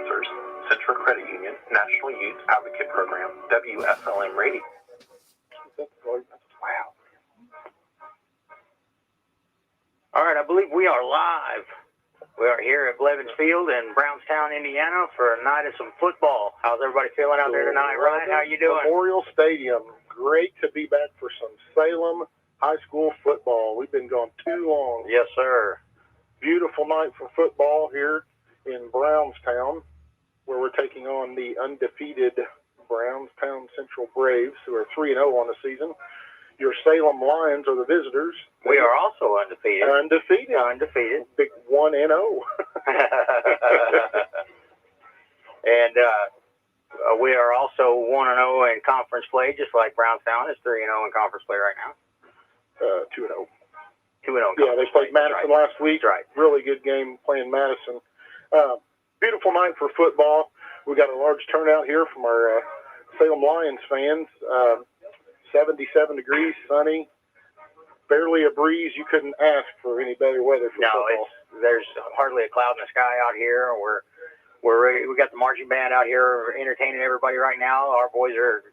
sponsors: Central Credit Union, National Youth Advocate Program, WSLM Radio. Wow. All right, I believe we are live. We are here at Blevins Field in Brownstown, Indiana for a night of some football. How's everybody feeling out there tonight, Ryan? How you doing? Memorial Stadium. Great to be back for some Salem high school football. We've been gone too long. Yes, sir. Beautiful night for football here in Brownstown, where we're taking on the undefeated Brownstown Central Braves, who are 3-0 on the season. Your Salem Lions are the visitors. We are also undefeated. Undefeated. Big 1-0. And we are also 1-0 in conference play, just like Brownstown is 3-0 in conference play right now. 2-0. 2-0. Yeah, they played Madison last week. That's right. Really good game playing Madison. Beautiful night for football. We got a large turnout here from our Salem Lions fans. 77 degrees, sunny, barely a breeze. You couldn't ask for any better weather for football. There's hardly a cloud in the sky out here. We're ready. We got the marching band out here entertaining everybody right now. Our boys are,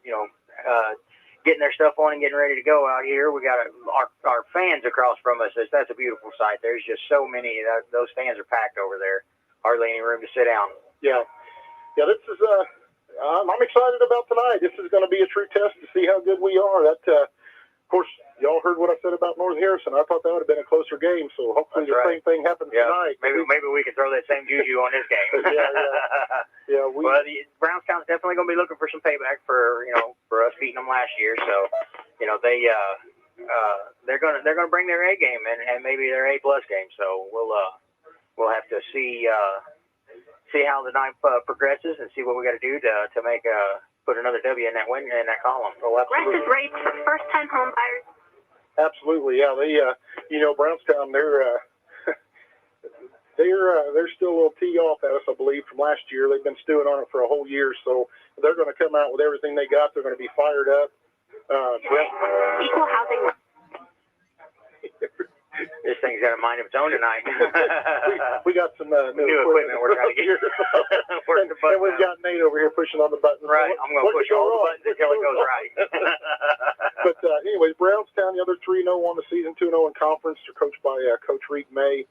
getting their stuff on and getting ready to go out here. We got our fans across from us. That's a beautiful sight. There's just so many. Those stands are packed over there. Hardly any room to sit down. Yeah. This is I'm excited about tonight. This is going to be a true test to see how good we are. Of course, y'all heard what I said about North Harrison. I thought that would have been a closer game, so hopefully same thing happens tonight. Maybe we can throw that same juju on this game. Yeah. Well, Brownstown's definitely going to be looking for some payback for us beating them last year. So, they're going to bring their A game and maybe their A+ game. So we'll have to see how the night progresses and see what we got to do to make put another W in that column. Aggressive rates for first-time home buyers. Absolutely, yeah. They, Brownstown, they're still a little tee off at us, I believe, from last year. They've been stewing on it for a whole year, so they're going to come out with everything they got. They're going to be fired up. Equal housing. This thing's got a mind of its own tonight. we got some new equipment we're trying to get. And we've got Nate over here pushing on the buttons. Right, I'm going to push all the buttons until it goes right. But anyways, Brownstown, the other 3-0 on the season, 2-0 in conference. They're coached by Coach Reed May.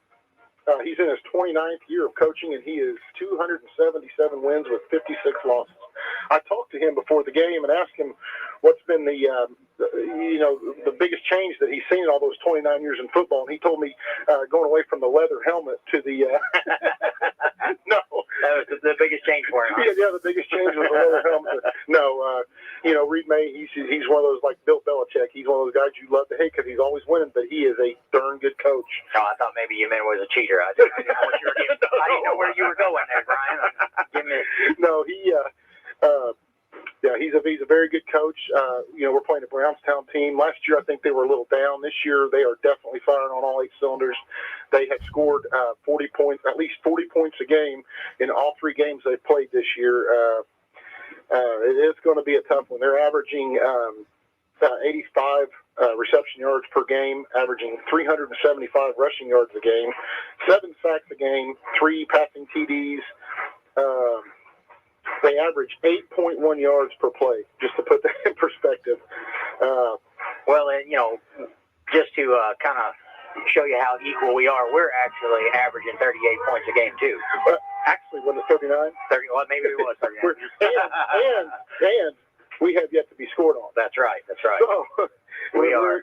He's in his 29th year of coaching, and he is 277 wins with 56 losses. I talked to him before the game and asked him what's been the biggest change that he's seen in all those 29 years in football, and he told me going away from the leather helmet to the no. That was the biggest change for him. Huh? Yeah, the biggest change was the leather helmet. No, Reed May, he's one of those like Bill Belichick. He's one of those guys you love to hate because he's always winning, but he is a darn good coach. Oh, I thought maybe you meant was a cheater. I didn't know what you were getting. I didn't know where you were going there, Brian. No, he's a very good coach. We're playing a Brownstown team. Last year, I think they were a little down. This year, they are definitely firing on all 8 cylinders. They have scored 40 points, at least 40 points a game in all 3 games they've played this year. It is going to be a tough one. They're averaging 85 reception yards per game, averaging 375 rushing yards a game, 7 sacks a game, 3 passing TDs. They average 8.1 yards per play, just to put that in perspective. Just to kind of show you how equal we are, we're actually averaging 38 points a game, too. Actually, was it 39? 30, well, maybe it was 39. and we have yet to be scored on. That's right. So, we are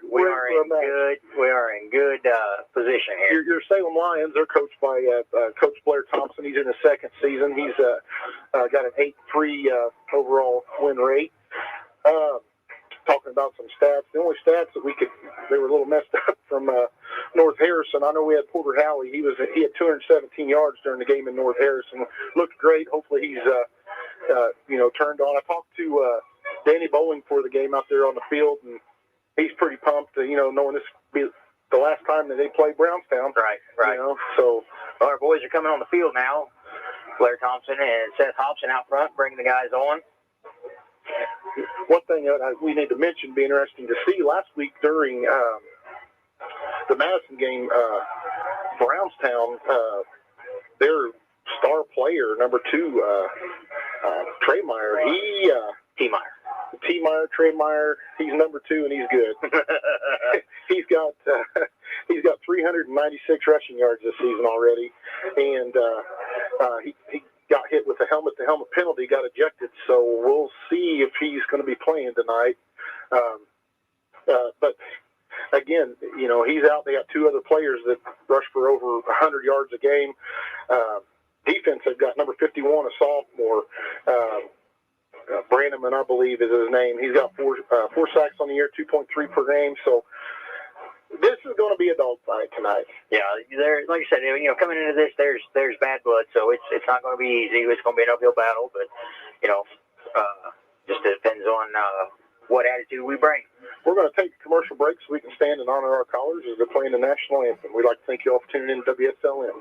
in good position here. Your Salem Lions are coached by Coach Blair Thompson. He's in his 2nd season. He's got an 8.3 overall win rate. Talking about some stats, the only stats that they were a little messed up from North Harrison. I know we had Porter Howie. He had 217 yards during the game in North Harrison. Looked great. Hopefully he's turned on. I talked to Danny Bowling for the game out there on the field, and he's pretty pumped, knowing this will be the last time that they play Brownstown. Right. So our boys are coming on the field now. Blair Thompson and Seth Hobson out front, bringing the guys on. One thing we need to mention, be interesting to see, last week during the Madison game, Brownstown, their star player, number 2, Trey Meyer. T. Meyer, Trey Meyer. He's number 2, and he's good. he's got 396 rushing yards this season already, and he got hit with a helmet-to-helmet penalty, got ejected. So we'll see if he's going to be playing tonight. But again, he's out. They got 2 other players that rush for over 100 yards a game. Defense, they've got number 51, a sophomore. Brannaman, I believe, is his name. He's got 4 sacks on the year, 2.3 per game. So this is going to be a dogfight tonight. Yeah, like I said, coming into this, there's bad blood, so it's not going to be easy. It's going to be an uphill battle, but just depends on what attitude we bring. We're going to take a commercial break so we can stand and honor our callers as they're playing the national anthem. We'd like to thank you all for tuning in to WSLM.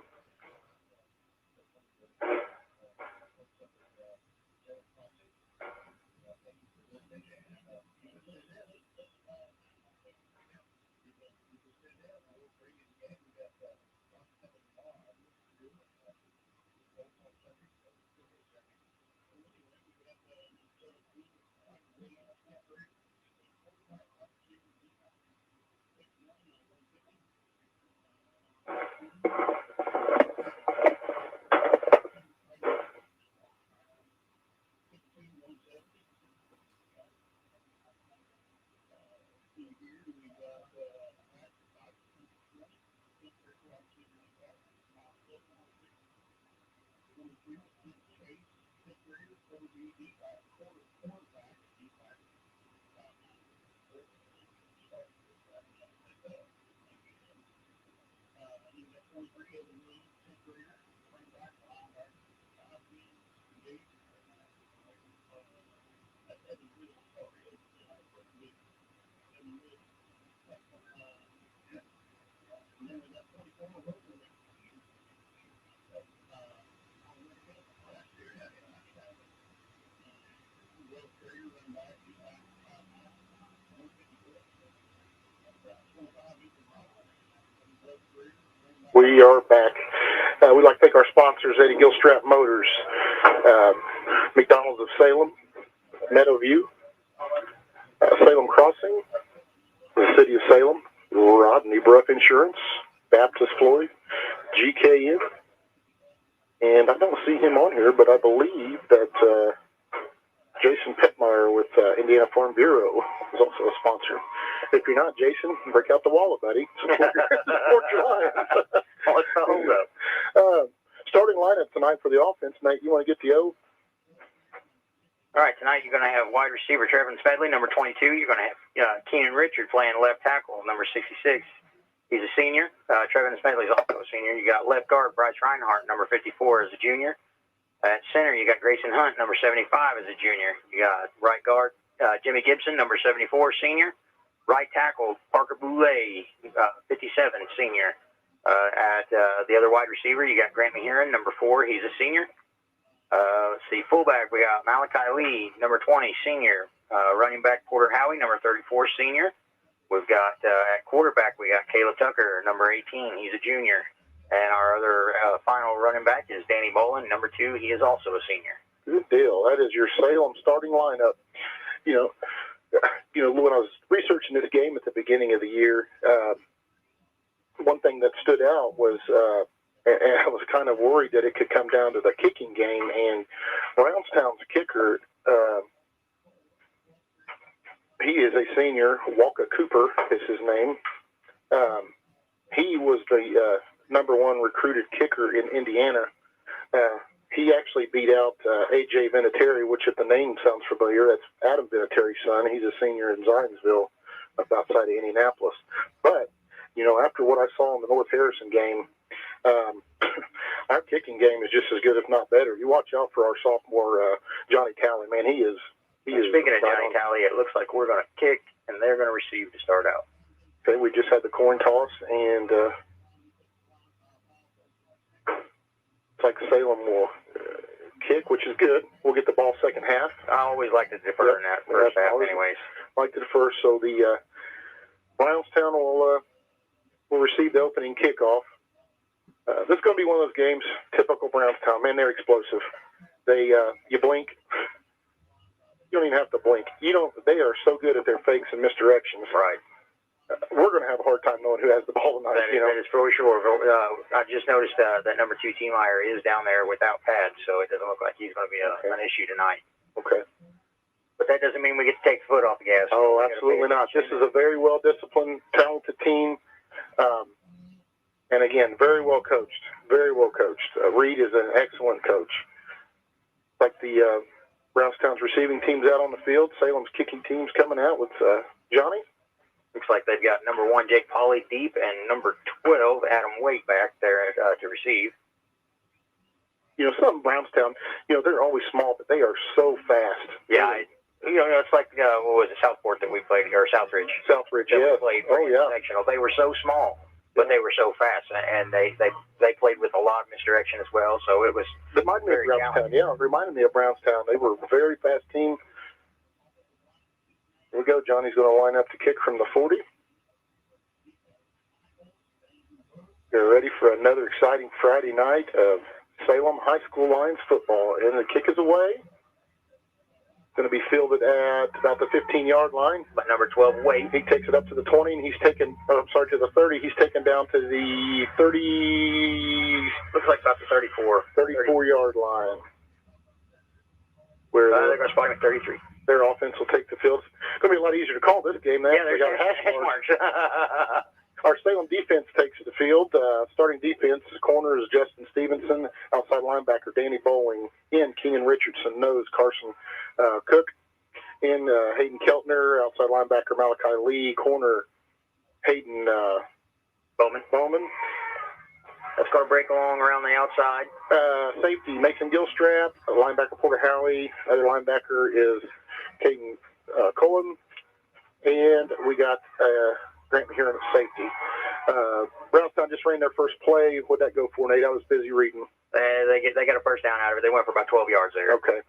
We are back. We'd like to thank our sponsors, Eddie Gilstrap Motors, McDonald's of Salem, Meadowview, Salem Crossing, the City of Salem, Rodney Bruff Insurance, Baptist Floyd, GKN, and I don't see him on here, but I believe that Jason Petmeyer with Indiana Farm Bureau is also a sponsor. If you're not, Jason, break out the wallet, buddy. Support your Lions. What's the hold up? Starting lineup tonight for the offense, Nate, you want to get the O? All right, tonight you're going to have wide receiver Trevin Smedley, number 22. You're going to have Keenan Richard playing left tackle, number 66. He's a senior. Trevin Smedley's also a senior. You got left guard Bryce Reinhardt, number 54, as a junior. At center, you got Grayson Hunt, number 75, as a junior. You got right guard Jimmy Gibson, number 74, senior. Right tackle Parker Boulay, 57, senior. At the other wide receiver, you got Grant Maheron, number 4. He's a senior. Let's see, fullback, we got Malachi Lee, number 20, senior. Running back Porter Howie, number 34, senior. We've got at quarterback, we got Caleb Tucker, number 18. He's a junior. And our other final running back is Danny Bolin, number 2. He is also a senior. Good deal. That is your Salem starting lineup. When I was researching this game at the beginning of the year, one thing that stood out was, and I was kind of worried that it could come down to the kicking game. And Brownstown's kicker, he is a senior. Walker Cooper is his name. He was the number 1 recruited kicker in Indiana. He actually beat out A.J. Vinatieri, which if the name sounds familiar, that's Adam Vinatieri's son. He's a senior in Zionsville, up outside of Indianapolis. But, after what I saw in the North Harrison game, our kicking game is just as good, if not better. You watch out for our sophomore, Johnny Talley. Man, he is. Speaking of Johnny Talley, it looks like we're going to kick, and they're going to receive to start out. Okay, we just had the coin toss, and it's like Salem will kick, which is good. We'll get the ball second half. I always like to defer in that first half anyways. Like to defer, so the Brownstown will receive the opening kickoff. This is going to be one of those games, typical Brownstown. Man, they're explosive. They, you blink, you don't even have to blink. They are so good at their fakes and misdirections. Right. We're going to have a hard time knowing who has the ball tonight. That is for sure. I just noticed that number 2 T-Meyer is down there without pads, so it doesn't look like he's going to be an issue tonight. Okay. But that doesn't mean we get to take the foot off the gas. Oh, absolutely not. This is a very well-disciplined, talented team. And again, very well coached. Very well coached. Reed is an excellent coach. Like the Brownstown's receiving team's out on the field, Salem's kicking team's coming out with Johnny. Looks like they've got number 1 Jake Pauley deep and number 12 Adam Waite back there to receive. Some Brownstown, they're always small, but they are so fast. Yeah, it's like what was it, Southport that we played, or Southridge? Southridge, yeah. Sectional. They were so small, but they were so fast, and they played with a lot of misdirection as well. So it was reminded me of Brownstown. Yeah, it reminded me of Brownstown. They were a very fast team. Here we go. Johnny's going to line up to kick from the 40. They're ready for another exciting Friday night of Salem High School Lions football. And the kick is away. Going to be fielded at about the 15-yard line. By number 12, Waite. He takes it up to the 20, and to the 30. He's taken down to the 30. Looks like about the 34-yard line. Where they're going to spot him at 33. Their offense will take the field. It's going to be a lot easier to call this game now. Yeah, they got hash marks. Our Salem defense takes the field. Starting defense, corner is Justin Stevenson. Outside linebacker, Danny Bowling. In, Keenan Richardson. Nose, Carson Cook. In, Hayden Keltner. Outside linebacker, Malachi Lee. Corner, Hayden Bowman. That's going to break along around the outside. Safety, Mason Gilstrap. Linebacker, Porter Howley. Other linebacker is Caden Cullen. And we got Grant here at safety. Brownstown just ran their first play. What'd that go for, Nate? I was busy reading. They got a first down out of it. They went for about 12 yards there. Okay,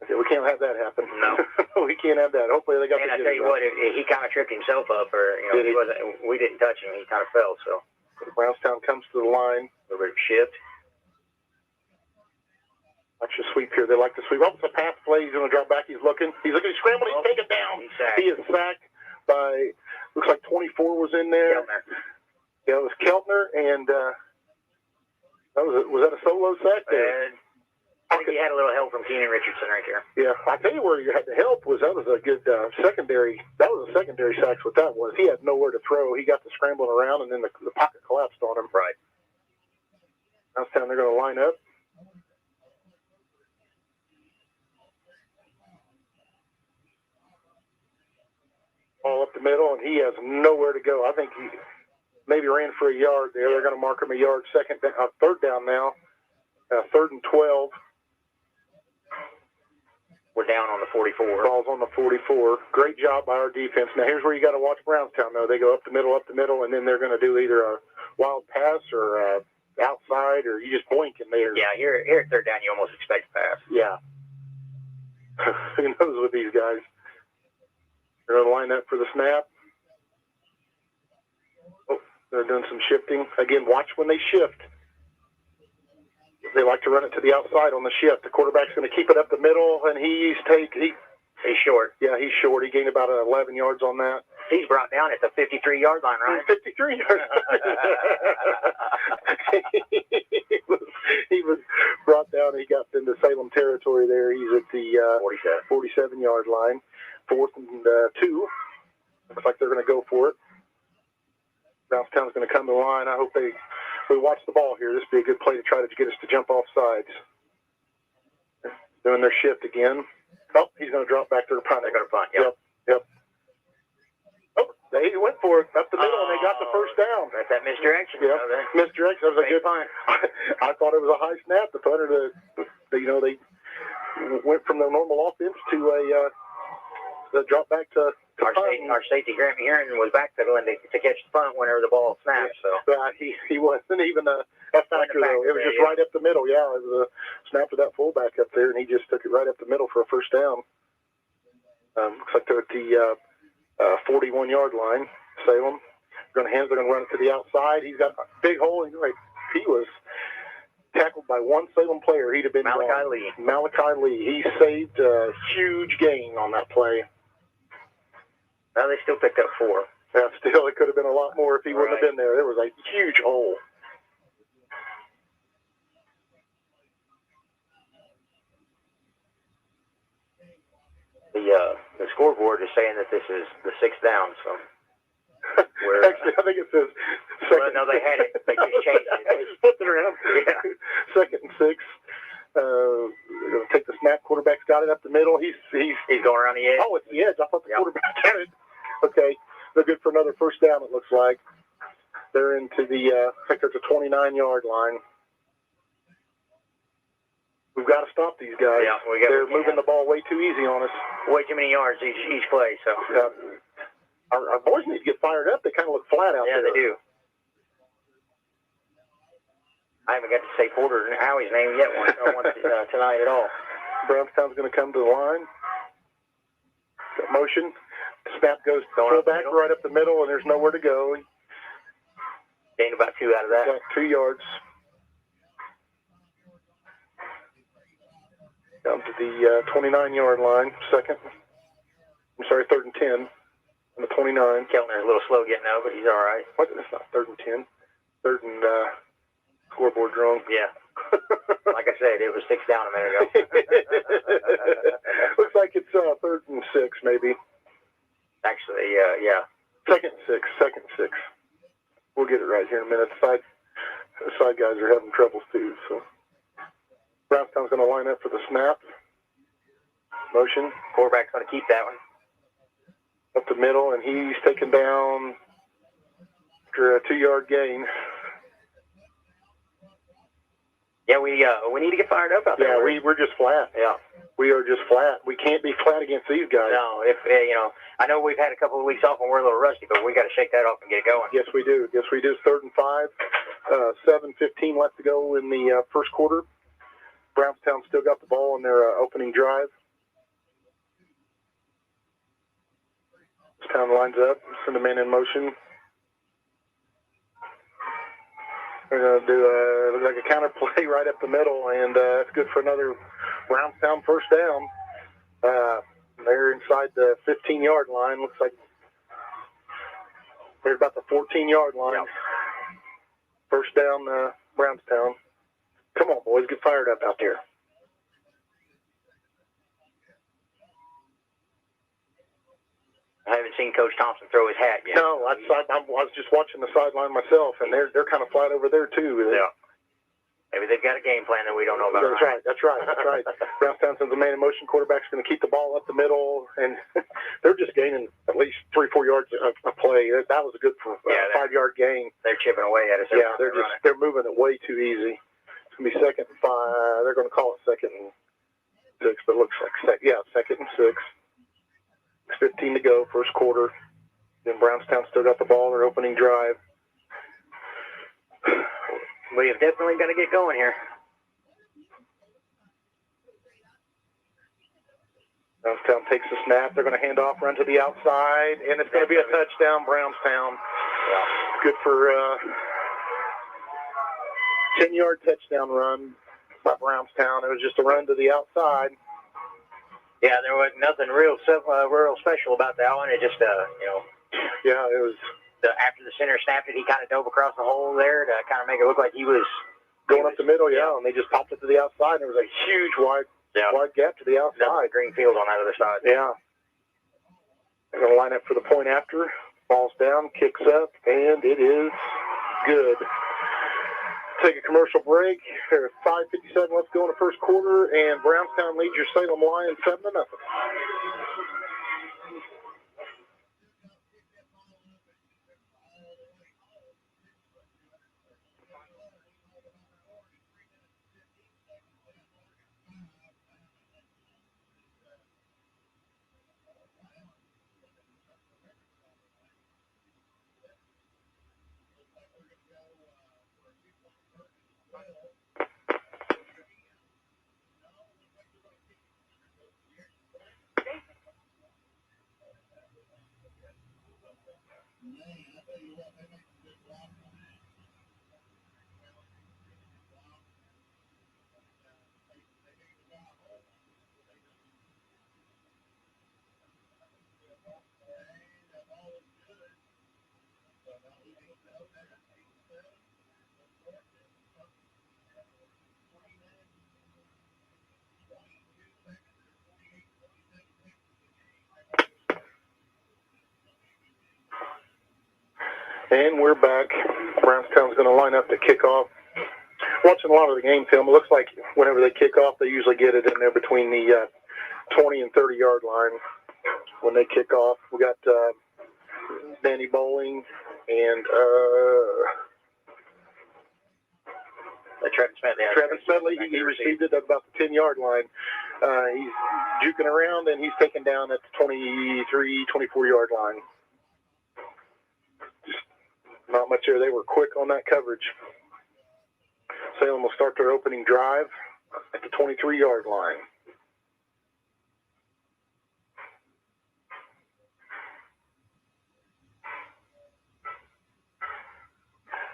we can't have that happen. No. We can't have that. Hopefully they got And I tell you what, he kind of tripped himself up, or we didn't touch him. He kind of fell, so. Brownstown comes to the line. A little bit of shift. Watch the sweep here. They like to sweep. Oh, it's a pass play. He's going to drop back. He's looking. He's scrambling. He's taken down. He is sacked by, looks like 24 was in there. Keltner. Yeah, it was Keltner, and was that a solo sack there? I think he had a little help from Keenan Richardson right there. Yeah, I tell you where you had to help was that was a good secondary. That was a secondary sack. What that was, he had nowhere to throw. He got to scrambling around, and then the pocket collapsed on him. Right. Brownstown, they're going to line up. All up the middle, and he has nowhere to go. I think he maybe ran for a yard there. They're going to mark him a yard. Third down now. 3rd and 12. We're down on the 44. Ball's on the 44. Great job by our defense. Now, here's where you got to watch Brownstown, though. They go up the middle, and then they're going to do either a wild pass or outside, or you just blink and they're... Yeah, here at third down, you almost expect a pass. Yeah. Who knows with these guys? They're going to line up for the snap. Oh, they're doing some shifting. Again, watch when they shift. They like to run it to the outside on the shift. The quarterback's going to keep it up the middle, and he's short. Yeah, he's short. He gained about 11 yards on that. He's brought down at the 53-yard line, right? 53 yards. he was brought down. He got into Salem territory there. He's at the 47-yard line. 4th and 2. Looks like they're going to go for it. Brownstown's going to come to the line. I hope we watch the ball here. This would be a good play to try to get us to jump off sides. Doing their shift again. Oh, he's going to drop back to the punt. They're going to punt. Yep. Oh, they went for it up the middle, and they got the first down. That's that misdirection. Yeah, misdirection. That was a good punt. I thought it was a high snap. The punter, they went from their normal offense to the drop back to our safety Grant Heron was backpedaling to catch the punt whenever the ball snapped. So he wasn't even a factor though. It was just right up the middle. Yeah, it was a snap to that fullback up there, and he just took it right up the middle for a first down. Looks like they're at the 41-yard line. Salem. They're going to run it to the outside. He's got a big hole. He was tackled by one Salem player. He'd have been Malachi Lee. He saved a huge gain on that play. Now they still picked up 4. Yeah, still, it could have been a lot more if he wouldn't have been there. There was a huge hole. The scoreboard is saying that this is the 6th down, so. Actually, I think it says second. Well, no, they had it. They just changed it. They just flipped it around. Yeah. 2nd and 6. They're going to take the snap. Quarterback's got it up the middle. He's going around the edge. Oh, it's the edge. I thought the quarterback had it. Okay. They're good for another first down, it looks like. They're into the, I think there's a 29-yard line. We've got to stop these guys. Yeah, they're moving the ball way too easy on us. Way too many yards each play, so. Our boys need to get fired up. They kind of look flat out there. Yeah, they do. I haven't got to say Porter and Howie's name yet once tonight at all. Brownstown's going to come to the line. Got motion. Snap goes fullback right up the middle, and there's nowhere to go. Gained about 2 out of that. Got 2 yards. Down to the 29-yard line. 3rd and 10 on the 29. Kellner's a little slow getting out, but he's all right. What? That's not 3rd and 10. 3rd and scoreboard wrong. Yeah. Like I said, it was 6 down a minute ago. Looks like it's 3rd and 6, maybe. Actually, yeah. 2nd and 6. We'll get it right here in a minute. The side guys are having troubles too. So Brownstown's going to line up for the snap. Motion. Quarterback's going to keep that one. Up the middle, and he's taken down after a 2-yard gain. Yeah, we need to get fired up out there. Yeah, we're just flat. Yeah. We are just flat. We can't be flat against these guys. No, I know we've had a couple of weeks off and we're a little rusty, but we got to shake that off and get going. Yes, we do. 3rd and 5. 7:15 left to go in the first quarter. Brownstown still got the ball in their opening drive. Town lines up, send the man in motion. They're going to do looks like a counter play right up the middle, and that's good for another Brownstown first down. They're inside the 15-yard line. Looks like they're about the 14-yard line. Yep. First down, Brownstown. Come on, boys, get fired up out there. I haven't seen Coach Thompson throw his hat yet. No, I was just watching the sideline myself, and they're kind of flat over there too. Yeah. Maybe they've got a game plan that we don't know about. That's right. Brownstown sends a man in motion. Quarterback's going to keep the ball up the middle, and they're just gaining at least 3-4 yards a play. That was a good 5-yard gain. They're chipping away at us. Yeah, they're moving it way too easy. It's going to be 2nd and 5. They're going to call it 2nd and 6, but it looks like 2nd and 6. 15 to go, first quarter. Then Brownstown still got the ball, their opening drive. We have definitely got to get going here. Brownstown takes the snap. They're going to hand off, run to the outside, and it's going to be a touchdown, Brownstown. Yeah. Good for 10-yard touchdown run by Brownstown. It was just a run to the outside. Yeah, there was nothing real special about that one. It just, Yeah, it was. After the center snapped it, he kind of dove across the hole there to kind of make it look like he was going up the middle, and they just popped it to the outside, and there was a huge wide gap to the outside. Green field on that other side. Yeah. They're going to line up for the point after. Ball's down, kicks up, and it is good. Take a commercial break. There's 5:57 left to go in the first quarter, and Brownstown leads your Salem Lions 7-0. And we're back. Brownstown's going to line up to kick off. Watching a lot of the game film, it looks like whenever they kick off, they usually get it in there between the 20 and 30-yard line when they kick off. We got Danny Bowling and Travis Smedley. He received it at about the 10-yard line. He's juking around, and he's taken down at the 23, 24-yard line. Just not much there. They were quick on that coverage. Salem will start their opening drive at the 23-yard line.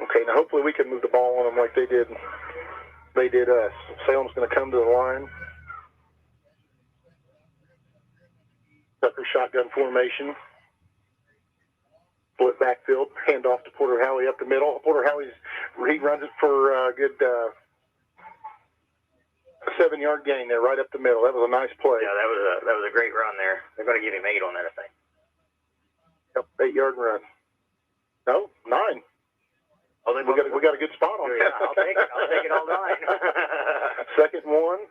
Okay, now hopefully we can move the ball on them like they did us. Salem's going to come to the line. Tucker shotgun formation. Split backfield. Hand off to Porter Howie up the middle. Porter Howie runs it for a good 7-yard gain there, right up the middle. That was a nice play. Yeah, that was a great run there. They're going to give him 8 on that, I think. Yep, 8-yard run. No, 9. Oh, we got a good spot on yeah, I'll take it all 9. Second one.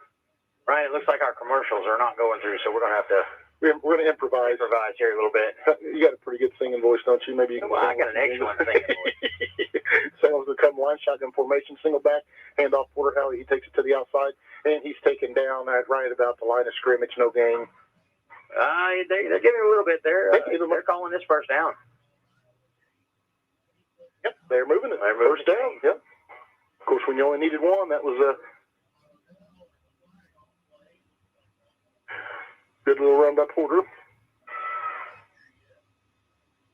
Ryan, it looks like our commercials are not going through, so we're going to have to we're going to improvise here a little bit. You got a pretty good singing voice, don't you? Maybe you can. Well, I got an excellent singing voice. Salem's going to come line shotgun formation, single back, hand off Porter Howie. He takes it to the outside, and he's taken down at right about the line of scrimmage. No gain. They're giving a little bit there. They're calling this first down. Yep, they're moving it. First down. Yep. Of course, when you only needed one, that was a good little run by Porter.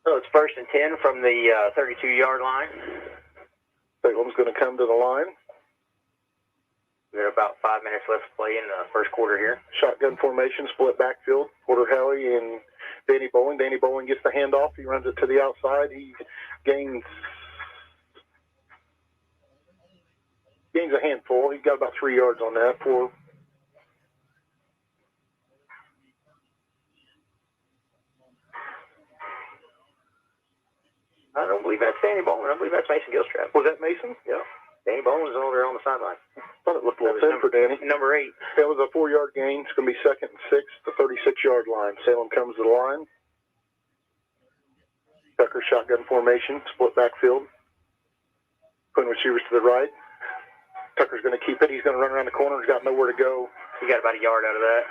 So it's 1st and 10 from the 32-yard line. Salem's going to come to the line. We got about 5 minutes left to play in the first quarter here. Shotgun formation, split backfield. Porter Howie and Danny Bowling. Danny Bowling gets the handoff. He runs it to the outside. He gains a handful. He got about 3 yards on that. I don't believe that's Danny Bowling. I believe that's Mason Gilstrap. Was that Mason? Yeah. Danny Bowling was over there on the sideline. I thought it looked a little thin for Danny. Number 8. It was a 4-yard gain. It's going to be 2nd and 6, the 36-yard line. Salem comes to the line. Tucker shotgun formation, split backfield. Twin receivers to the right. Tucker's going to keep it. He's going to run around the corner. He's got nowhere to go. He got about a yard out of that.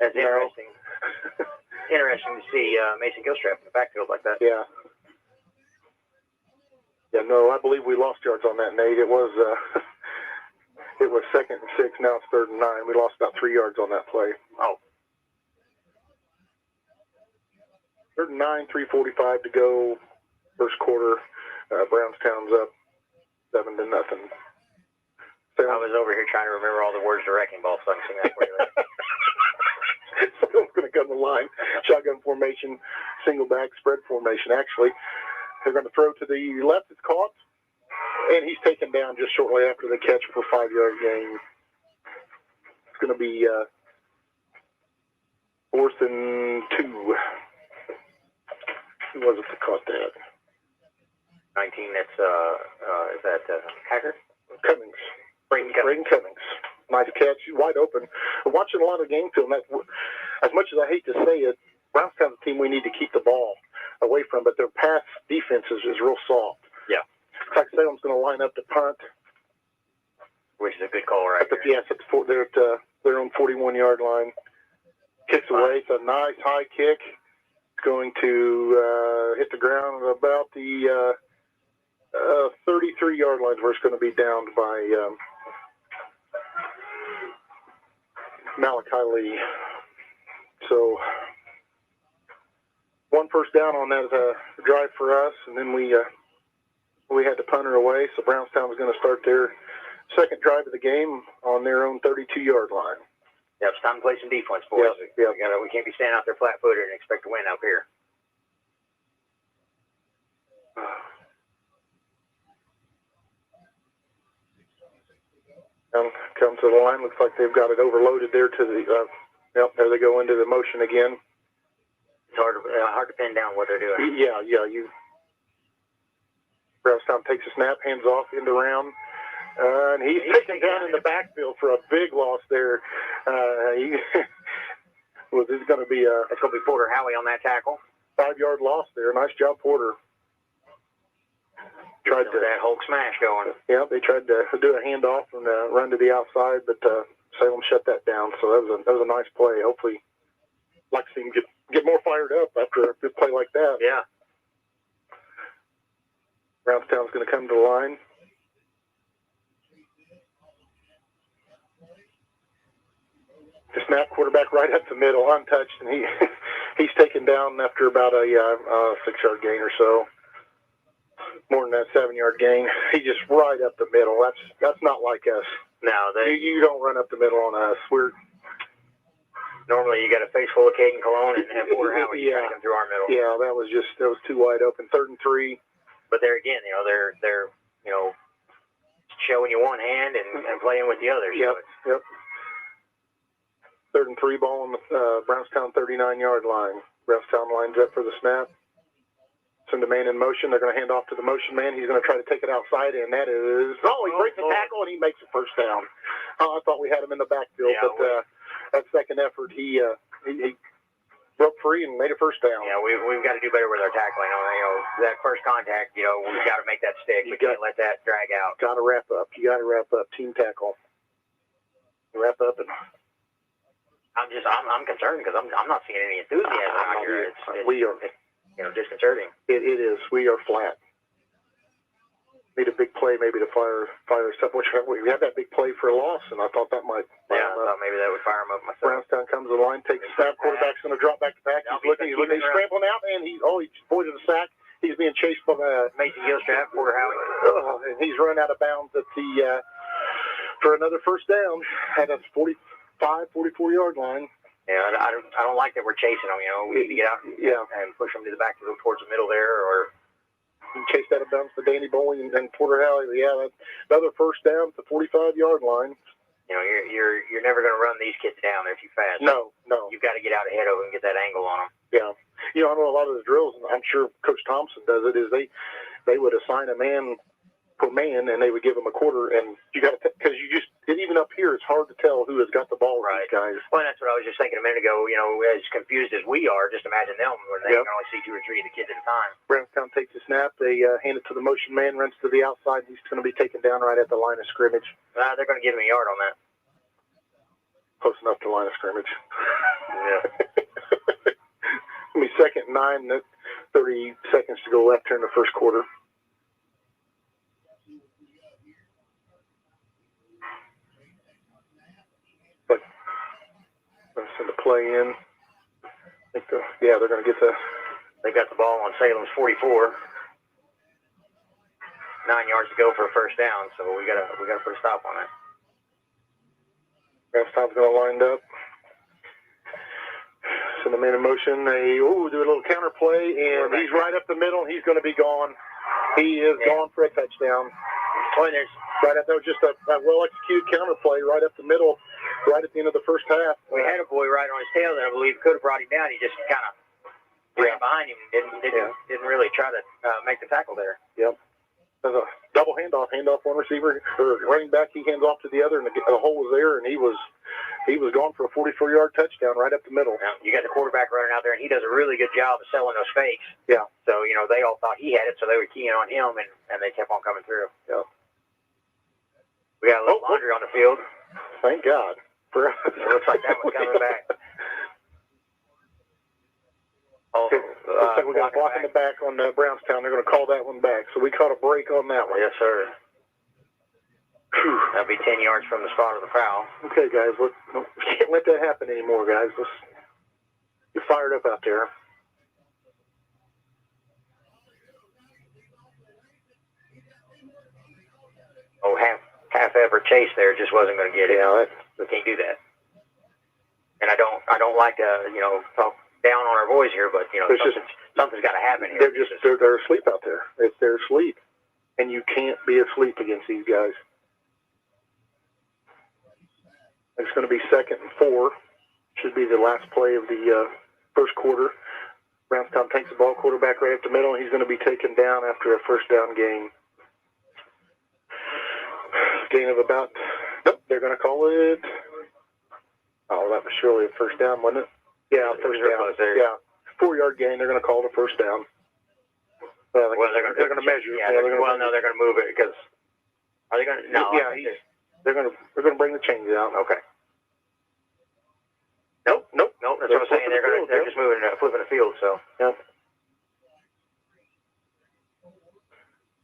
That's interesting. Interesting to see Mason Gilstrap in the backfield like that. Yeah. Yeah, no, I believe we lost yards on that, Nate. It was 2nd and 6. Now it's 3rd and 9. We lost about 3 yards on that play. Oh. 3rd and 9, 3:45 to go. First quarter. Brownstown's up 7-0. I was over here trying to remember all the words to Wrecking Ball, so I can sing that for you later. Someone's going to come to the line. Shotgun formation, single back, spread formation. Actually, they're going to throw to the left. It's caught, and he's taken down just shortly after the catch for a 5-yard gain. It's going to be 4th and 2. Who was it that caught that? 19, that's, is that Hacker? Cummings. Braden Cummings. Nice catch, wide open. Watching a lot of game film, as much as I hate to say it, Brownstown's a team we need to keep the ball away from, but their pass defense is real soft. Yeah. In fact, Salem's going to line up to punt. Which is a good call right there. Yes, they're at their own 41-yard line. Kicks away. It's a nice high kick. It's going to hit the ground at about the 33-yard line where it's going to be downed by Malachi Lee. So 1 first down on that drive for us, and then we had to punt her away. So Brownstown was going to start their second drive of the game on their own 32-yard line. Yeah, it's time to play some defense, boys. Yeah. We can't be standing out there flat-footed and expect to win up here. Come to the line. Looks like they've got it overloaded there to the. Yep, there they go into the motion again. It's hard to pin down what they're doing. Yeah. Brownstown takes a snap, hands off, into round. And he's taken down in the backfield for a big loss there. This is going to be It's going to be Porter Howie on that tackle. 5-yard loss there. Nice job, Porter. Tried to that Hulk smash going. Yeah, they tried to do a handoff and run to the outside, but Salem shut that down. So that was a nice play. Hopefully, like to see him get more fired up after a good play like that. Yeah. Brownstown's going to come to the line. The snap, quarterback right up the middle, untouched, and he's taken down after about a 6-yard gain or so. More than that 7-yard gain. He just right up the middle. That's not like us. No, you don't run up the middle on us. Normally you got a face full of Caden Cologne and Porter Howie trying to come through our middle. Yeah, that was too wide open. 3rd and 3. But there again, they're showing you one hand and playing with the other. Yep. 3rd and 3 ball on the Brownstown 39-yard line. Brownstown lines up for the snap. Send a man in motion. They're going to hand off to the motion man. He's going to try to take it outside, and that is... he breaks the tackle, and he makes a first down. I thought we had him in the backfield, but that second effort, he broke free and made a first down. Yeah, we've got to do better with our tackling. That first contact, we've got to make that stick. We can't let that drag out. Got to wrap up. You got to wrap up. Team tackle. Wrap up and... I'm concerned because I'm not seeing any enthusiasm out here. We are... disconcerting. It is. We are flat. Need a big play maybe to fire us up. We had that big play for a loss, and I thought that might fire I thought maybe that would fire him up myself. Brownstown comes to the line, takes a snap. Quarterback's going to drop back to back. He's looking, he's scrambling out, and he's avoided a sack. He's being chased by Mason Gilstrap, Porter Howie. And he's run out of bounds at for another first down at a 44-yard line. Yeah, I don't like that we're chasing them. We need to get out and push them to the back towards the middle there, or chase out of bounds to Danny Bowling and Porter Howie. Yeah, that's another first down at the 45-yard line. You're never going to run these kids down. They're too fast. No. You've got to get out ahead of them and get that angle on them. Yeah. I know a lot of the drills, and I'm sure Coach Thompson does it, is they would assign a man per man, and they would give them a quarter, and you got to, because even up here, it's hard to tell who has got the ball. Right, these guys. Well, that's what I was just thinking a minute ago. As confused as we are, just imagine them when they can only see 2 or 3 of the kids at a time. Brownstown takes a snap. They hand it to the motion man, runs to the outside. He's going to be taken down right at the line of scrimmage. They're going to give him a yard on that. Close enough to the line of scrimmage. Yeah. It'll be 2nd and 9. 30 seconds to go left here in the first quarter. Send the play in. They're going to get They got the ball on Salem's 44. 9 yards to go for a first down, so we got to put a stop on that. Brownstown's going to line up. Send the man in motion. They do a little counter play, and he's right up the middle. He's going to be gone. He is gone for a touchdown. Boy, that was just a well-executed counter play right up the middle, right at the end of the first half. We had a boy right on his tail there. I believe could have brought him down. He just kind of ran behind him and didn't really try to make the tackle there. Yep. There's a double handoff one receiver or running back. He hands off to the other, and the hole was there, and he was gone for a 44-yard touchdown right up the middle. Yeah, you got the quarterback running out there, and he does a really good job of selling those fakes. Yeah. So they all thought he had it, so they were keying on him, and they kept on coming through. Yeah. We got a little laundry on the field. Thank God. It looks like that one's coming back. Looks like we got a block in the back on Brownstown. They're going to call that one back. So we caught a break on that one. Yes, sir. Whew. That'll be 10 yards from the spot of the foul. Okay, guys. We can't let that happen anymore, guys. You're fired up out there. Half effort chase there just wasn't going to get it. We can't do that. And I don't like to talk down on our boys here, but something's got to happen here. They're asleep out there. They're asleep, and you can't be asleep against these guys. It's going to be 2nd and 4. Should be the last play of the first quarter. Brownstown takes the ball, quarterback right up the middle, and he's going to be taken down after a first down gain. Gain of about, nope, they're going to call it, oh, that was surely a first down, wasn't it? Yeah, first down. Yeah, 4-yard gain, they're going to call it a first down. Well, they're going to measure. Yeah, no, they're going to move it because, are they going to, no. Yeah, they're going to bring the chains out. Okay. Nope, that's what I'm saying. They're just moving, flipping the field, so. Yep.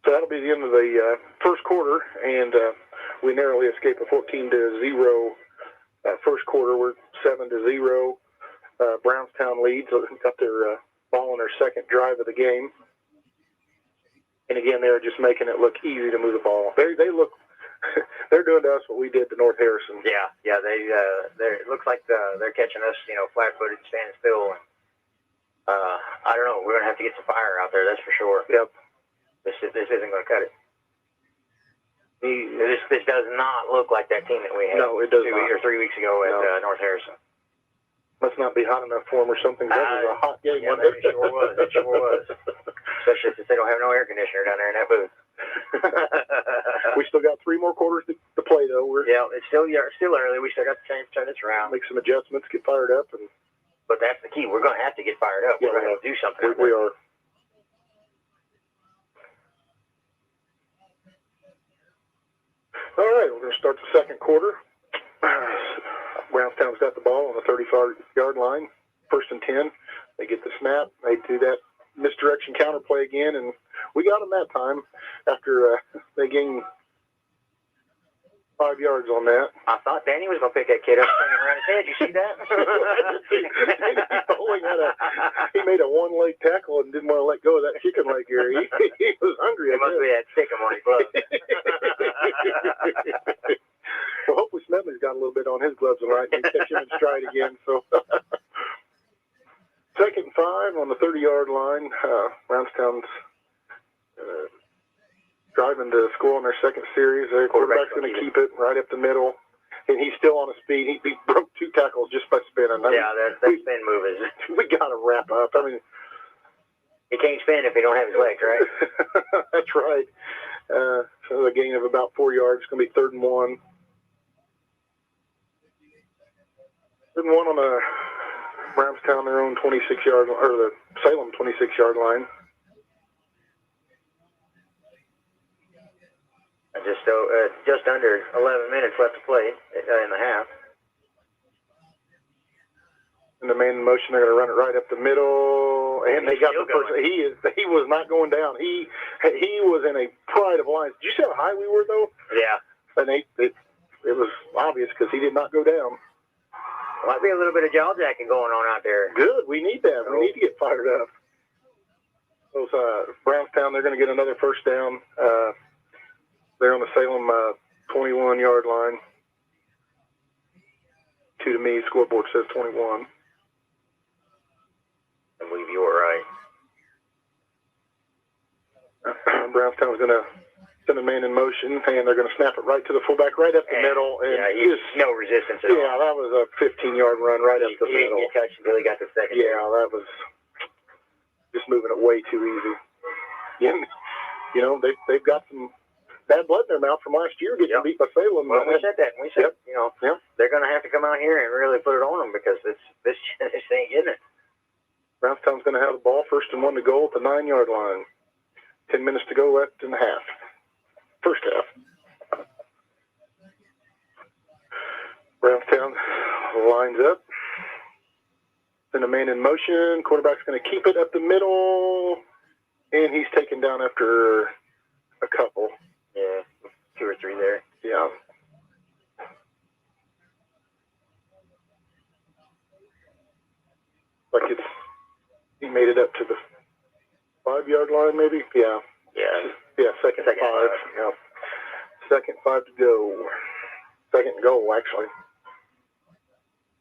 So that'll be the end of the first quarter, and we narrowly escaped a 14-0 first quarter. We're 7-0. Brownstown leads, got their ball on their second drive of the game. And again, they're just making it look easy to move the ball. They look, they're doing to us what we did to North Harrison. Yeah, it looks like they're catching us, flat-footed, standing still. And, I don't know, we're going to have to get some fire out there, that's for sure. Yep. This isn't going to cut it. This does not look like that team that we had no, it does 2 not. or 3 weeks ago at North Harrison. Must not be hot enough for them or something. That was a hot game. Yeah, it sure was. It sure was. Especially since they don't have no air conditioner down there in that booth. We still got 3 more quarters to play, though. It's still early. We still got to turn this around. Make some adjustments, get fired up. But that's the key. We're going to have to get fired up. We're going to have to do something. We are. All right, we're going to start the second quarter. Brownstown's got the ball on the 35-yard line, 1st and 10. They get the snap. They do that misdirection counter play again, and we got them that time after they gained 5 yards on that. I thought Danny was going to pick that kid up swinging around his head. You see that? He made a one-leg tackle and didn't want to let go of that kicking leg here. He was hungry. He must be that stick him on his glove. Well, hopefully Smedley's got a little bit on his gloves tonight and catch him in stride again. So, 2nd and 5 on the 30-yard line. Brownstown's driving to score on their second series. Their quarterback's going to keep it right up the middle, and he's still on his speed. He broke 2 tackles just by spinning. That spin move is. We got to wrap up. I mean, he can't spin if he don't have his legs, right? That's right. So a gain of about 4 yards. It's going to be 3rd and 1. 3rd and 1 on the Brownstown, their own 26-yard, or the Salem 26-yard line. Just under 11 minutes left to play in the half. In the man in motion, they're going to run it right up the middle, and they got the first. He was not going down. He was in a pride of life. Did you see how high we were, though? Yeah. And it was obvious because he did not go down. Might be a little bit of jaw jacking going on out there. Good. We need that. We need to get fired up. Those Brownstown, they're going to get another first down. They're on the Salem 21-yard line. 2 to me. Scoreboard says 21. I believe you were right. Brownstown's going to send a man in motion, and they're going to snap it right to the fullback, right up the middle. And he's no resistance at all. Yeah, that was a 15-yard run right up the middle. He didn't get touched until he got the second. Yeah, that was just moving it way too easy. Yeah, they've got some bad blood in their mouth from last year getting beat by Salem. Well, we said that. We said, they're going to have to come out here and really put it on them because this ain't getting it. Brownstown's going to have the ball, 1st and 1 to go at the 9-yard line. 10 minutes to go left in the half. First half. Brownstown lines up. Send a man in motion. Quarterback's going to keep it up the middle. And he's taken down after a couple. Yeah, 2 or 3 there. Yeah. Like he made it up to the 5-yard line, maybe? Yeah. Yeah, second 5. Yeah. 2nd 5 to go. 2nd goal, actually.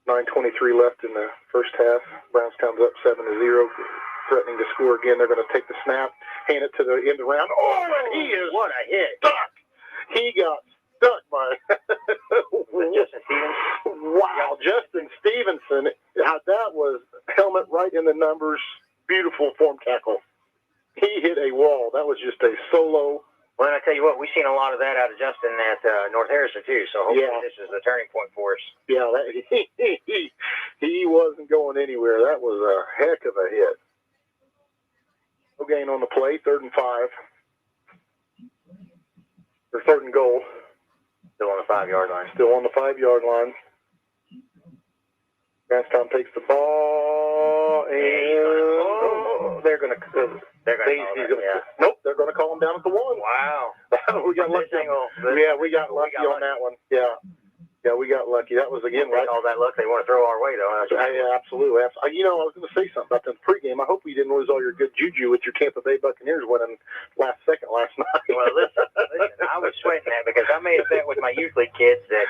9:23 left in the first half. Brownstown's up 7-0, threatening to score again. They're going to take the snap, hand it to the end of the round. Oh, and he is what a hit! Stuck. He got stuck by Justin Stevenson. Wow, Justin Stevenson. That was helmet right in the numbers. beautiful form tackle. He hit a wall. That was just a solo. Well, I tell you what, we've seen a lot of that out of Justin at North Harrison too. So hopefully this is the turning point for us. Yeah, he wasn't going anywhere. That was a heck of a hit. No gain on the play. 3rd and 5. Or 3rd and goal. Still on the 5-yard line. Still on the 5-yard line. Brownstown takes the ball, and they're going to call that. Nope, they're going to call him down at the 1. Wow. We got lucky. We got lucky on that one. Yeah, we got lucky. That was, again, right. All that luck they want to throw our way, though. Yeah, absolutely. You know, I was going to say something about that pregame. I hope you didn't lose all your good juju with your Tampa Bay Buccaneers winning last night. Well, listen, I was sweating that because I made a bet with my youth league kids that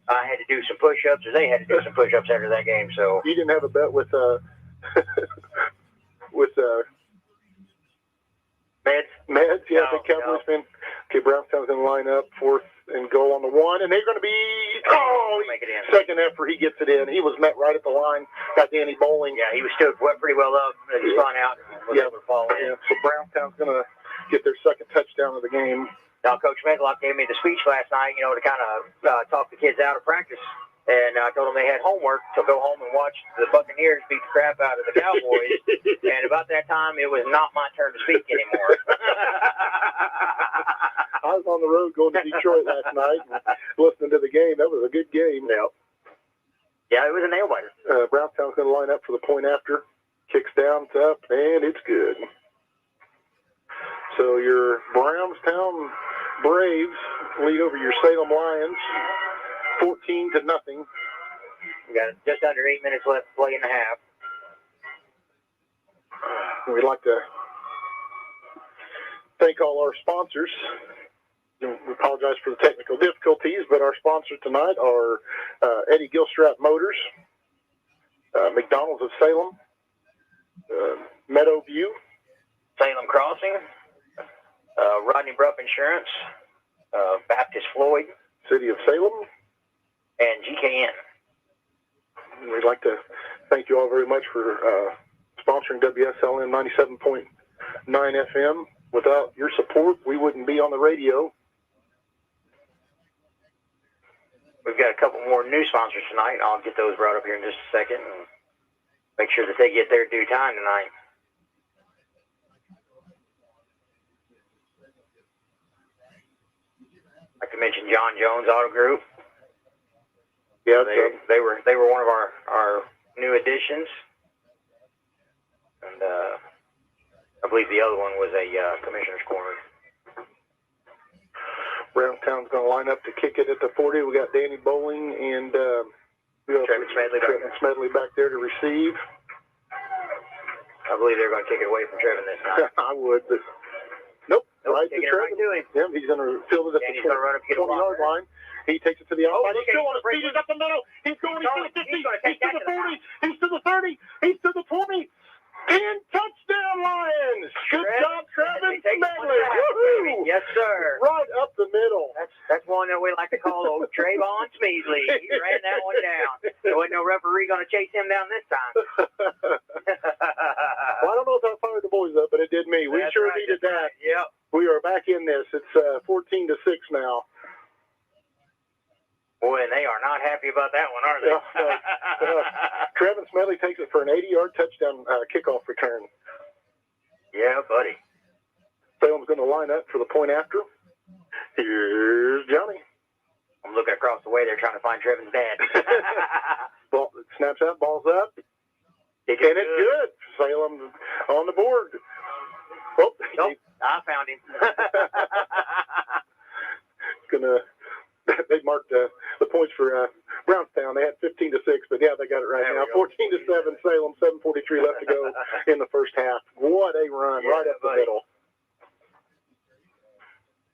I had to do some push-ups, or they had to do some push-ups after that game. So you didn't have a bet with Meds. Yeah, the Cowboys fan. Okay, Brownstown's going to line up 4th and goal on the 1, and they're going to be make it in. Second effort. He gets it in. He was met right at the line by Danny Bowling. Yeah, he was stood pretty well up. He spun out. Yeah, so Brownstown's going to get their second touchdown of the game. Now, Coach Medlock gave me the speech last night, you know, to kind of talk the kids out of practice. And I told them they had homework to go home and watch the Buccaneers beat the crap out of the Cowboys. And about that time, it was not my turn to speak anymore. I was on the road going to Detroit last night and listening to the game. That was a good game. Yeah, it was a nail-biter. Brownstown's going to line up for the point after. Kicks down, it's up, and it's good. So your Brownstown Braves lead over your Salem Lions 14-0. We got just under 8 minutes left to play in the half. We'd like to thank all our sponsors. We apologize for the technical difficulties, but our sponsors tonight are Eddie Gilstrap Motors, McDonald's of Salem, Meadowview, Salem Crossing, Rodney Bruff Insurance, Baptist Floyd, City of Salem, and GKN. We'd like to thank you all very much for sponsoring WSLM 97.9 FM. Without your support, we wouldn't be on the radio. We've got a couple more new sponsors tonight. I'll get those brought up here in just a second and make sure that they get their due time tonight. I'd like to mention John Jones Auto Group. Yeah, they were one of our new additions, and I believe the other one was a commissioner's corner. Brownstown's going to line up to kick it at the 40. We got Danny Bowling and Trevin Smedley back there to receive. I believe they're going to kick it away from Trevin this time. I would, but nope. Right to Trevin. Right to him. Yeah, he's going to field it at the 20-yard line. He takes it to the outside. He's still on his feet. He's up the middle. He's going to the 50. He's to the 40. He's to the 30. He's to the 20. And touchdown, Lions! Good job, Travis Smedley. Woohoo! Yes, sir. Right up the middle. That's one that we like to call old Trayvon Smeasley. He ran that one down. There wasn't no referee going to chase him down this time. Well, I don't know if that fired the boys up, but it did me. We sure needed that. Right. Yep. We are back in this. It's 14-6 now. Boy, and they are not happy about that one, are they? Trevin Smedley takes it for an 80-yard touchdown kickoff return. Yeah, buddy. Salem's going to line up for the point after. Here's Johnny. I'm looking across the way there trying to find Trevin's dad. Ball snaps out, ball's up. And it's good. Salem on the board. Oh, nope, I found him. They marked the points for Brownstown. They had 15-6, but yeah, they got it right now. 14-7, Salem, 7:43 left to go in the first half. What a run, right up the middle.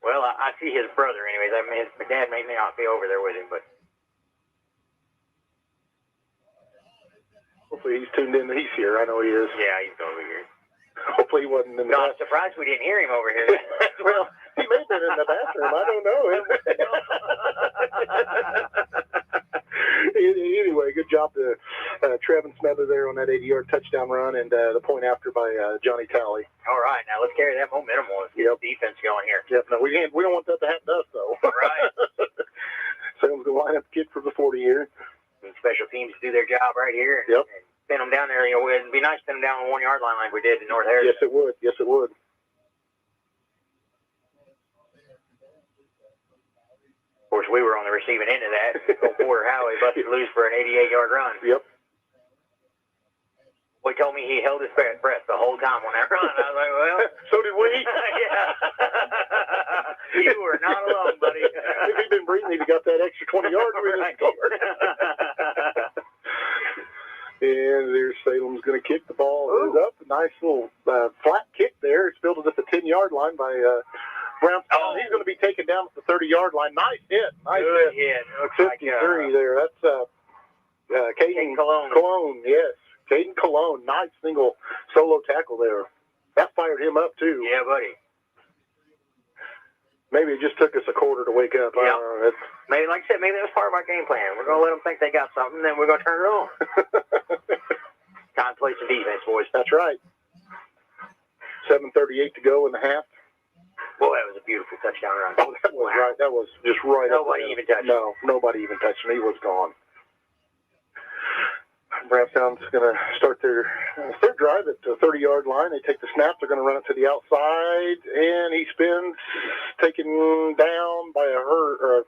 Well, I see his brother anyways. I mean, his dad may not be over there with him, but hopefully he's tuned in. He's here. I know he is. Yeah, he's over here. Hopefully he wasn't in the I'm surprised we didn't hear him over here. Well, he may have been in the bathroom. I don't know. Anyway, good job to Trevin Smedley. brother there on that 80-yard touchdown run, and the point after by Johnny Talley. All right, now let's carry that momentum on. Let's get the defense going here. Yep. No, we don't want that to happen to us, though. Right. Salem's going to line up the kid for the 40 here. And special teams do their job right here. And pin them down there. You know, it'd be nice to pin them down on the 1 yard line like we did in North Harrison. Yes, it would. Yes, it would. Of course, we were on the receiving end of that. Porter Howie busted loose for an 88-yard run. Yep. Boy told me he held his breath the whole time on that run. I was like, well. So did we. Yeah. You were not alone, buddy. If he'd been breathing, he'd have got that extra 20 yards with his scored. And there's Salem's going to kick. The ball is up. A nice little flat kick there. It's fielded at the 10-yard line by Brownstown. He's going to be taken down at the 30-yard line. Nice hit. Nice Good hit. Looks 53 like, there. That's Caden Cologne. Cologne, yes. Caden Cologne. Nice single solo tackle there. That fired him up, too. Yeah, buddy. Maybe it just took us a quarter to wake up. Yeah. Maybe, like I said, maybe that was part of our game plan. We're going to let them think they got something, then we're going to turn it on. Time to play some defense, boys. That's right. 7:38 to go in the half. Boy, that was a beautiful touchdown run. Oh, that was right. That was just right. Nobody even touched him. No, nobody even touched him. He was gone. Brownstown's going to start their third drive at the 30-yard line. They take the snap. They're going to run it to the outside, and he spins, taken down by a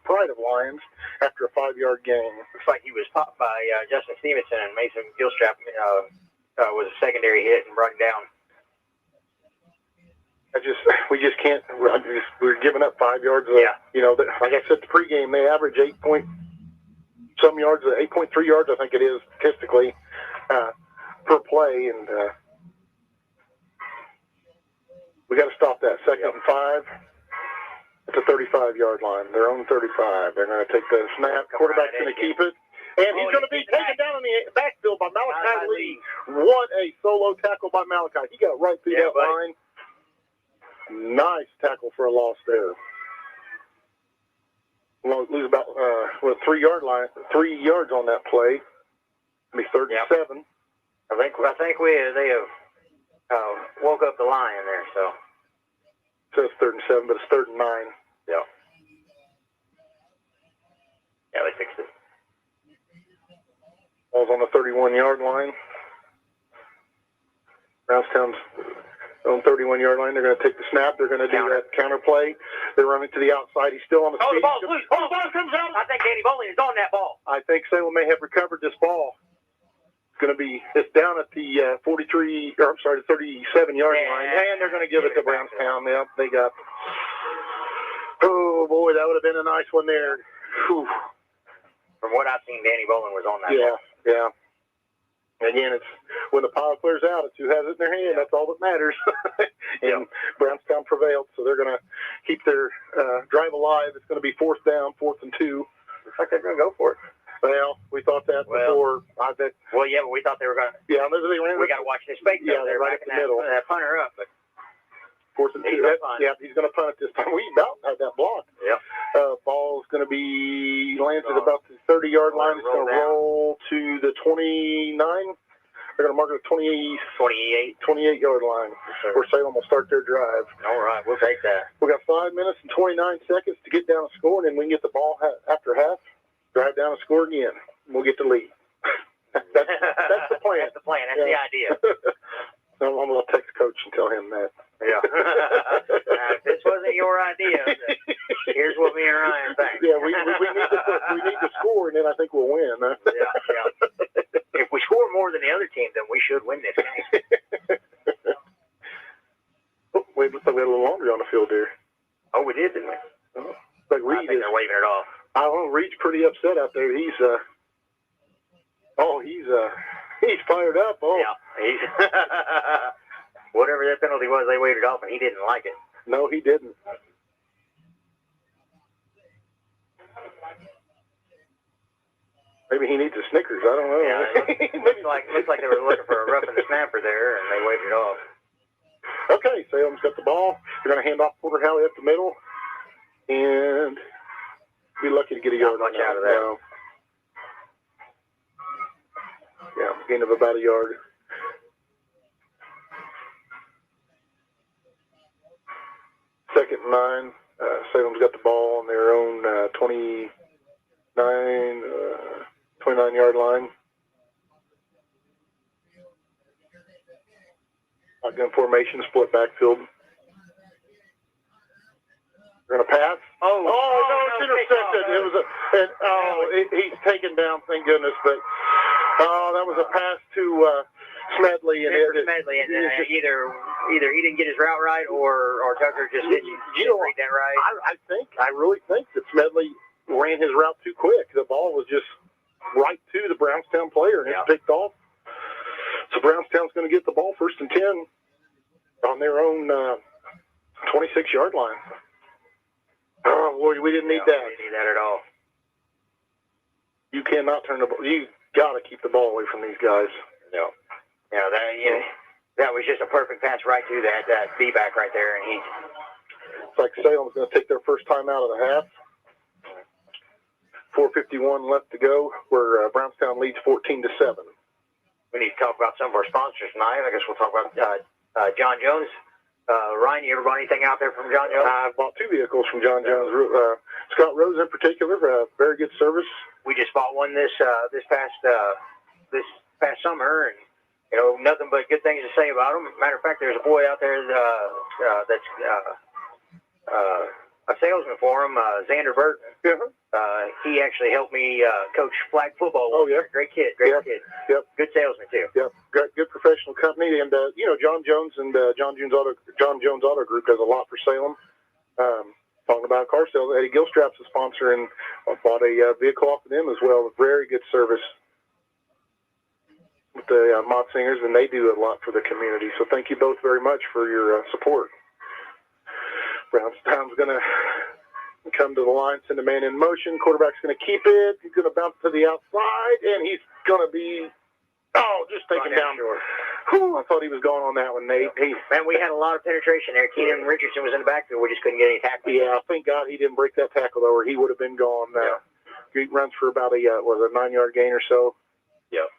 pride of Lions after a 5-yard gain. Looks like he was popped by Justin Stevenson, and Mason Gilstrap was a secondary hit and brought him down. We just can't. We're giving up 5 yards. You know, like I said, the pregame they average 8.3 yards. I think it is statistically per play, and we got to stop that. Second and 5 at the 35-yard line. Their own 35. They're going to take the snap. Quarterback's going to keep it. And he's going to be taken down in the backfield by Malachi Lee. What a solo tackle by Malachi. He got right through that line. Nice tackle for a loss there. Lose about 3 yards on that play. It'll be 3rd and 7. I think they have woke up the lion there. So it says 3rd and 7, but it's 3rd and 9. Yeah. Yeah, they fixed it. Ball's on the 31-yard line. Brownstown's on 31-yard line. They're going to take the snap. They're going to do that counter play. They're running to the outside. He's still on the speed. The ball's loose. The ball comes out. I think Danny Bowling is on that ball. I think Salem may have recovered this ball. It's down at the 37-yard line. And they're going to give it to Brownstown. Yep, they got. Oh, boy, that would have been a nice one there. Whew. From what I've seen, Danny Bowling was on that ball. Yeah. Again, it's when the pile clears out, it's who has it in their hand. That's all that matters. And Brownstown prevailed, so they're going to keep their drive alive. It's going to be 4th down, 4th and 2. Looks like they're going to go for it. Well, we thought that before. But we thought they were going to. Yeah, we got to watch this fake. They're right in the middle. That punter up, but 4th and 2. He's going to punt it this time. We about had that block. Yeah. Ball's going to be landed at about the 30-yard line. It's going to roll to the 29. They're going to mark it at 28-yard line where Salem will start their drive. All right, we'll take that. We got 5 minutes and 29 seconds to get down and score, and then we can get the ball after half, drive down and score again. We'll get the lead. That's the plan. That's the plan. That's the idea. I'm going to text Coach and tell him that. Yeah. If this wasn't your idea, here's what me and Ryan think. Yeah, we need to score, and then I think we'll win. Yeah. If we score more than the other team, then we should win this game. We had a little longer on the field there. Oh, we did, didn't we? Like Reed I think they're waving it off. I don't know. Reed's pretty upset out there. He's fired up. Oh, yeah. He's whatever that penalty was, they waved it off, and he didn't like it. No, he didn't. Maybe he needs a Snickers. I don't know. Yeah, looks like they were looking for a roughing the snapper there, and they waved it off. Okay, Salem's got the ball. They're going to hand off Porter Howie up the middle, and be lucky to get a yard out of that. Yeah. gain of about a yard. Second and 9. Salem's got the ball on their own 29-yard line. Shotgun formation, split backfield. They're going to pass. Oh, No, it's intercepted. It was he's taken down, thank goodness. But that was a pass to Smedley, and Smedley, and either he didn't get his route right, or Tucker just didn't read that right. I really think that Smedley ran his route too quick. The ball was just right to the Brownstown player, and it's picked off. So Brownstown's going to get the ball first and 10 on their own 26-yard line. Oh, boy, we didn't need that. We didn't need that at all. You cannot turn the ball. You got to keep the ball away from these guys. No. Yeah, that was just a perfect pass right to that D-back right there, and he. It's like Salem's going to take their first time out of the half. 4:51 left to go, where Brownstown leads 14-7. We need to talk about some of our sponsors tonight. I guess we'll talk about John Jones. Ryan, you ever bought anything out there from John Jones? I bought 2 vehicles from John Jones. Scott Rose in particular, very good service. We just bought one this past summer, and nothing but good things to say about him. Matter of fact, there's a boy out there that's a salesman for him, Xander Burton. Yeah. He actually helped me coach flag football. Oh, yeah. Great kid. Great kid. Yep. Good salesman, too. Yep. Good professional company. And, John Jones and John Jones Auto Group does a lot for Salem. Talking about car sales, Eddie Gilstrap's a sponsor, and I bought a vehicle off of them as well. Very good service with the Mod Singers, and they do a lot for the community. So thank you both very much for your support. Brownstown's going to come to the line, send a man in motion. Quarterback's going to keep it. He's going to bounce to the outside, and he's going to be, just taken down. Whew, I thought he was going on that one, Nate. Man, we had a lot of penetration there. Keenan Richardson was in the backfield. We just couldn't get any tackle. Yeah, thank God he didn't break that tackle, though, or he would have been gone. He runs for about a 9-yard gain or so. Yep.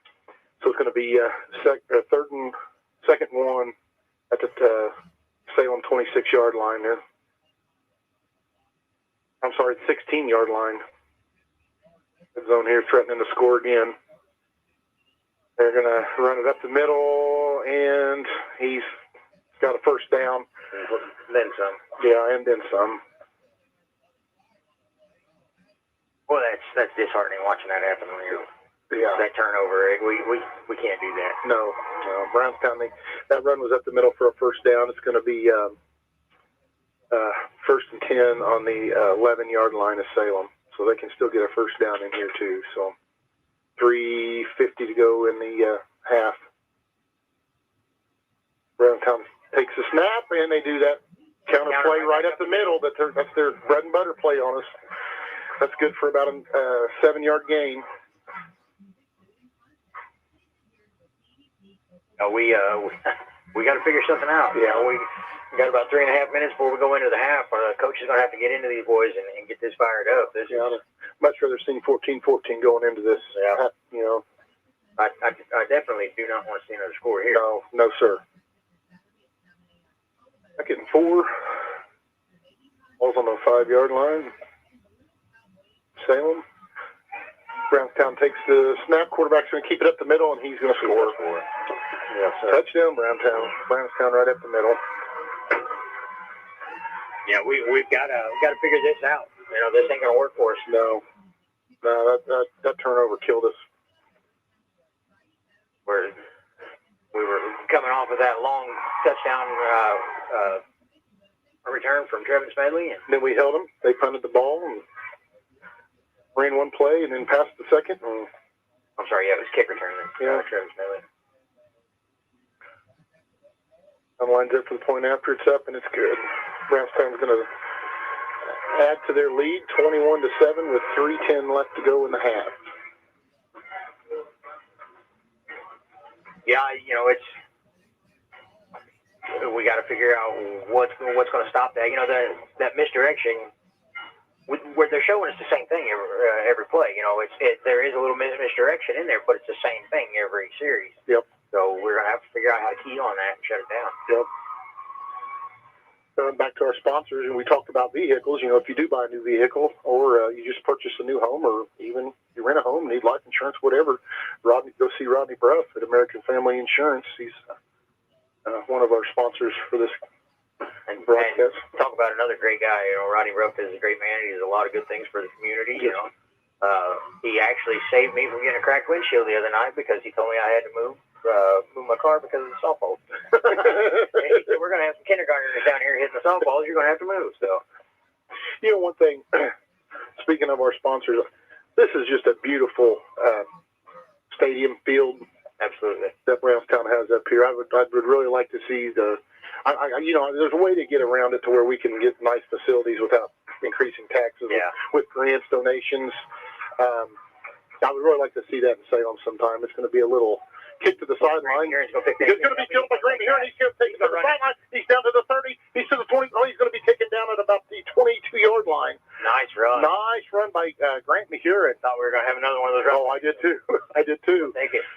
So it's going to be second and 1 at the Salem 26-yard line there. I'm sorry, 16-yard line. The zone here threatening to score again. They're going to run it up the middle, and he's got a first down. Then some. Yeah, and then some. Well, that's disheartening watching that happen when you're that turnover. We can't do that. No. Brownstown, that run was up the middle for a first down. It's going to be first and 10 on the 11-yard line of Salem. So they can still get a first down in here, too. So 3:50 to go in the half. Brownstown takes a snap, and they do that counter play right up the middle. That's their bread and butter play on us. That's good for about a 7-yard gain. We got to figure something out. Yeah, we got about 3.5 minutes before we go into the half. Our coach is going to have to get into these boys and get this fired up. I'd much rather see 14-14 going into this. Yeah. I definitely do not want to see another score here. No, sir. Second and 4. Ball's on the 5-yard line. Salem. Brownstown takes the snap. Quarterback's going to keep it up the middle, and he's going to score. Yeah, touchdown, Brownstown. Brownstown right up the middle. Yeah, we've got to figure this out. This ain't going to work for us. No, that turnover killed us. We were coming off of that long touchdown return from Trevin Smedley, and then we held them. They punted the ball and ran one play, and then passed the second. And I'm sorry, it was kick return. Trevin Smedley. And lines up for the point after it's up, and it's good. Brownstown's going to add to their lead, 21-7, with 3:10 left to go in the half. Yeah, we got to figure out what's going to stop that. That misdirection where they're showing us the same thing every play. You know, there is a little misdirection in there, but it's the same thing every series. Yep. So we're gonna have to figure out how to key on that and shut it down. Yep. Back to our sponsors, and we talked about vehicles. You know, if you do buy a new vehicle, or you just purchase a new home, or even you rent a home, need life insurance, whatever, go see Rodney Bruff at American Family Insurance. He's one of our sponsors for this broadcast. And talk about another great guy. You know, Rodney Bruff is a great man. He does a lot of good things for the community. You know, he actually saved me from getting a cracked windshield the other night because he told me I had to move my car because of the softballs. And he said, we're going to have some kindergartners down here hitting the softballs. You're going to have to move. So, you know, one thing, speaking of our sponsors, this is just a beautiful stadium field. Absolutely. That Brownstown has up here. I would really like to see you know, there's a way to get around it to where we can get nice facilities without increasing taxes with grants, donations. I would really like to see that in Salem sometime. It's going to be a little kick to the sideline. He's going to be filled by Grant here, and he's going to take it to the sideline. He's down to the 30. He's to the 20. Oh, he's going to be taken down at about the 22-yard line. Nice run. Nice run by Grant Mahurin. Thought we were going to have another one of those runs. Oh, I did too. I did too. Take it.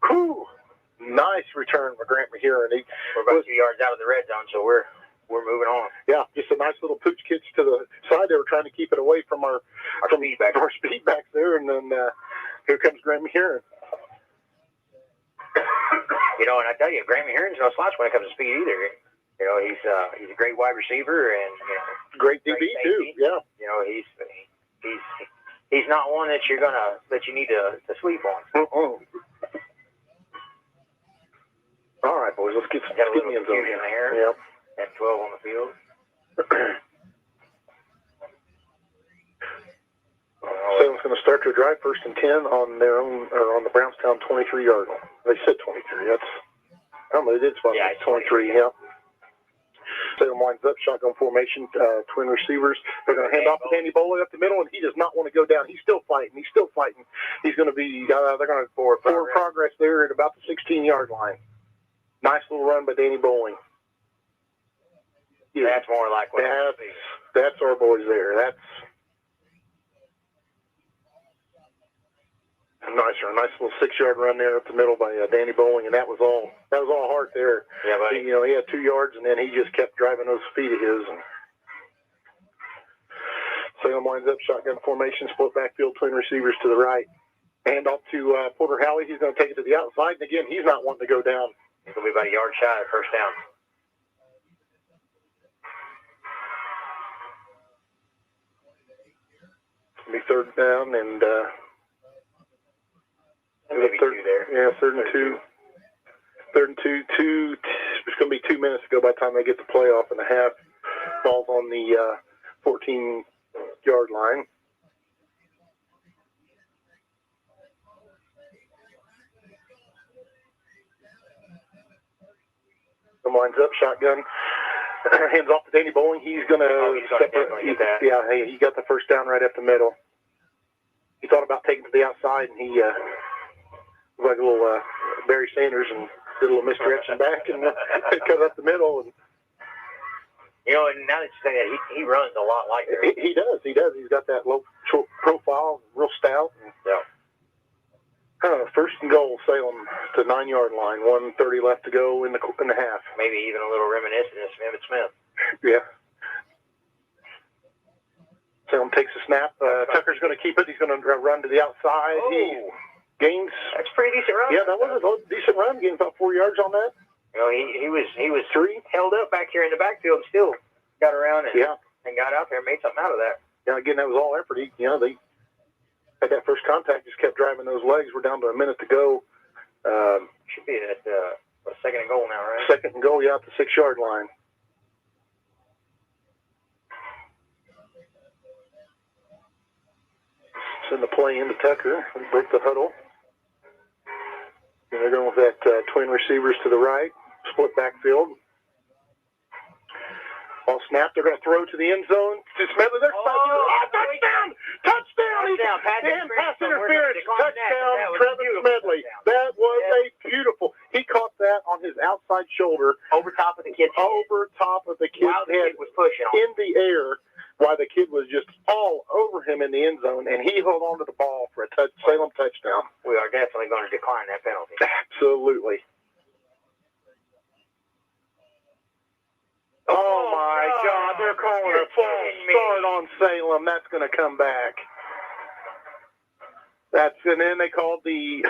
Whew. Nice return for Grant Mahurin. We're about 2 yards out of the red zone, so we're moving on. Yeah, just a nice little pooch catch to the side. They were trying to keep it away from our speed backs there, and then here comes Grant Mahurin. You know, and I tell you, Grant Mahurin's no slouch when it comes to speed either. You know, he's a great wide receiver and great DB too. Yeah. You know, he's not one that you need to sleep on. All right, boys, let's get in there. Yep. And 12 on the field. Salem's going to start their drive 1st and 10 on their own, or on the Brownstown 23-yard line. They said 23. I don't know. They did spot 23. Yeah. Salem lines up, shotgun formation, twin receivers. They're going to hand off to Danny Boley up the middle, and he does not want to go down. He's still fighting. He's going to be. They're going to forward progress there at about the 16-yard line. Nice little run by Danny Bowling. Yeah, that's more like what that's our boys there. That's a nice little 6-yard run there up the middle by Danny Bowling, and that was all heart there. Yeah, buddy. You know, he had 2 yards, and then he just kept driving those feet of his. And Salem lines up, shotgun formation, split backfield, twin receivers to the right. Hand off to Porter Howley. He's going to take it to the outside, and again, he's not wanting to go down. He's going to be about a yard shy of first down. It'll be 3rd down and maybe 2 there. Yeah, 3rd and 2. 3rd and 2. It's going to be 2 minutes to go by the time they get the playoff and a half. Ball's on the 14-yard line. Lines up, shotgun. Hands off to Danny Bowling. He's going to definitely get that. Yeah, he got the first down right up the middle. He thought about taking it to the outside, and he was like a little Barry Sanders and did a little misdirection back and cut up the middle. And you know, and now that you say that, he runs a lot like that. He does. He's got that low profile, real stout. Yeah. 1st and goal, Salem to 9-yard line. 1:30 left to go in the half. Maybe even a little reminiscent of Emmitt Smith. Yeah. Salem takes a snap. Tucker's going to keep it. He's going to run to the outside. Oh. He gains. That's a pretty decent run. Yeah, that was a decent run. Gained about 4 yards on that. You know, he was 3 held up back here in the backfield and still got around and got out there and made something out of that. Yeah, again, that was all effort. They had that first contact, just kept driving those legs. We're down to a minute to go. Should be at 2nd and goal now, right? 2nd and goal, at the 6-yard line. Send the play into Tucker. Break the huddle. And they're going with that twin receivers to the right. Split backfield. Ball snap. They're going to throw to the end zone. To Smedley. Touchdown! Touchdown! Pass interference. Touchdown, Travis Smedley. That was a beautiful. He caught that on his outside shoulder. Over top of the kid's head. Over top of the kid's While the head. kid was pushing on. In the air, while the kid was just all him in the end zone, and he held on to the ball for a Salem touchdown. We are definitely going to decline that penalty. Absolutely. Oh my God, they're calling a false start on Salem. That's going to come back. And then they called the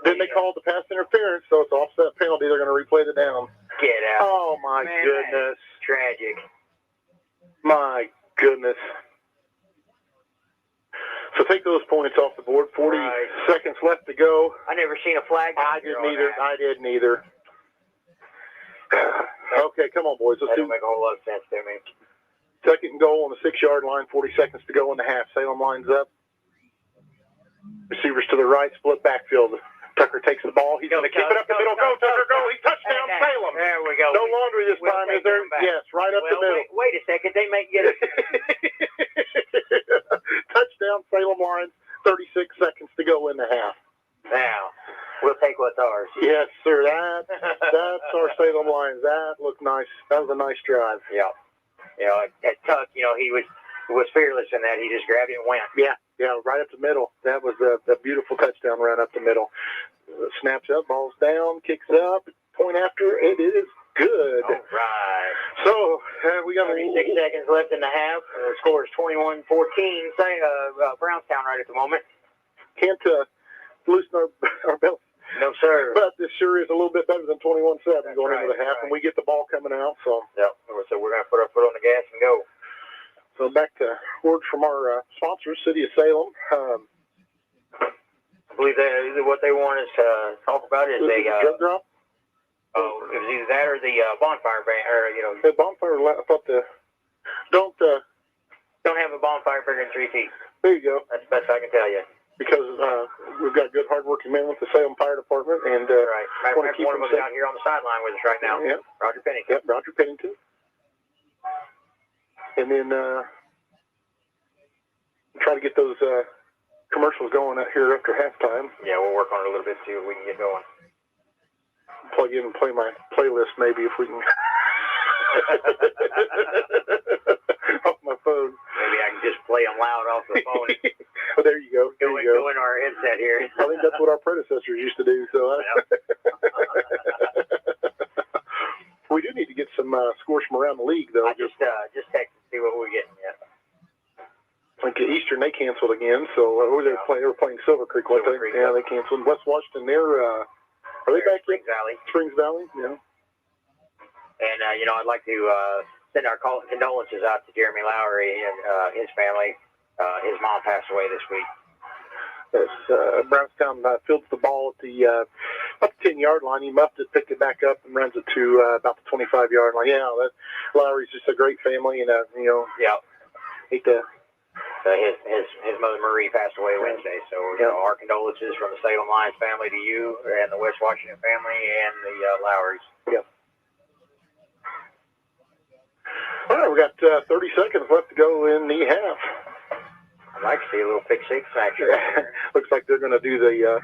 then they called the pass interference, so it's offset penalty. They're going to replay the down. Get out. Oh my goodness. Tragic. My goodness. So take those points off the board. 40 seconds left to go. I never seen a flag. I didn't either. Okay, come on, boys. Let's that don't make a whole lot of sense to me. Second and goal on the 6-yard line. 40 seconds to go in the half. Salem lines up. Receivers to the right. Split backfield. Tucker takes the ball. He's going to keep it up the middle. Go, Tucker, go. He touchdown, Salem. There we go. No laundry this time, is there? Yes, right up the middle. Wait a second. They may get it. Touchdown, Salem lines. 36 seconds to go in the half. Now, we'll take what's ours. Yes, sir. That's our Salem lines. That looked nice. That was a nice drive. Yeah. You know, at Tuck, you know, he was fearless in that. He just grabbed it and went. Yeah, right up the middle. That was a beautiful touchdown run up the middle. Snaps up, ball's down, kicks up, point after, it is good. All right. So, we got 36 seconds left in the half. The score is 21-14. Brownstown right at the moment. Can't loosen our belts. No, sir. But this sure is a little bit better than 21-7 going into the half, and we get the ball coming out. So we're going to put our foot on the gas and go. So back to word from our sponsors, City of Salem. I believe that what they want us to talk about is a drug drop. Oh, it was either that or the bonfire ban, or the bonfire. I thought don't have a bonfire bigger than 3 feet. There you go. That's the best I can tell you. Because we've got good, hardworking men with the Salem Fire Department, and right. One of them out here on the sideline with us right now. Yeah. Roger Pennington. Yep, Roger Pennington. And then try to get those commercials going out here after halftime. Yeah, we'll work on it a little bit, see if we can get going. Plug in and play my playlist maybe if we can. Off my phone. Maybe I can just play them loud off the phone. Oh, there you go. Go in our headset here. I think that's what our predecessors used to do. So we do need to get some scores from around the league, though. I just text and see what we're getting. Yeah. Like Eastern, they canceled again. So they were playing Silver Creek, weren't they? Yeah, they canceled. West Washington, are they back in Springs Valley? Springs Valley, yeah. And I'd like to send our condolences out to Jeremy Lowry and his family. His mom passed away this week. As Brownstown fields the ball at the up the 10-yard line, he muffed it, picked it back up, and runs it to about the 25-yard line. Yeah, Lowry's just a great family, and Yeah. Hate to. His mother Marie passed away Wednesday, so our condolences from the Salem Lions family to you and the West Washington family and the Lowrys. Yeah. All right, we got 30 seconds left to go in the half. I'd like to see a little pick six action. Looks like they're going to do the.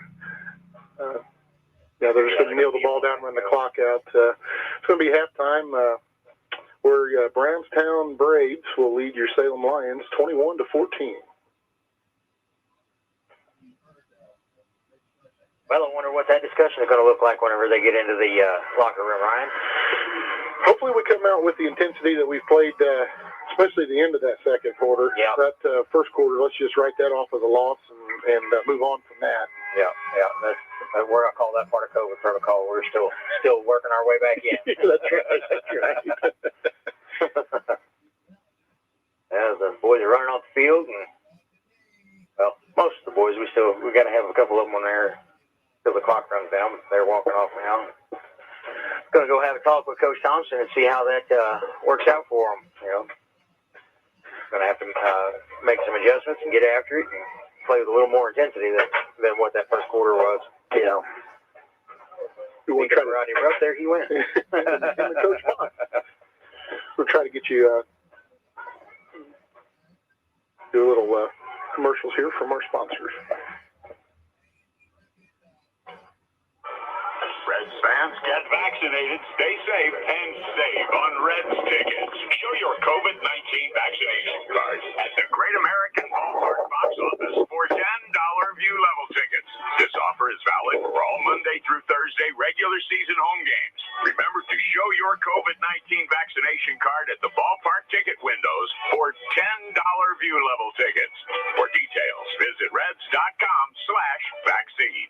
They're just going to kneel the ball down, run the clock out. It's going to be halftime. Where Brownstown Braves will lead your Salem Lions 21-14. Well, I wonder what that discussion is going to look like whenever they get into the locker room, Ryan. Hopefully we come out with the intensity that we've played, especially the end of that second quarter. Yeah. That first quarter, let's just write that off as a loss and move on from that. Yeah. That's where I call that part of COVID protocol. We're still working our way back in. That's right. Yeah, the boys are running off the field, and most of the boys we got to have a couple of them on there till the clock runs down. But they're walking off now. Going to go have a talk with Coach Thompson and see how that works out for them. Going to have to make some adjustments and get after it and play with a little more intensity than what that first quarter was. We'll try to Rodney Ruff there. He went. Coach Bond. We'll try to get you do a little commercials here from our sponsors. Reds fans, get vaccinated, stay safe, and save on Reds tickets. Show your COVID-19 vaccination card at the Great American Ballpark box office for $10 view level tickets. This offer is valid for all Monday through Thursday regular season home games. Remember to show your COVID-19 vaccination card at the ballpark ticket windows for $10 view level tickets. For details, visit reds.com/vaccine.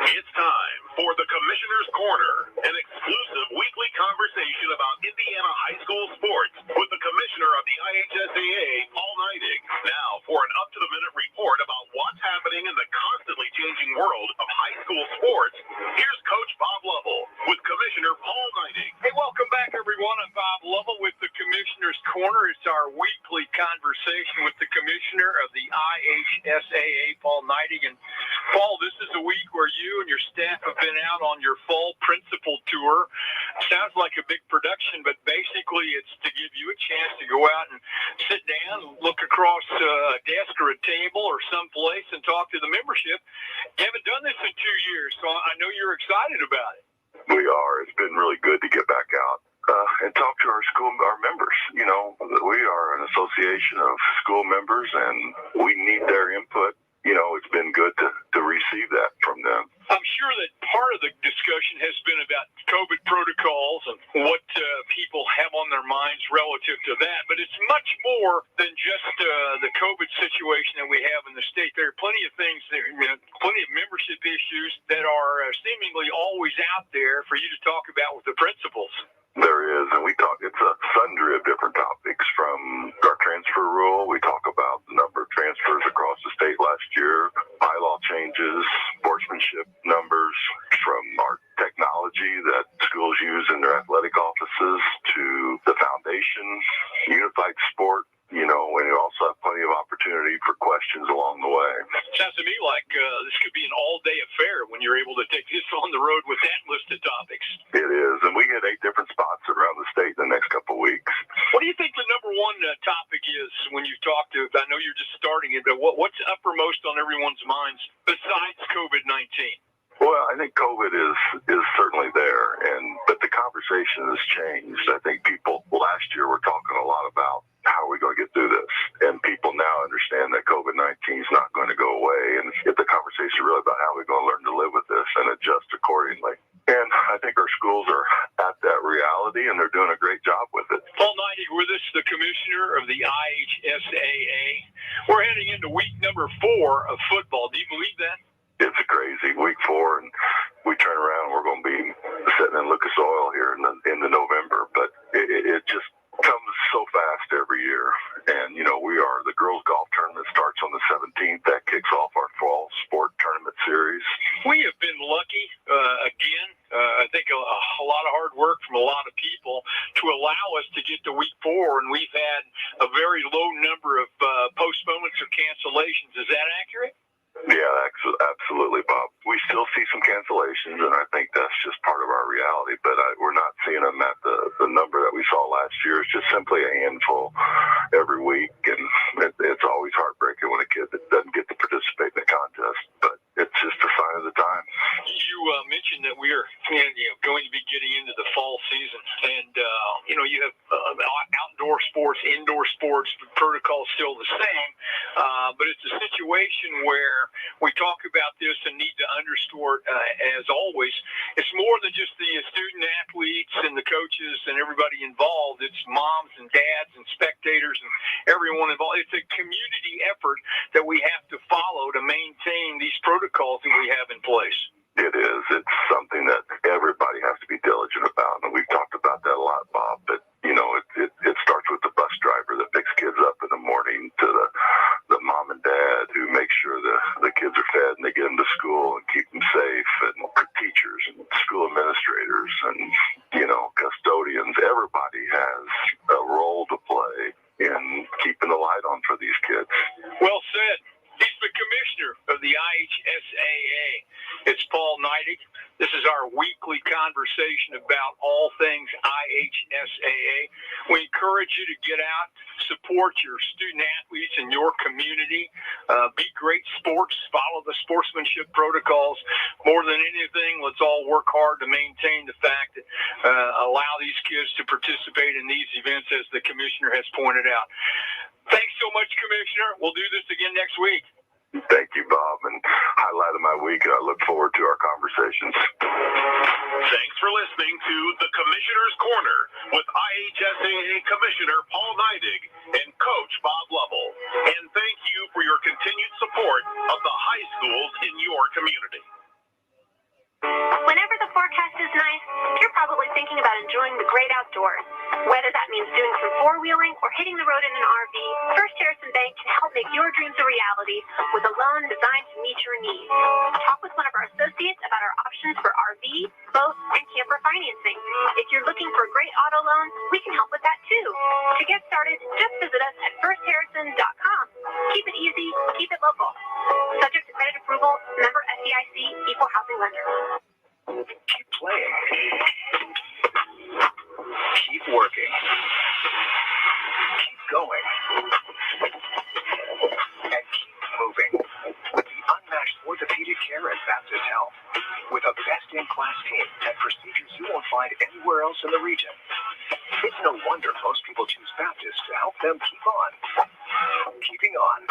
It's time for the Commissioner's Corner, an exclusive weekly conversation about Indiana high school sports with the Commissioner of the IHSAA, Paul Neidig. Now for an up-to-the-minute report about what's happening in the constantly changing world of high school sports, here's Coach Bob Lovell with Commissioner Paul Neidig. Hey, welcome back, everyone. I'm Bob Lovell with the Commissioner's Corner. It's our weekly conversation with the Commissioner of the IHSAA, Paul Neidig. And Paul, this is a week where you and your staff have been out on your fall principal tour. Sounds like a big production, but basically it's to give you a chance to go out and sit down, look across a desk or a table or someplace and talk to the membership. You haven't done this in 2 years, so I know you're excited about it. We are. It's been really good to get back out and talk to our members. You know, we are an association of school members, and we need their input. You know, it's been good to receive that from them. I'm sure that part of the discussion has been about COVID protocols and what people have on their minds relative to that. But it's much more than just the COVID situation that we have in the state. There are plenty of things, plenty of membership issues that are seemingly always out there for you to talk about with the principals. There is, and it's a sundry of different topics, from our transfer rule. We talk about the number of transfers across the state last year, bylaw changes, sportsmanship numbers, from our technology that schools use in their athletic offices, to the foundation, unified sport, you know, and you also have plenty of opportunity for questions along the way. Sounds to me like this could be an all-day affair when you're able to take this on the road with that list of topics. It is, and we get 8 different spots around the state in the next couple of weeks. What do you think the number one topic is when you talk to, I know you're just starting it, but what's uppermost on everyone's minds besides COVID-19? Well, I think COVID is certainly there, but the conversation has changed. I think people last year were talking a lot about how are we going to get through this, and people now understand that COVID-19 is not going to go away, and if the conversation really about how we're going to learn to live with this and adjust accordingly. And I think our schools are at that reality, and they're doing a great job with it. Paul Neidig with us, the Commissioner of the IHSAA. We're heading into week number 4 of football. Do you believe that? It's a crazy week 4, and we turn around and we're going to be sitting in Lucas Oil here in the November. But it just comes so fast every year. And, you know, the girls golf tournament starts on the 17th. That kicks off our fall sport tournament series. We have been lucky, again, I think a lot of hard work from a lot of people to allow us to get to week 4, and we've had a very low number of postponements or cancellations. Is that accurate? Yeah, absolutely, Bob. We still see some cancellations, and I think that's just part of our reality, but we're not seeing them at the number that we saw last year. It's just simply a handful every week, and it's always heartbreaking when a kid doesn't get to participate in the contest, but it's just a sign of the time. You mentioned that we are going to be getting into the fall season, and you have outdoor sports, indoor sports, the protocol's still the same, but it's a situation where we talk about this and need to underscore it, as always. It's more than just the student athletes and the coaches and everybody involved. It's moms and dads and spectators and everyone involved. It's a community effort that we have to follow to maintain these protocols that we have in place. It is. It's something that everybody has to be diligent about, and we've talked about that a lot, Bob. But it starts with the bus driver that picks kids up in the morning, to the mom and dad who make sure the kids are fed and they get them to school and keep them safe, and teachers and school administrators and custodians. Everybody has a role to play in keeping the light on for these kids. Well said. He's the Commissioner of the IHSAA. It's Paul Neidig. This is our weekly conversation about all things IHSAA. We encourage you to get out, support your student athletes in your community. community. Be great sports. Follow the sportsmanship protocols. More than anything, let's all work hard to maintain the fact that allow these kids to participate in these events, as the commissioner has pointed out. Thanks so much, Commissioner. We'll do this again next week. Thank you, Bob, and highlight of my week, and I look forward to our conversations. Thanks for listening to The Commissioner's Corner with IHSAA Commissioner Paul Neidig and Coach Bob Lovell. And thank you for your continued support of the high schools in your community. Whenever the forecast is nice, you're probably thinking about enjoying the great outdoors. Whether that means doing some four-wheeling or hitting the road in an RV, First Harrison Bank can help make your dreams a reality with a loan designed to meet your needs. Talk with one of our associates about our options for RV, boat, and camper financing. If you're looking for a great auto loan, we can help with that too. To get started, just visit us at firstharrison.com. Keep it easy, keep it local. Subject to credit approval, member FDIC, equal housing lender. Keep playing. Keep working. Keep going. And keep moving. With the unmatched orthopedic care at Baptist Health. With a best-in-class team and procedures you won't find anywhere else in the region. It's no wonder most people choose Baptist to help them keep on. Keeping on.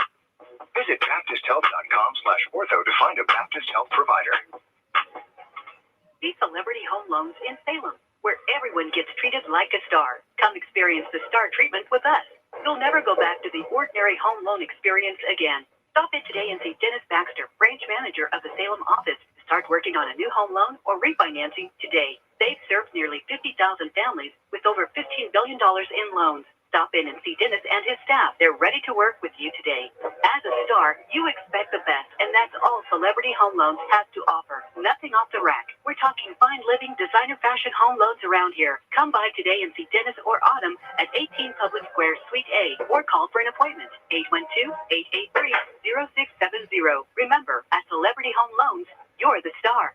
Visit BaptistHealth.com/ortho to find a Baptist Health provider. See Celebrity Home Loans in Salem, where everyone gets treated like a star. Come experience the star treatment with us. You'll never go back to the ordinary home loan experience again. Stop in today and see Dennis Baxter, branch manager of the Salem office. Start working on a new home loan or refinancing today. They've served nearly 50,000 families with over $15 billion in loans. Stop in and see Dennis and his staff. They're ready to work with you today. As a star, you expect the best, and that's all Celebrity Home Loans has to offer. Nothing off the rack. We're talking fine living, designer fashion home loans around here. Come by today and see Dennis or Autumn at 18 Public Square, Suite A, or call for an appointment. 812-883-0670. Remember, at Celebrity Home Loans, you're the star.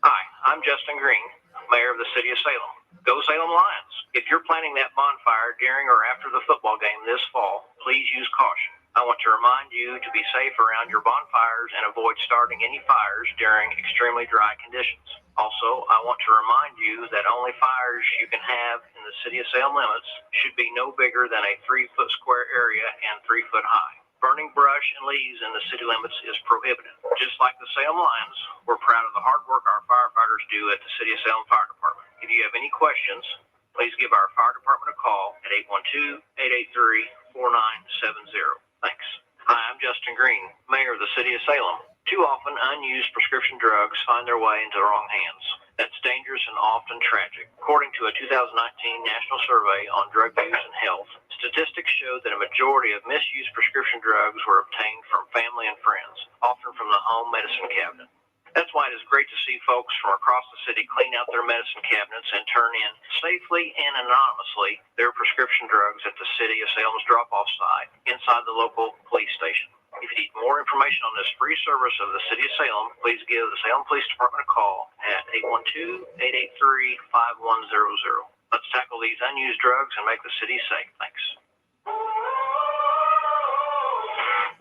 Hi, I'm Justin Green, Mayor of the City of Salem. Go Salem Lions. If you're planning that bonfire during or after the football game this fall, please use caution. I want to remind you to be safe around your bonfires and avoid starting any fires during extremely dry conditions. Also, I want to remind you that only fires you can have in the City of Salem limits should be no bigger than a 3-foot square area and 3 foot high. Burning brush and leaves in the city limits is prohibited. Just like the Salem Lions, we're proud of the hard work our firefighters do at the City of Salem Fire Department. If you have any questions, please give our fire department a call at 812-883-4970. Thanks. Hi, I'm Justin Green, Mayor of the City of Salem. Too often, unused prescription drugs find their way into the wrong hands. That's dangerous and often tragic. According to a 2019 national survey on drug use and health, statistics show that a majority of misused prescription drugs were obtained from family and friends, often from the home medicine cabinet. That's why it is great to see folks from across the city clean out their medicine cabinets and turn in safely and anonymously their prescription drugs at the City of Salem's drop-off site inside the local police station. If you need more information on this free service of the City of Salem, please give the Salem Police Department a call at 812-883-5100. Let's tackle these unused drugs and make the city safe. Thanks.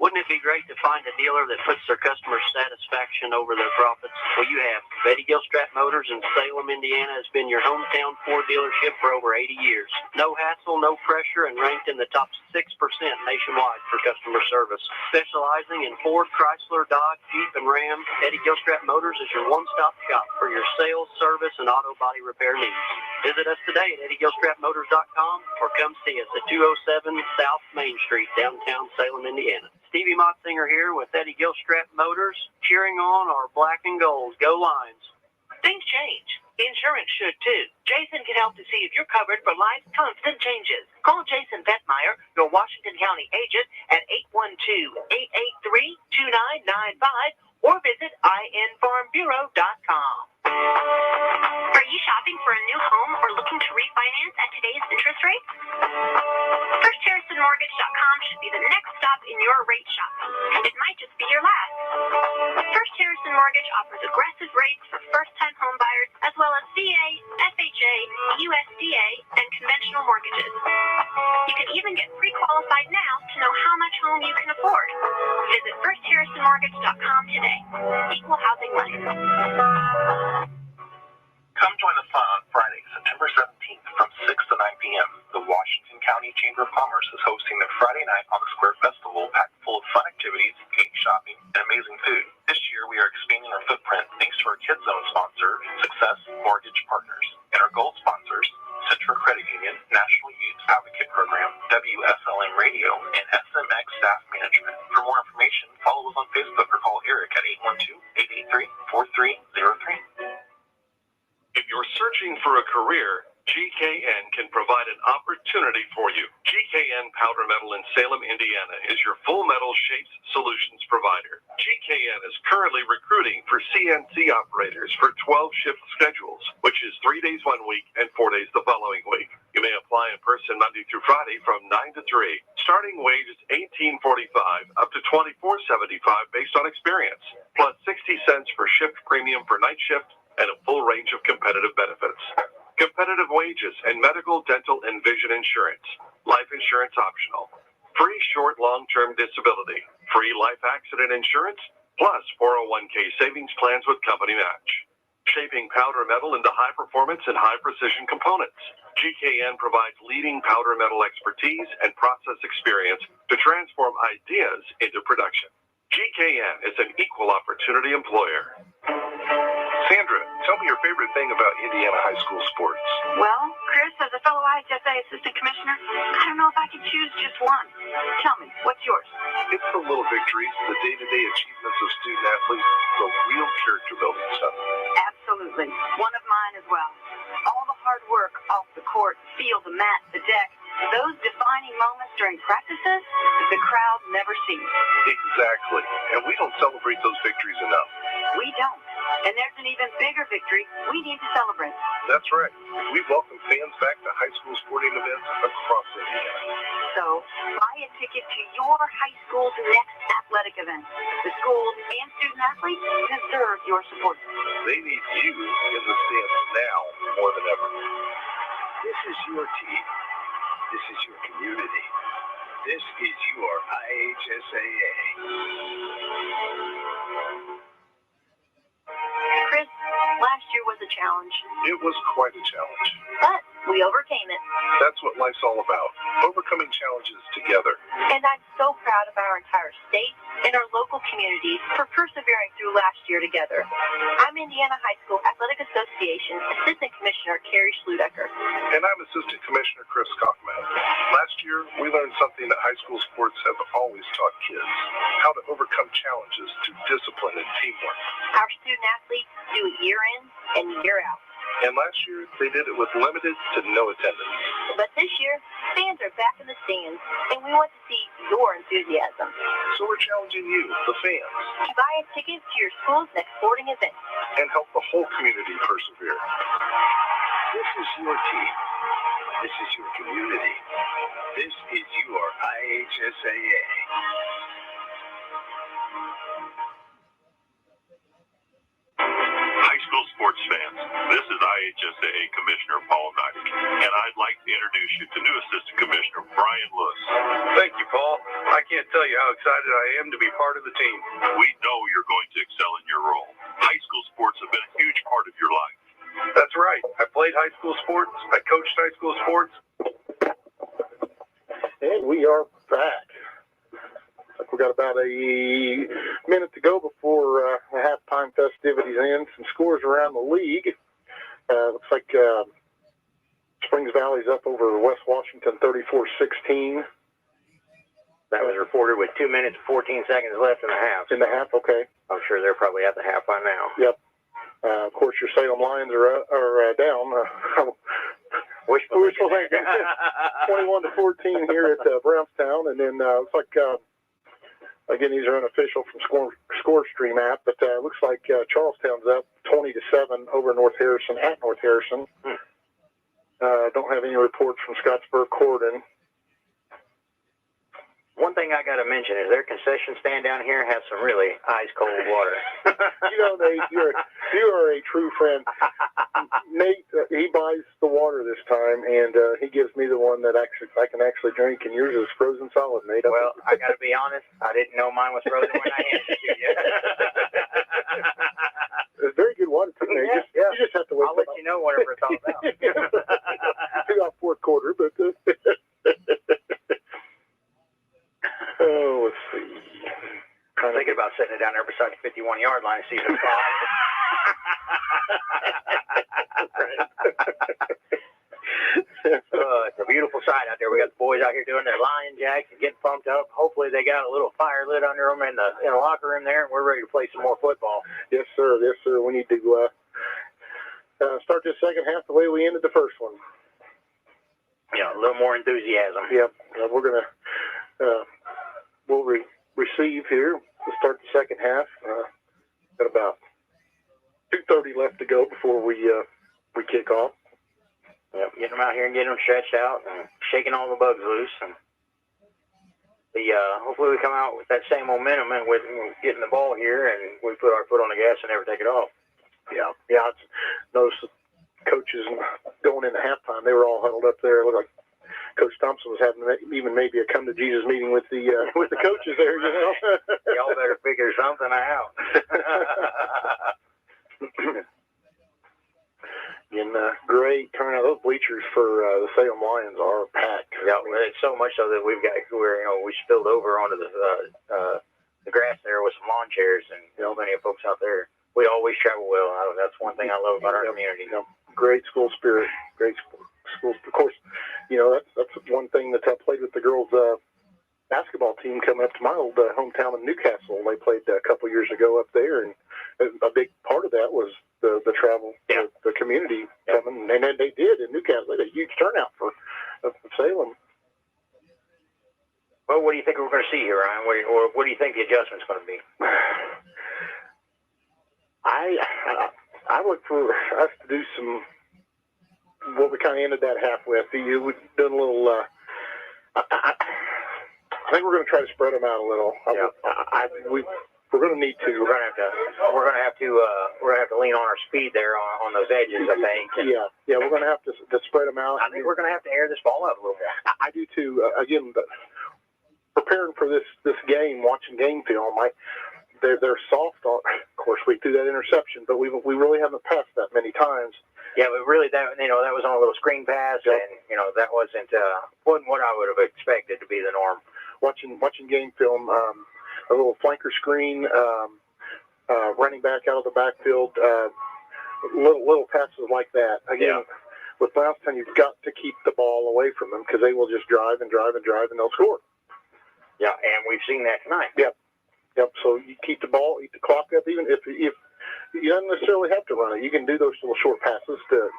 Wouldn't it be great to find a dealer that puts their customer satisfaction over their profits? Well, you have. Betty Gilstrap Motors in Salem, Indiana has been your hometown Ford dealership for over 80 years. No hassle, no pressure, and ranked in the top 6% nationwide for customer service. Specializing in Ford, Chrysler, Dodge, Jeep, and Ram, Betty Gilstrap Motors is your one-stop shop for your sales, service, and auto body repair needs. Visit us today at EddieGilstrapMotors.com or come see us at 207 South Main Street, downtown Salem, Indiana. Stevie Motsinger here with Eddie Gilstrap Motors, cheering on our black and gold. Go Lions. Things change. Insurance should too. Jason can help to see if you're covered for life's constant changes. Call Jason Vetmeyer, your Washington County agent, at 812-883-2995 or visit infarmbureau.com. Are you shopping for a new home or looking to refinance at today's interest rates? FirstHarrisonMortgage.com should be the next stop in your rate shopping. It might just be your last. First Harrison Mortgage offers aggressive rates for first-time home buyers as well as VA, FHA, USDA, and conventional mortgages. You can even get pre-qualified now to know how much home you can afford. Visit firstharrisonmortgage.com today. Equal housing lender. Come join the fun on Friday, September 17th from 6 to 9 p.m. The Washington County Chamber of Commerce is hosting their Friday Night on the Square Festival packed full of fun activities, cake shopping, and amazing food. This year we are expanding our footprint thanks to our Kids Zone sponsor, Success Mortgage Partners, and our gold sponsors, Central Credit Union, National Youth Advocate Program, Wslm Radio, and SMX Staff Management. For more information, follow us on Facebook or call Eric at 812-883-4303. If you're searching for a career, GKN can provide an opportunity for you. GKN Powder Metal in Salem, Indiana is your full metal shapes solutions provider. GKN is currently recruiting for CNC operators for 12-shift schedules, which is 3 days 1 week and 4 days the following week. You may apply in person Monday through Friday from 9 to 3. Starting wage is $18.45 up to $24.75 based on experience, plus 60 cents for shift premium for night shift and a full range of competitive benefits. Competitive wages and medical, dental, and vision insurance. Life insurance optional. Free short, long-term disability. Free life accident insurance, plus 401k savings plans with company match. Shaping powder metal into high performance and high precision components. GKN provides leading powder metal expertise and process experience to transform ideas into production. GKN is an equal opportunity employer. Sandra, tell me your favorite thing about Indiana high school sports. Well, Chris, as a fellow IHSA assistant commissioner, I don't know if I can choose just one. Tell me, what's yours? It's the little victories, the day-to-day achievements of student athletes, the real character-building stuff. Absolutely. One of mine as well. All the hard work off the court, field, the mat, the deck, those defining moments during practices, the crowd never sees. Exactly. And we don't celebrate those victories enough. We don't. And there's an even bigger victory we need to celebrate. That's right. We welcome fans back to high school sporting events across Indiana. So, buy a ticket to your high school's next athletic event. The schools and student athletes deserve your support. They need you in the stands now more than ever. This is your team. This is your community. This is your IHSAA. Chris, last year was a challenge. It was quite a challenge. But we overcame it. That's what life's all about. Overcoming challenges together. And I'm so proud of our entire state and our local communities for persevering through last year together. I'm Indiana High School Athletic Association Assistant Commissioner Carrie Schludecker. And I'm Assistant Commissioner Chris Kaufman. Last year, we learned something that high school sports have always taught kids: how to overcome challenges through discipline and teamwork. Our student athletes do it year in and year out. And last year, they did it with limited to no attendance. But this year, fans are back in the stands, and we want to see your enthusiasm. So we're challenging you, the fans, To buy a ticket to your school's next sporting event. and help the whole community persevere. This is your team. This is your community. This is your IHSAA. High school sports fans, this is IHSAA Commissioner Paul Knight, and I'd like to introduce you to new Assistant Commissioner Brian Lewis. Thank you, Paul. I can't tell you how excited I am to be part of the team. We know you're going to excel in your role. High school sports have been a huge part of your life. That's right. I played high school sports. I coached high school sports. And we are back. We got about a minute to go before the halftime festivities end. Some scores around the league. Looks like Springs Valley's up over West Washington 34-16. That was reported with 2 minutes and 14 seconds left in the half. In the half, okay. I'm sure they're probably at the half by now. Yep. Of course, your Salem Lions are down. Wishful thinking. 21-14 here at Brownstown, and then looks like again these are unofficial from Score Stream app, but looks like Charlestown's up 20-7 over North Harrison at North Harrison. Don't have any reports from Scottsburg Corden. One thing I got to mention is their concession stand down here has some really ice cold water. You know, you are a true friend. Nate, he buys the water this time, and he gives me the one that I can actually drink, and yours is frozen solid, Nate. Well, I got to be honest. I didn't know mine was frozen when I handed it to you. It's very good water, too, Nate. Yeah. You just have to wait. I'll let you know whenever it's all out. About fourth quarter, but oh, let's see. I'm thinking about setting it down there beside the 51-yard line and see if it's fine. It's a beautiful sight out there. We got the boys out here doing their lion jacks and getting pumped up. Hopefully they got a little fire lit under them in the locker room there, and we're ready to play some more football. Yes, sir. Yes, sir. We need to start this second half the way we ended the first one. Yeah, a little more enthusiasm. Yep. We're gonna we'll receive here to start the second half. Got about 2:30 left to go before we kick off. Yep, getting them out here and getting them stretched out and shaking all the bugs loose. And hopefully we come out with that same momentum and with getting the ball here and we put our foot on the gas and never take it off. Yeah. I noticed the coaches going into halftime, they were all huddled up there. It looked like Coach Thompson was having even maybe a come to Jesus meeting with the coaches there. You know, y'all better figure something out. And great turnout. Those bleachers for the Salem Lions are packed. Yeah, it's so much so that we spilled over onto the grass there with some lawn chairs, and plenty of folks out there. We always travel well. That's one thing I love about our community. Great school spirit. Great school. Of course, that's one thing that I played with the girls' basketball team coming up to my old hometown in Newcastle. They played a couple years ago up there, and a big part of that was the travel, the community coming, and then they did in Newcastle. They had a huge turnout for Salem. Well, what do you think we're going to see here, Ryan? What do you think the adjustment's going to be? I look for us to do some what we kind of ended that half with. We've done a little. I think we're going to try to spread them out a little. We're going to need to. We're going to have to lean on our speed there on those edges, I think. Yeah. We're going to have to spread them out. I think we're going to have to air this ball out a little bit. I do too. Again, preparing for this game, watching game film, they're soft. Of course, we threw that interception, but we really haven't passed that many times. Yeah, but really that was on a little screen pass, and that wasn't what I would have expected to be the norm. Watching game film. A little flanker screen, running back out of the backfield, little passes like that. Again, with Brownstown, you've got to keep the ball away from them because they will just drive and they'll score. Yeah, and we've seen that tonight. Yep. So you keep the ball, eat the clock up. Even if you don't necessarily have to run it, you can do those little short passes to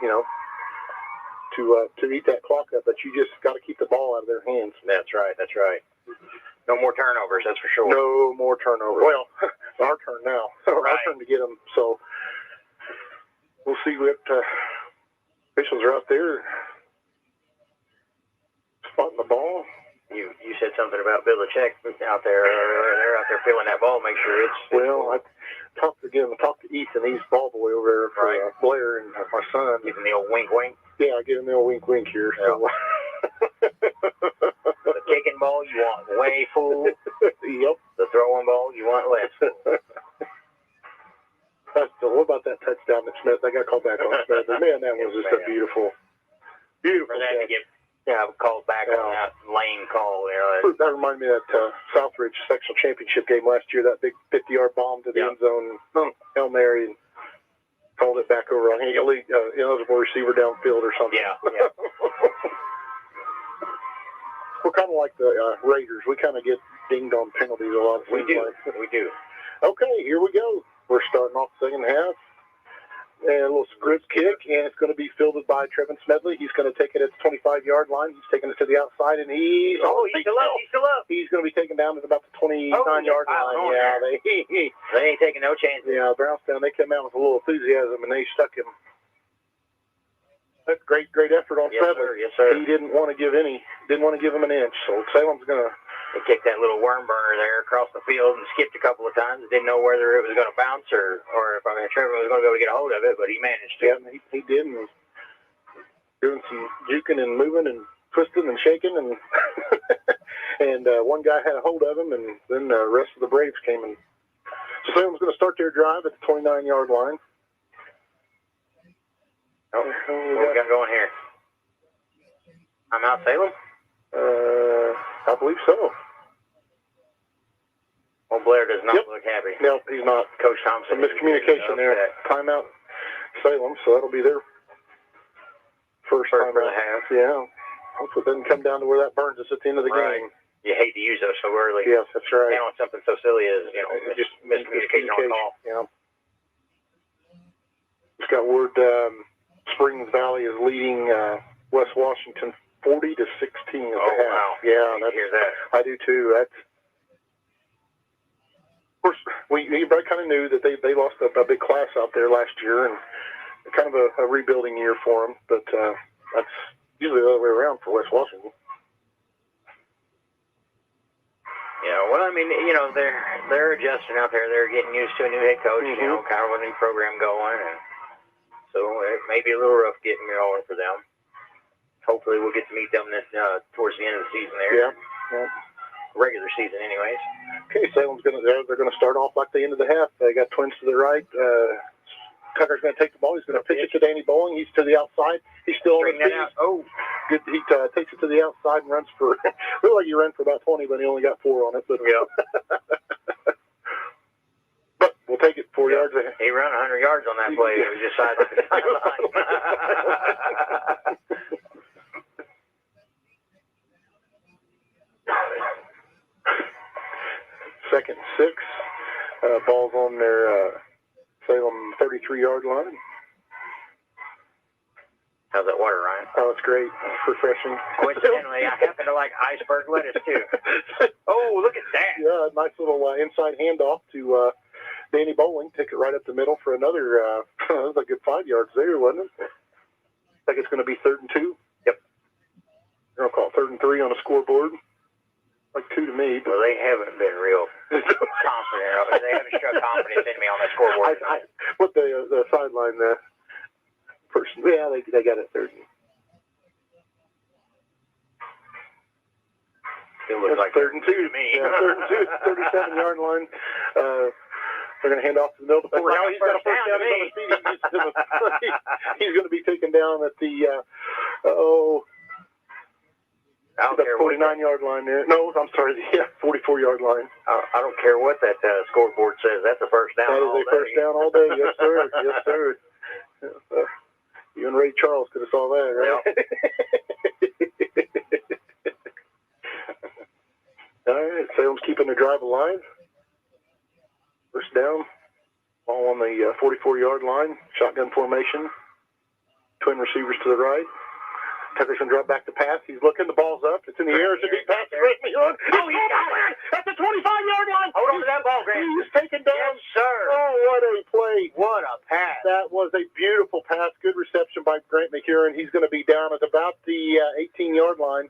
eat that clock up. But you just got to keep the ball out of their hands. That's right. No more turnovers, that's for sure. No more turnovers. Well, our turn now. Right. Our turn to get them. So we'll see what officials are out there spotting the ball. You said something about Belichick out there. They're out there feeling that ball, make sure it's well, I talked to Ethan, he's ball boy over there for Blair and my son. Give him the old wink. Yeah, I give him the old wink here. Yeah. So. The kicking ball you want way full. Yep. The throwing ball you want less full. What about that touchdown that Smith? I got called back on Smith. Man, that was just a beautiful for that to get called back on that lane call. That reminded me of that Southridge sectional championship game last year. That big 50-yard bomb to the end zone, Hail Mary, and called it back over. I think eligible receiver downfield or something. Yeah. We're kind of like the Raiders. We kind of get dinged on penalties a lot. We do. Okay, here we go. We're starting off the second half. And a little script kick, and it's going to be fielded by Trevin Smedley. He's going to take it at the 25-yard line. He's taking it to the outside, and he's still up. He's going to be taken down at about the 29-yard line. Yeah, they ain't taking no chances. Yeah, Brownstown, they came out with a little enthusiasm, and they stuck him. That's great effort on Smedley. Yes, sir. He didn't want to give him an inch. So Salem's going to They kicked that little worm burner there across the field and skipped a couple of times. Didn't know whether it was going to bounce or if Trevor was going to be able to get a hold of it, but he managed to. Yeah, he did, and was doing some juking and moving and twisting and shaking, and and one guy had a hold of him, and then the rest of the Braves came in. So Salem's going to start their drive at the 29-yard line. Oh, what we got going here? I'm out, Salem? I believe so. Well, Blair does not look happy. No, he's not. Coach Thompson. Some miscommunication there. Timeout Salem, so that'll be their first time for the half. Yeah. Hopefully it doesn't come down to where that burns us at the end of the game. You hate to use those so early. Yes, that's right. On something so silly as, just miscommunication on call. Yeah. Just got word Springs Valley is leading West Washington 40-16 at the half. Wow. Yeah, I hear that. I do too. That's, of course, everybody kind of knew that they lost a big class out there last year, and kind of a rebuilding year for them. But that's usually the other way around for West Washington. Yeah, well, I mean, they're adjusting out there. They're getting used to a new head coach, kind of a new program going, and so it may be a little rough getting going for them. Hopefully we'll get to meet them towards the end of the season there. Yeah. Regular season anyways. Okay, Salem's they're gonna start off like the end of the half. They got twins to the right. Tucker's gonna take the ball. He's gonna pitch it to Danny Bowling. He's to the outside. He's still on his feet. Oh, good. He takes it to the outside and runs for. Looked like he ran for about 20, but he only got 4 on it. But yeah. But we'll take it 4 yards ahead. He ran 100 yards on that play. It was just sideline. Second and 6. Ball's on their Salem 33-yard line. How's that water, Ryan? Oh, it's great. It's refreshing. Coincidentally, I happen to like iceberg lettuce, too. Oh, look at that. Yeah, a nice little inside handoff to Danny Bowling. Take it right up the middle for another, that was a good 5 yards there, wasn't it? I think it's going to be 3rd and 2. Yep. They're going to call it 3rd and 3 on the scoreboard. Like 2 to me. But well, they haven't been real confident. They haven't struck confidence in me on that scoreboard. What the sideline person? Yeah, they got it 3rd. It looks like 3rd and 2 to me. Yeah, 3rd and 2, 37-yard line. They're going to hand off to the middle. Now he's got a first down. He's going to be taken down at the 49-yard line there. No, I'm sorry, the 44-yard line. I don't care what that scoreboard says. That's a first down. That is a first down all day. Yes, sir. Yes, sir. You and Ray Charles could have saw that, right? Yep. All right, Salem's keeping the drive alive. First down. Ball on the 44-yard line. Shotgun formation. Twin receivers to the right. Tucker's going to drop back to pass. He's looking. The ball's up. It's in the air. It's a deep pass. Oh, he got it. That's the 25-yard line. Hold on to that ball, Grant. He's taken down. Yes, sir. Oh, what a play. What a pass. That was a beautiful pass. Good reception by Grant McEwen. He's going to be down at about the 18-yard line.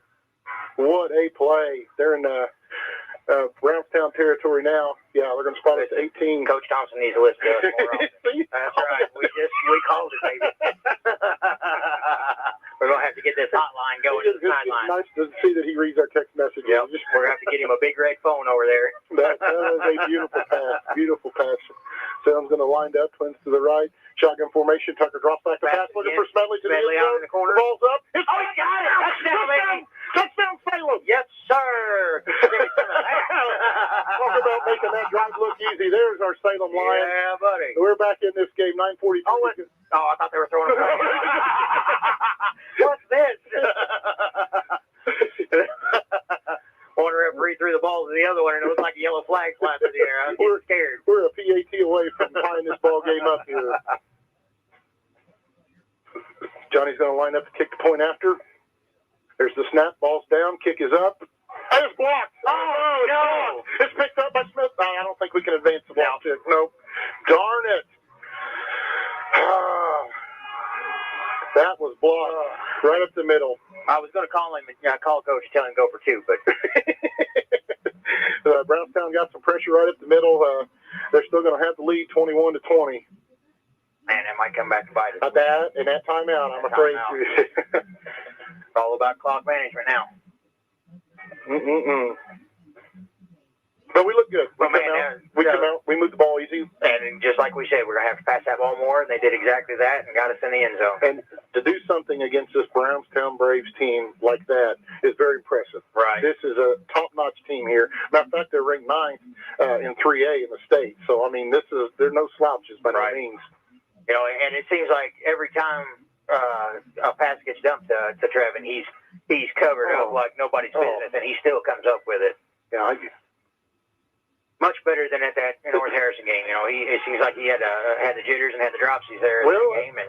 What a play. They're in Brownstown territory now. Yeah, they're going to spot us at 18. Coach Thompson needs to listen to us more often. That's right. We called it, baby. We're going to have to get this hotline going to the sideline. It's nice to see that he reads our text messages. Yep. We're going to have to get him a big red phone over there. That was a beautiful pass. Beautiful pass. Sam's going to line up, twins to the right. Shotgun formation. Tucker drops back to pass. Looking for Smedley to the end zone. The corner. The ball's up. Oh, he got it. Touchdown, baby. Touchdown, Salem. Yes, sir. Talk about making that drive look easy. There's our Salem Lions. Yeah, buddy. We're back in this game, 9:42. Oh, I thought they were throwing it. What's this? One referee threw the ball to the other one, and it looked like a yellow flag flying through the air. I was getting scared. We're a PAT away from tying this ball game up here. Johnny's going to line up to kick the point after. There's the snap. Ball's down. Kick is up. And it's blocked. Oh, no. It's picked up by Smith. No, I don't think we can advance the ball. Nope. Darn it. That was blocked right up the middle. I was going to call him and call coach and tell him to go for 2, but Brownstown got some pressure right up the middle. They're still going to have the lead 21-20. Man, that might come back to bite us. At that, and that timeout, I'm afraid. It's all about clock management now. But we look good. We Well, come out. We moved the ball easy. And just like we said, we're going to have to pass that ball more, and they did exactly that and got us in the end zone. And to do something against this Brownstown Braves team like that is very impressive. Right. This is a top-notch team here. Matter of fact, they're ranked 9th in 3A in the state. So, I mean, they're no slouches by no means. You know, and it seems like every time a pass gets dumped to Trevin, he's covered up like nobody's business, and he still comes up with it. Yeah, much better than at that North Harrison game. You know, it seems like he had the jitters and had the dropsies there in the game. And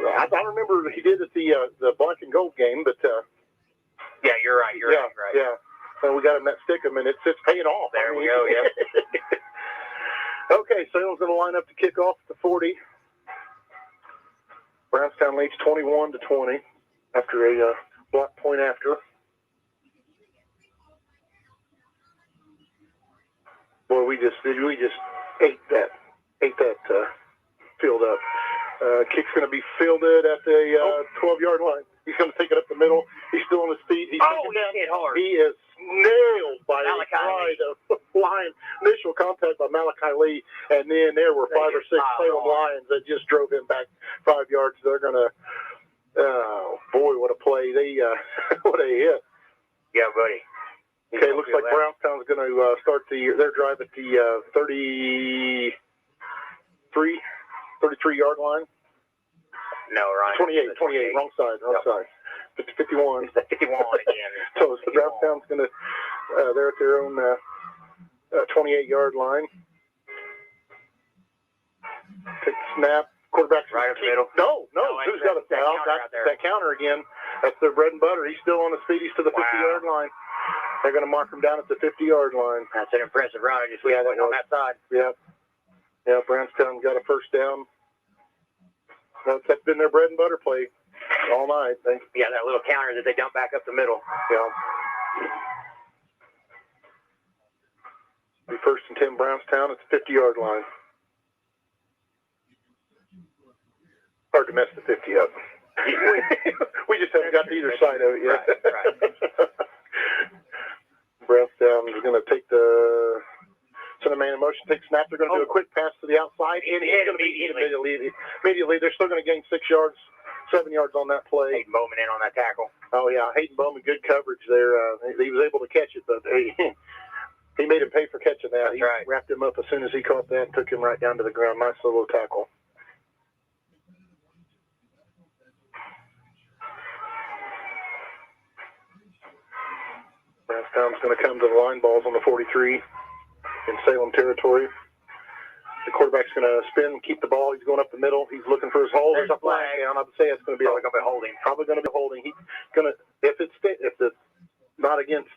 I remember he did at the black and gold game, but yeah, you're right. Right. Yeah, and we got him that Stickum, and it's paying off. There we go. Yeah. Okay, Salem's going to line up to kick off at the 40. Brownstown leads 21-20 after a block point after. Boy, we just ate that field up. Kick's going to be fielded at the 12-yard line. He's going to take it up the middle. He's still on his feet. He's hit hard. He is nailed by Malachi the line. Initial contact by Malachi Lee, and then there were 5 or 6 Salem Lions that just drove him back 5 yards. They're going to, oh boy, what a play! What a hit! Yeah, buddy. Okay, looks like Brownstown's going to start their drive at the 33-yard line. No, Ryan. 28, wrong side. 51. It's the 51 again. So Brownstown's going to, they're at their own 28-yard line. Take the snap. Quarterback's right up the middle. No. Who's got a that counter again? That's their bread and butter. He's still on his feet. He's to the 50-yard line. They're going to mark him down at the 50-yard line. That's an impressive run. I just wish on that side. Yeah, Brownstown got a first down. That's been their bread and butter play all night. Yeah, that little counter that they dump back up the middle. Yeah. Be first and 10 Brownstown at the 50-yard line. Hard to mess the 50 up. We just haven't got to either side of it yet. Right. Brownstown is going to take send a man in motion, take snap. They're going to do a quick pass to the outside, and he's going to be hit immediately. They're still going to gain 6 yards, 7 yards on that play. Hayden Bowman in on that tackle. Oh, yeah. Hayden Bowman, good coverage there. He was able to catch it, but he made him pay for catching that. He wrapped him up as soon as he caught that and took him right down to the ground. Nice little tackle. Brownstown's going to come to the line. Ball's on the 43 in Salem territory. The quarterback's going to spin, keep the ball. He's going up the middle. He's looking for his hole. There's a flag down. I'd say it's going to be holding. Probably going to be holding. He's going to, if it's not against,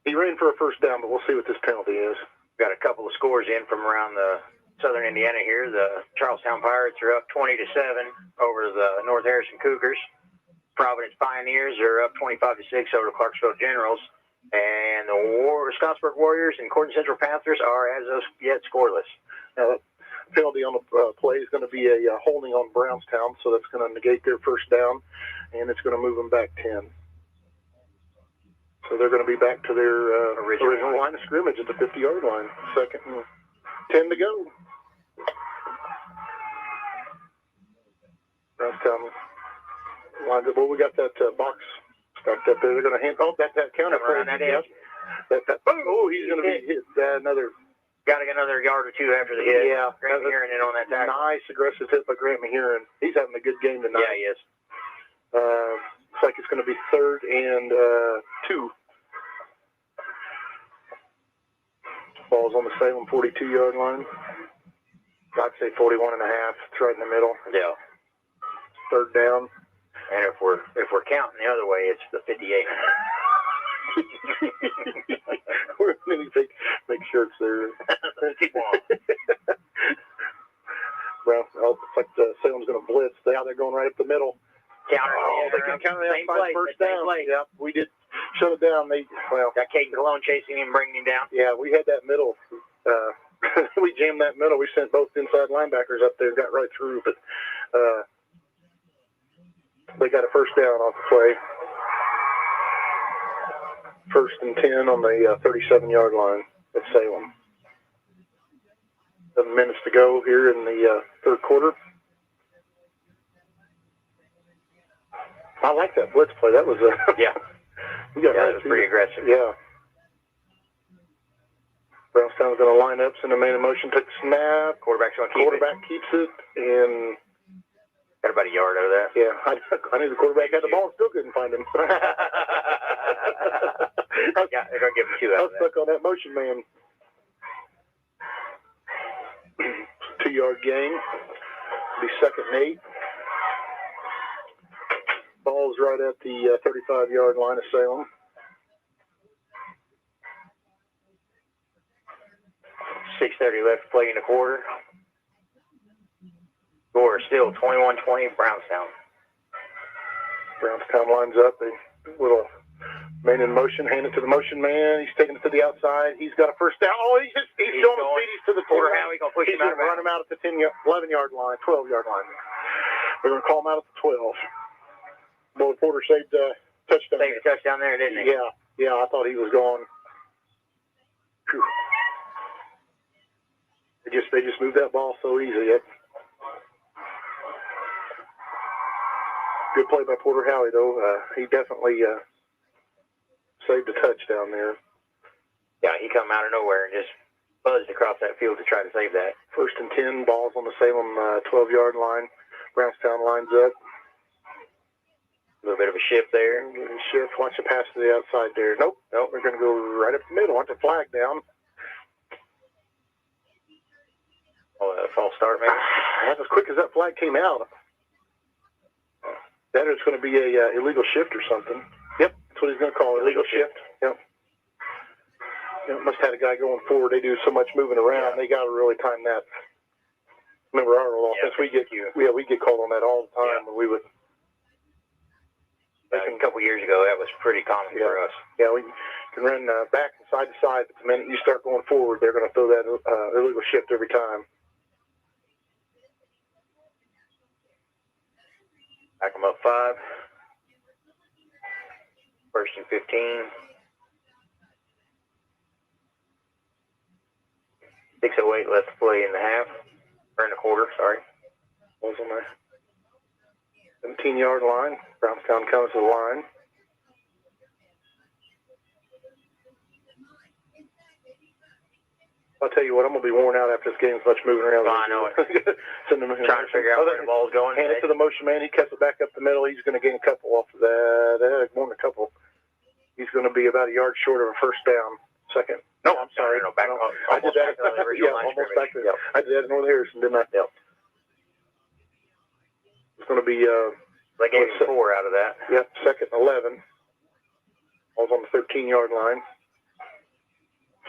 he ran for a first down, but we'll see what this penalty is. Got a couple of scores in from around the southern Indiana here. The Charlestown Pirates are up 20-7 over the North Harrison Cougars. Providence Pioneers are up 25-6 over the Clarksville Generals, and the Scottsburg Warriors and Corden Central Panthers are as of yet scoreless. Now, the penalty on the play is going to be a holding on Brownstown, so that's going to negate their first down, and it's going to move them back 10. So they're going to be back to their original line of scrimmage at the 50-yard line. 2nd and 10 to go. Brownstown. Well, we got that box stacked up there. They're going to hand that counter around that edge. He's going to be hit. Got to get another yard or two after the hit. Yeah, Grant Maheron in on that tackle. Nice aggressive hit by Grant Maheron. He's having a good game tonight. Yeah, he is. Looks like it's going to be 3rd and 2. Ball's on the Salem 42-yard line. I'd say 41 and a half. It's right in the middle. Yeah. 3rd down. And if we're counting the other way, it's the 58. We're going to make sure it's there. Well, looks like Salem's going to blitz. They're going right up the middle. Counter. They can counter that first down. Yeah, we did shut it down. Got Caden Cologne chasing him, bringing him down. Yeah, we had that middle. We jammed that middle. We sent both inside linebackers up there, got right through, but they got a first down off the play. 1st and 10 on the 37-yard line at Salem. 7 minutes to go here in the third quarter. I like that blitz play. That was yeah. That was pretty aggressive. Yeah. Brownstown's going to line up, send a man in motion, take the snap. Quarterback's going to keep Quarterback keeps it, and got about a yard out of that. Yeah, I knew the quarterback had the ball and still couldn't find him. Yeah, they're going to give him 2 out I of was stuck on that motion man. 2-yard gain. Be 2nd and 8. Ball's right at the 35-yard line of Salem. 6:30 left to play in the quarter. Score still 21-20 Brownstown. Brownstown lines up. A little man in motion, hand it to the motion man. He's taking it to the outside. He's got a first down. Oh, he's showing the speed. He's to the quarter. How he going to push him out? Run him out at the 11-yard line, 12-yard line. We're going to call him out at the 12. Boy, Porter saved a touchdown. Saved a touchdown there, didn't he? Yeah, I thought he was gone. Whew. They just moved that ball so easy. Good play by Porter Howie, though. He definitely saved a touchdown there. Yeah, he come out of nowhere and just buzzed across that field to try to save that. 1st and 10, balls on the Salem 12-yard line. Brownstown lines up. A little bit of a shift there. Shift. Watch the pass to the outside there. Nope. We're going to go right up the middle. Watch the flag down. Oh, a false start, maybe? That's as quick as that flag came out. That is going to be a illegal shift or something. Yep, that's what he's going to call it. Illegal shift. Yep. Must have had a guy going forward. They do so much moving around. They got to really time that. Remember our offense? We get called on that all the time. Yeah. We would. A couple years ago, that was pretty common for us. Yeah, we can run back and side to side, but the minute you start going forward, they're going to throw that illegal shift every time. Back them up 5. 1st and 15. 6:08 left to play in the half. Or in the quarter, sorry. Balls on the 17-yard line. Brownstown comes to the line. I'll tell you what, I'm going to be worn out after this game. As much moving around. Oh, I know it. Send them Trying to figure out where the ball's going. Hand it to the motion man. He cuts it back up the middle. He's going to gain a couple off of that. More than a couple. He's going to be about a yard short of a first down. Second. No, I'm sorry. No, back no. up. I did that. Almost back there. Yep. I did that in North Harrison, didn't I? Yep. It's going to be. They gave him 4 out of that. Yep. 2nd and 11. Ball's on the 13-yard line.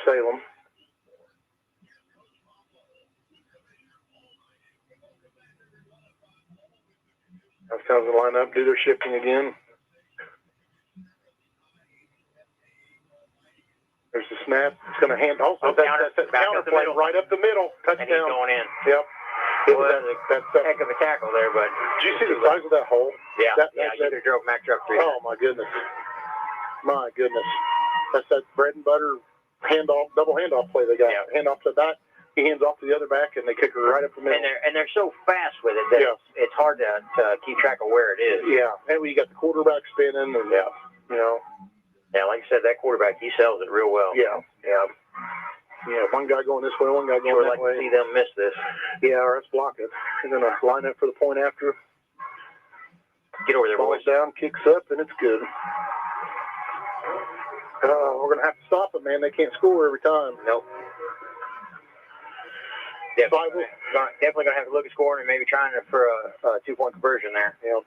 Salem. Brownstown's going to line up, do their shifting again. There's the snap. It's going to hand off. That's counter play right up the middle. Touchdown. And he's going in. Yep. Well, that's a heck of a tackle there, but... Did you see the size of that hole? Yeah. You could have drove Mack truck through. Oh, my goodness. My goodness. That's that bread and butter handoff, double handoff play they got. Yeah. Hand off to the back. He hands off to the other back, and they kick her right up the middle. And they're so fast with it that it's hard to keep track of where it is. Yeah, and we got the quarterback spinning, and Yeah, like I said, that quarterback, he sells it real well. Yeah. One guy going this way, one guy going that way. I'd like to see them miss this. Yeah, or let's block it. They're going to line up for the point after. Get over there, boys. Down, kicks up, and it's good. We're going to have to stop it, man. They can't score every time. Nope. Definitely going to have to look at scoring and maybe trying for a 2-point conversion there. Yeah.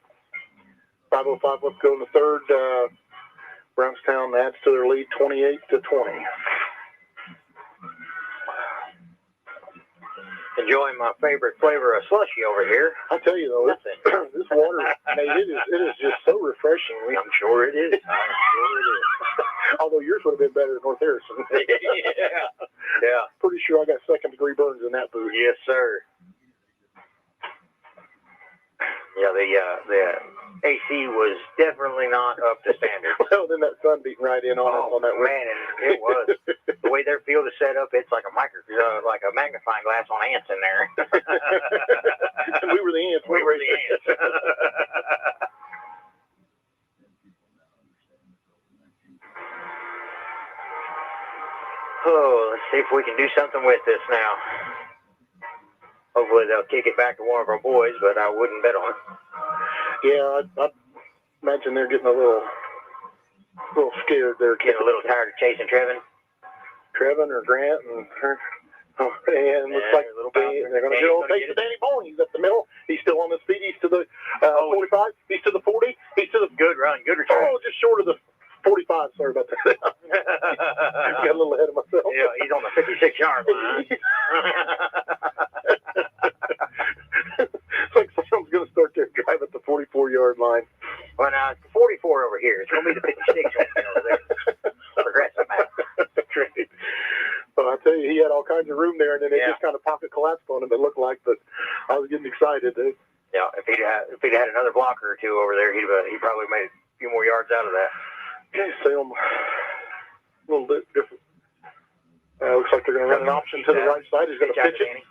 5:05 left to go in the third. Brownstown adds to their lead 28-20. Enjoying my favorite flavor of slushy over here. I tell you though, this water, it is just so refreshing. I'm sure it is. I'm sure it is. although yours would have been better than North Harrison. Yeah. Pretty sure I got second-degree burns in that booth. Yes, sir. Yeah, the AC was definitely not up to standard. Well, then that sun beating right in on that man, and it was. The way their field is set up, it's like a like a magnifying glass on ants in there. And we were the ants. We were the ants. Oh, let's see if we can do something with this now. Hopefully they'll kick it back to one of our boys, but I wouldn't bet on it. Yeah, I imagine they're getting a little scared. They're getting a little tired of chasing Trevin. Trevin or Grant and looks like they're going to get a little taste of Danny Bowen. He's up the middle. He's still on the speed. He's to the 45. He's to the 40. He's to the good run, good return. Oh, just short of the 45. Sorry about that. Got a little ahead of myself. Yeah, he's on the 56-yard line. It's like someone's going to start their drive at the 44-yard line. Well, now it's 44 over here. It's going to be the 56 over there. Progressive map. That's right. Well, I tell you, he had all kinds of room there, and then it just kind of pocket collapsed on him. It looked like, but I was getting excited. Yeah, if he'd had another blocker or two over there, he probably made a few more yards out of that. Okay, Salem, a little bit different. Looks like they're going to run an option to the right side. He's going to pitch it.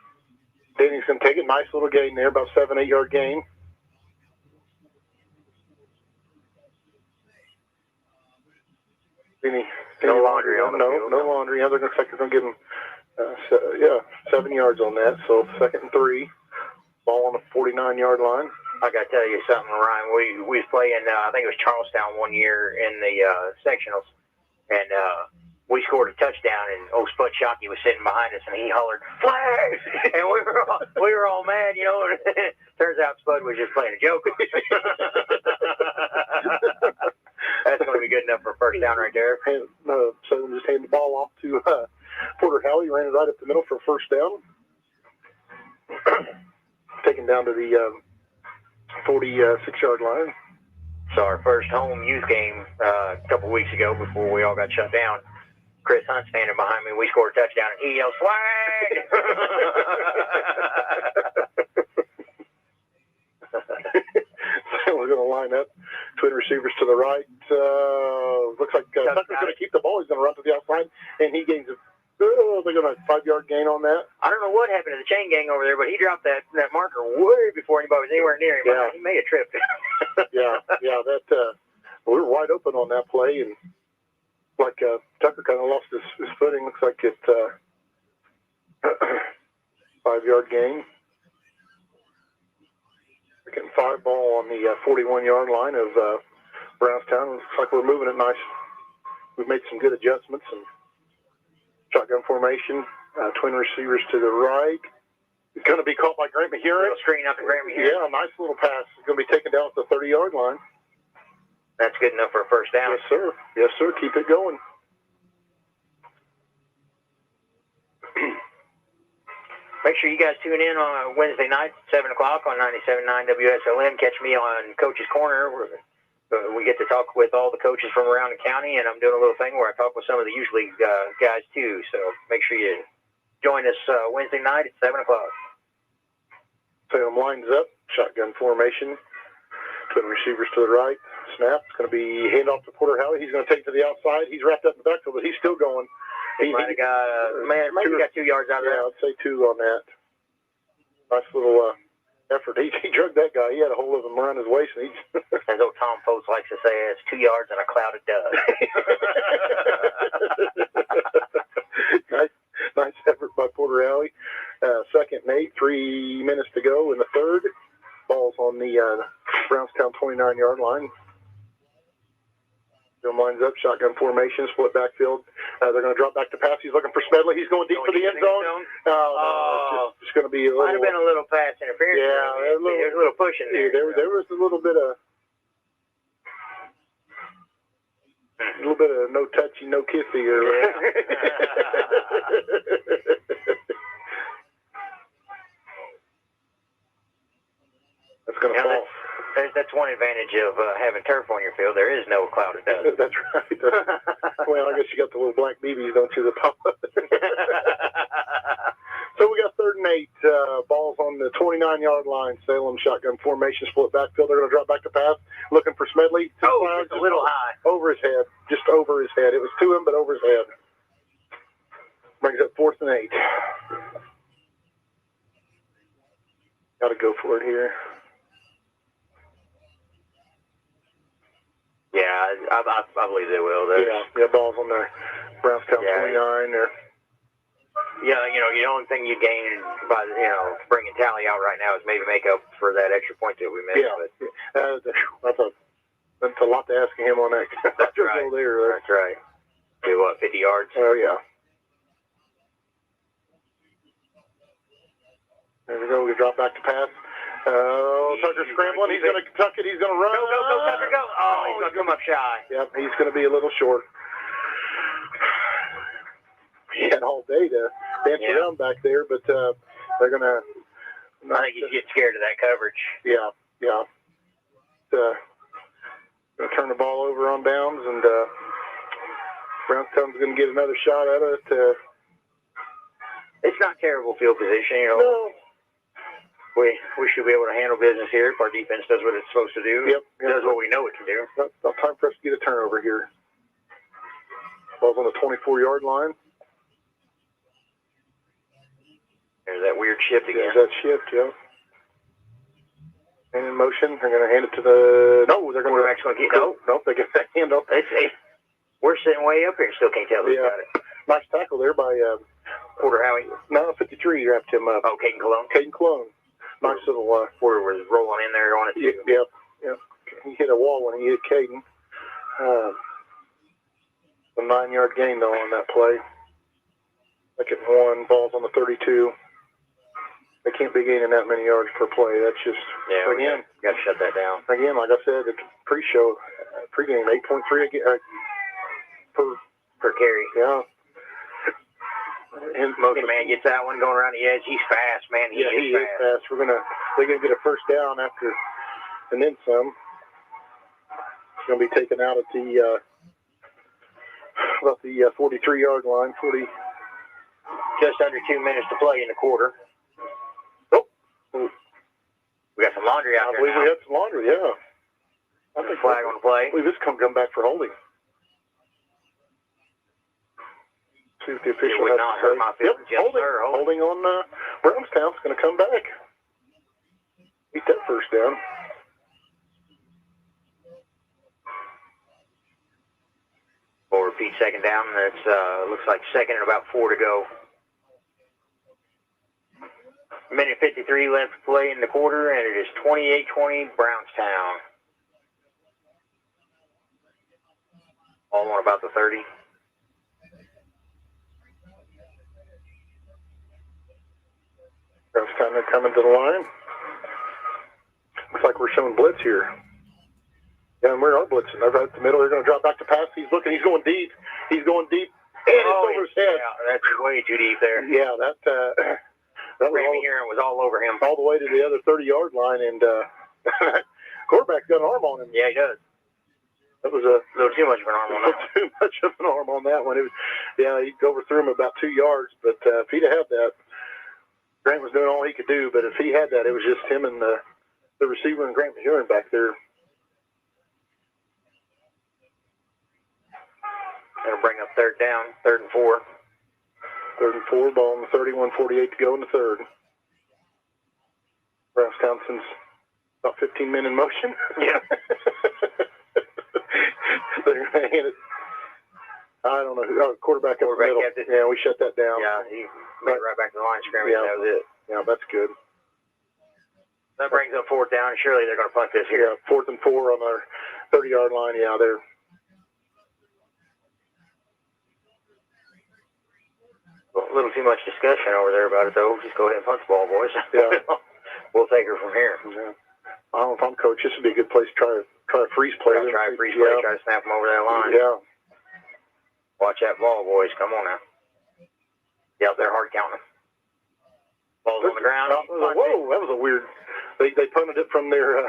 Danny's going to take it. Nice little gain there, about 7-8 yard gain. No laundry on the field. No laundry. Yeah, they're going to give him 7 yards on that. So 2nd and 3. Ball on the 49-yard line. I got to tell you something, Ryan. We was playing, I think it was Charlestown one year in the sectionals, and we scored a touchdown, and old Spud Shockey was sitting behind us, and he hollered, "Flag!" And we were all mad, you know. Turns out Spud was just playing a joke. That's going to be good enough for a first down right there. So just handed the ball off to Porter Howie, ran it right up the middle for a first down. Taken down to the 46-yard line. So our first home youth game a couple weeks ago before we all got shut down, Chris Hunt standing behind me. We scored a touchdown, and he yelled, "Flag!" So we're going to line up. Twin receivers to the right. Looks like Tucker's going to keep the ball. He's going to run to the outside, and he gains they're going to 5-yard gain on that. I don't know what happened to the chain gang over there, but he dropped that marker way before anybody was anywhere near him. Yeah. He may have tripped. yeah, that we were wide open on that play, and like Tucker kind of lost his footing. Looks like it 5-yard gain. Second 5 ball on the 41-yard line of Brownstown. Looks like we're moving it nice. We've made some good adjustments and shotgun formation. Twin receivers to the right. It's going to be caught by Grant Mahirin. Screen out to Grant Mahirin. Yeah, nice little pass. It's going to be taken down at the 30-yard line. That's good enough for a first down. Yes, sir. Yes, sir. Keep it going. Make sure you guys tune in on Wednesday night, 7 o'clock on 97.9 Wslm. Catch me on Coach's Corner. We get to talk with all the coaches from around the county, and I'm doing a little thing where I talk with some of the youth league guys, too. So make sure you join us Wednesday night at 7 o'clock. Salem lines up. Shotgun formation. Twin receivers to the right. Snap. It's going to be handoff to Porter Howie. He's going to take it to the outside. He's wrapped up in the backfield, but he's still going. He might have got 2 yards out of that. Yeah, I'd say 2 on that. Nice little effort. He drugged that guy. He had a hold of him around his waist. And as old Tom Post likes to say, it's 2 yards and a cloud of dust. Nice effort by Porter Howie. 2nd and 8, 3 minutes to go in the third. Ball's on the Brownstown 29-yard line. Film lines up, shotgun formation, split backfield. They're going to drop back to pass. He's looking for Smedley. He's going deep for the end zone. No, it's just going to be a little. Might have been a little pass interference. Yeah, there's a little push in there. There was a little bit of no touchy, no kissy. That's going to fall. That's one advantage of having turf on your field. There is no cloud of dust. That's right. Well, I guess you got the little black BBs, don't you? The pop. So we got 3rd and 8. Balls on the 29-yard line. Salem shotgun formation, split backfield. They're going to drop back to pass, looking for Smedley. Just a little high. Over his head. Just over his head. It was to him, but over his head. Brings up 4th and 8. Got to go for it here. Yeah, I believe they will. Yeah, ball's on the Brownstown 29 there. Yeah, the only thing you gain by, bringing Tally out right now is maybe make up for that extra point that we missed. Yeah, that's a lot to ask him on that. That's right. That's right. Do what, 50 yards? Oh, yeah. There we go. We drop back to pass. Tucker scrambling. He's going to tuck it. He's going to run. Go, Tucker, go. Oh, he's going to come up shy. Yep, he's going to be a little short. He had all day to dance around back there, but they're going to... I think he's getting scared of that coverage. Yeah. Going to turn the ball over on downs, and Brownstown's going to get another shot at it. It's not terrible field position, No. We should be able to handle business here if our defense does what it's supposed to do. Yep. Does what we know it can do. It's about time for us to get a turnover here. Ball's on the 24-yard line. There's that weird shift again. There's that shift, yeah. And in motion, they're going to hand it to the... No, they're going to... Quarterback's going to get... Nope, they get that hand off. We're sitting way up here and still can't tell who's got it. Nice tackle there by... Quarter Howie. No, 53 wrapped him up. Oh, Caden Cologne. Nice little... Quarter was rolling in there on it, too. Yep. He hit a wall when he hit Caden. A 9-yard gain, though, on that play. Second 1, ball's on the 32. They can't be gaining that many yards per play. That's just, again, got to shut that down. Again, like I said, the pregame, 8.3 per carry. Yeah. And Motion Man gets that one going around the edge. He's fast, man. He is fast. They're gonna get a first down after, and then some. It's gonna be taken out at the about the 43-yard line. Just under 2 minutes to play in the quarter. We got some laundry out there. I believe we had some laundry, yeah. I think flag on the play. I believe this come back for holding. See what the official would not hurt my feelings. Yep, holding on Brownstown's going to come back. Beat that first down. We'll repeat second down. That's looks like second and about 4 to go. Minute 53 left to play in the quarter, and it is 28-20 Brownstown. All on about the 30. Brownstown, they're coming to the line. Looks like we're showing blitz here. Yeah, and we are blitzing. They're right at the middle. They're going to drop back to pass. He's going deep. And it's over his head. Yeah, that's way too deep there. Yeah, that Randy Heron was all over him. All the way to the other 30-yard line, and quarterback's got an arm on him. Yeah, he does. That was a little too much of an arm on that one. Too much of an arm on that one. He overthrew him about 2 yards, but if he'd have had that, Grant was doing all he could do, but if he had that, it was just him and the receiver and Grant Heron back there. That'll bring up third down, 3rd and 4. 3rd and 4, ball on the 31:48 to go in the third. Brownstown's about 15 men in motion. Yeah. They're going to hand it. I don't know. Quarterback up the middle. Yeah, we shut that down. Yeah, he made it right back to the line of scrimmage. Yeah. That was it. Yeah, that's good. That brings up 4th down, and surely they're going to punt this here. Yeah, 4th and 4 on our 30-yard line. Yeah, they're. A little too much discussion over there about it, though. Just go ahead and punt the ball, boys. Yeah. We'll take her from here. Yeah. I don't know if I'm coach. This would be a good place to try a freeze play. Try a freeze play. Try to snap them over that line. Yeah. Watch that ball, boys. Come on now. Yeah, they're hard counting. Ball's on the ground. Whoa, that was a weird. They punted it from their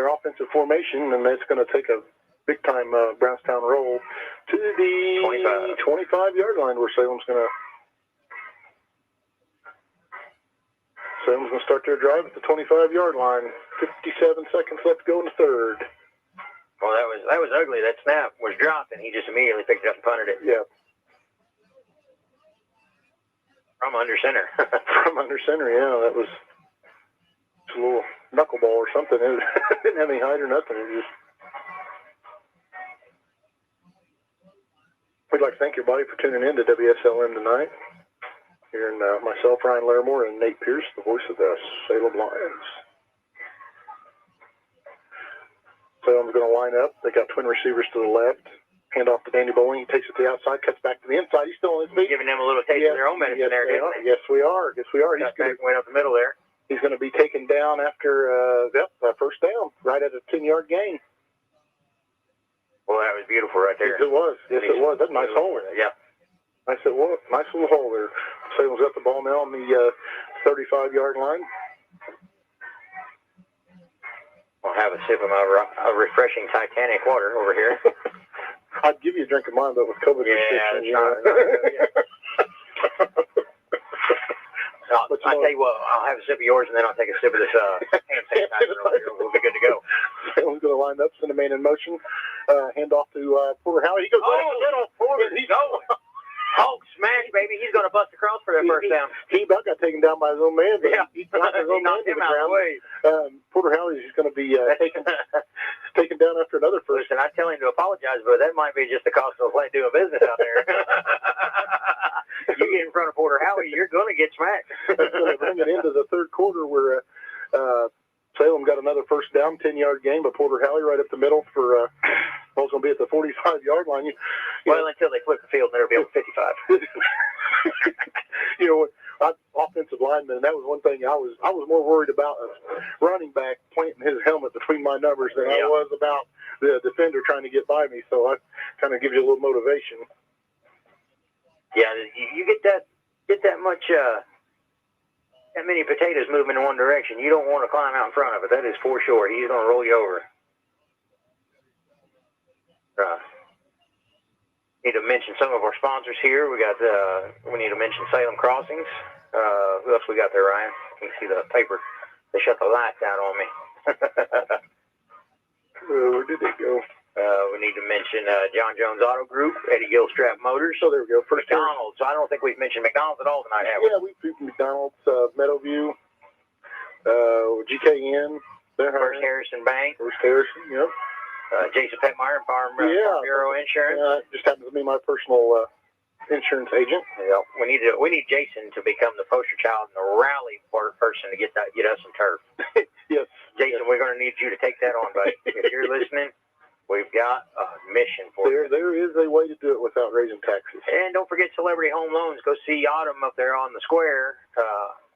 offensive formation, and it's going to take a big time Brownstown roll to the 25-yard line where Salem's going to start their drive at the 25-yard line. 57 seconds left to go in the third. Well, that was ugly. That snap was dropped, and he just immediately picked it up and punted it. Yeah. From under center. From under center, yeah. That was a little knuckleball or something. It didn't have any height or nothing. It just. We'd like to thank everybody for tuning in to WSLM tonight. Hearing myself, Ryan Larimore, and Nate Pierce, the voice of the Salem Lions. Salem's going to line up. They got twin receivers to the left. Hand off to Danny Bowling. He takes it to the outside, cuts back to the inside. He's still on his feet. Giving them a little taste of their own medicine there, didn't they? Yes, we are. Yes, we are. He's went up the middle there. He's going to be taken down after first down, right at a 10-yard gain. Well, that was beautiful right there. Yes, it was. Yes, it was. That's a nice hole. Yeah. Nice little hole there. Salem's got the ball now on the 35-yard line. I'll have a sip of my refreshing Titanic water over here. I'd give you a drink of mine, but with COVID restrictions, I'll tell you what, I'll have a sip of yours, and then I'll take a sip of this hand sanitizer over here. We'll be good to go. Salem's going to line up, send a man in motion, hand off to Porter Howard. He goes right in the middle. He's going. Hulk smash, baby. He's going to bust across for that first down. He about got taken down by his own man. Yeah. He knocked his own man to the ground. Porter Howard is going to be taken down after another first. Listen, I tell him to apologize, but that might be just the cost of doing business out there. You get in front of Porter Howard, you're going to get smacked. That's going to bring it into the third quarter where Salem got another first down, 10-yard gain, but Porter Howard right up the middle for it's going to be at the 45-yard line. Until they flip the field, and it'll be on 55. Offensive lineman, and that was one thing I was more worried about a running back planting his helmet between my numbers than I was about the defender trying to get by me. So I kind of gives you a little motivation. Yeah, you get that much that many potatoes moving in one direction. You don't want to climb out in front of it. That is for sure. He's going to roll you over. Need to mention some of our sponsors here. We need to mention Salem Crossings. Who else we got there, Ryan? You can see the paper. They shut the lights down on me. Where did they go? We need to mention John Jones Auto Group, Eddie Gilstrap Motors. So there we go. First McDonald's. I don't think we've mentioned McDonald's at all tonight, have we? Yeah, we've McDonald's, Meadowview, GKN. First Harrison Bank. First Harrison, yep. Jason Petmeyer, Farm Bureau Insurance. Just happens to be my personal insurance agent. Yeah, we need Jason to become the poster child and the rally person to get us some turf. Yes, Jason, we're going to need you to take that on, buddy. If you're listening, we've got a mission for you. There is a way to do it without raising taxes. And don't forget Celebrity Home Loans. Go see Autumn up there on the square.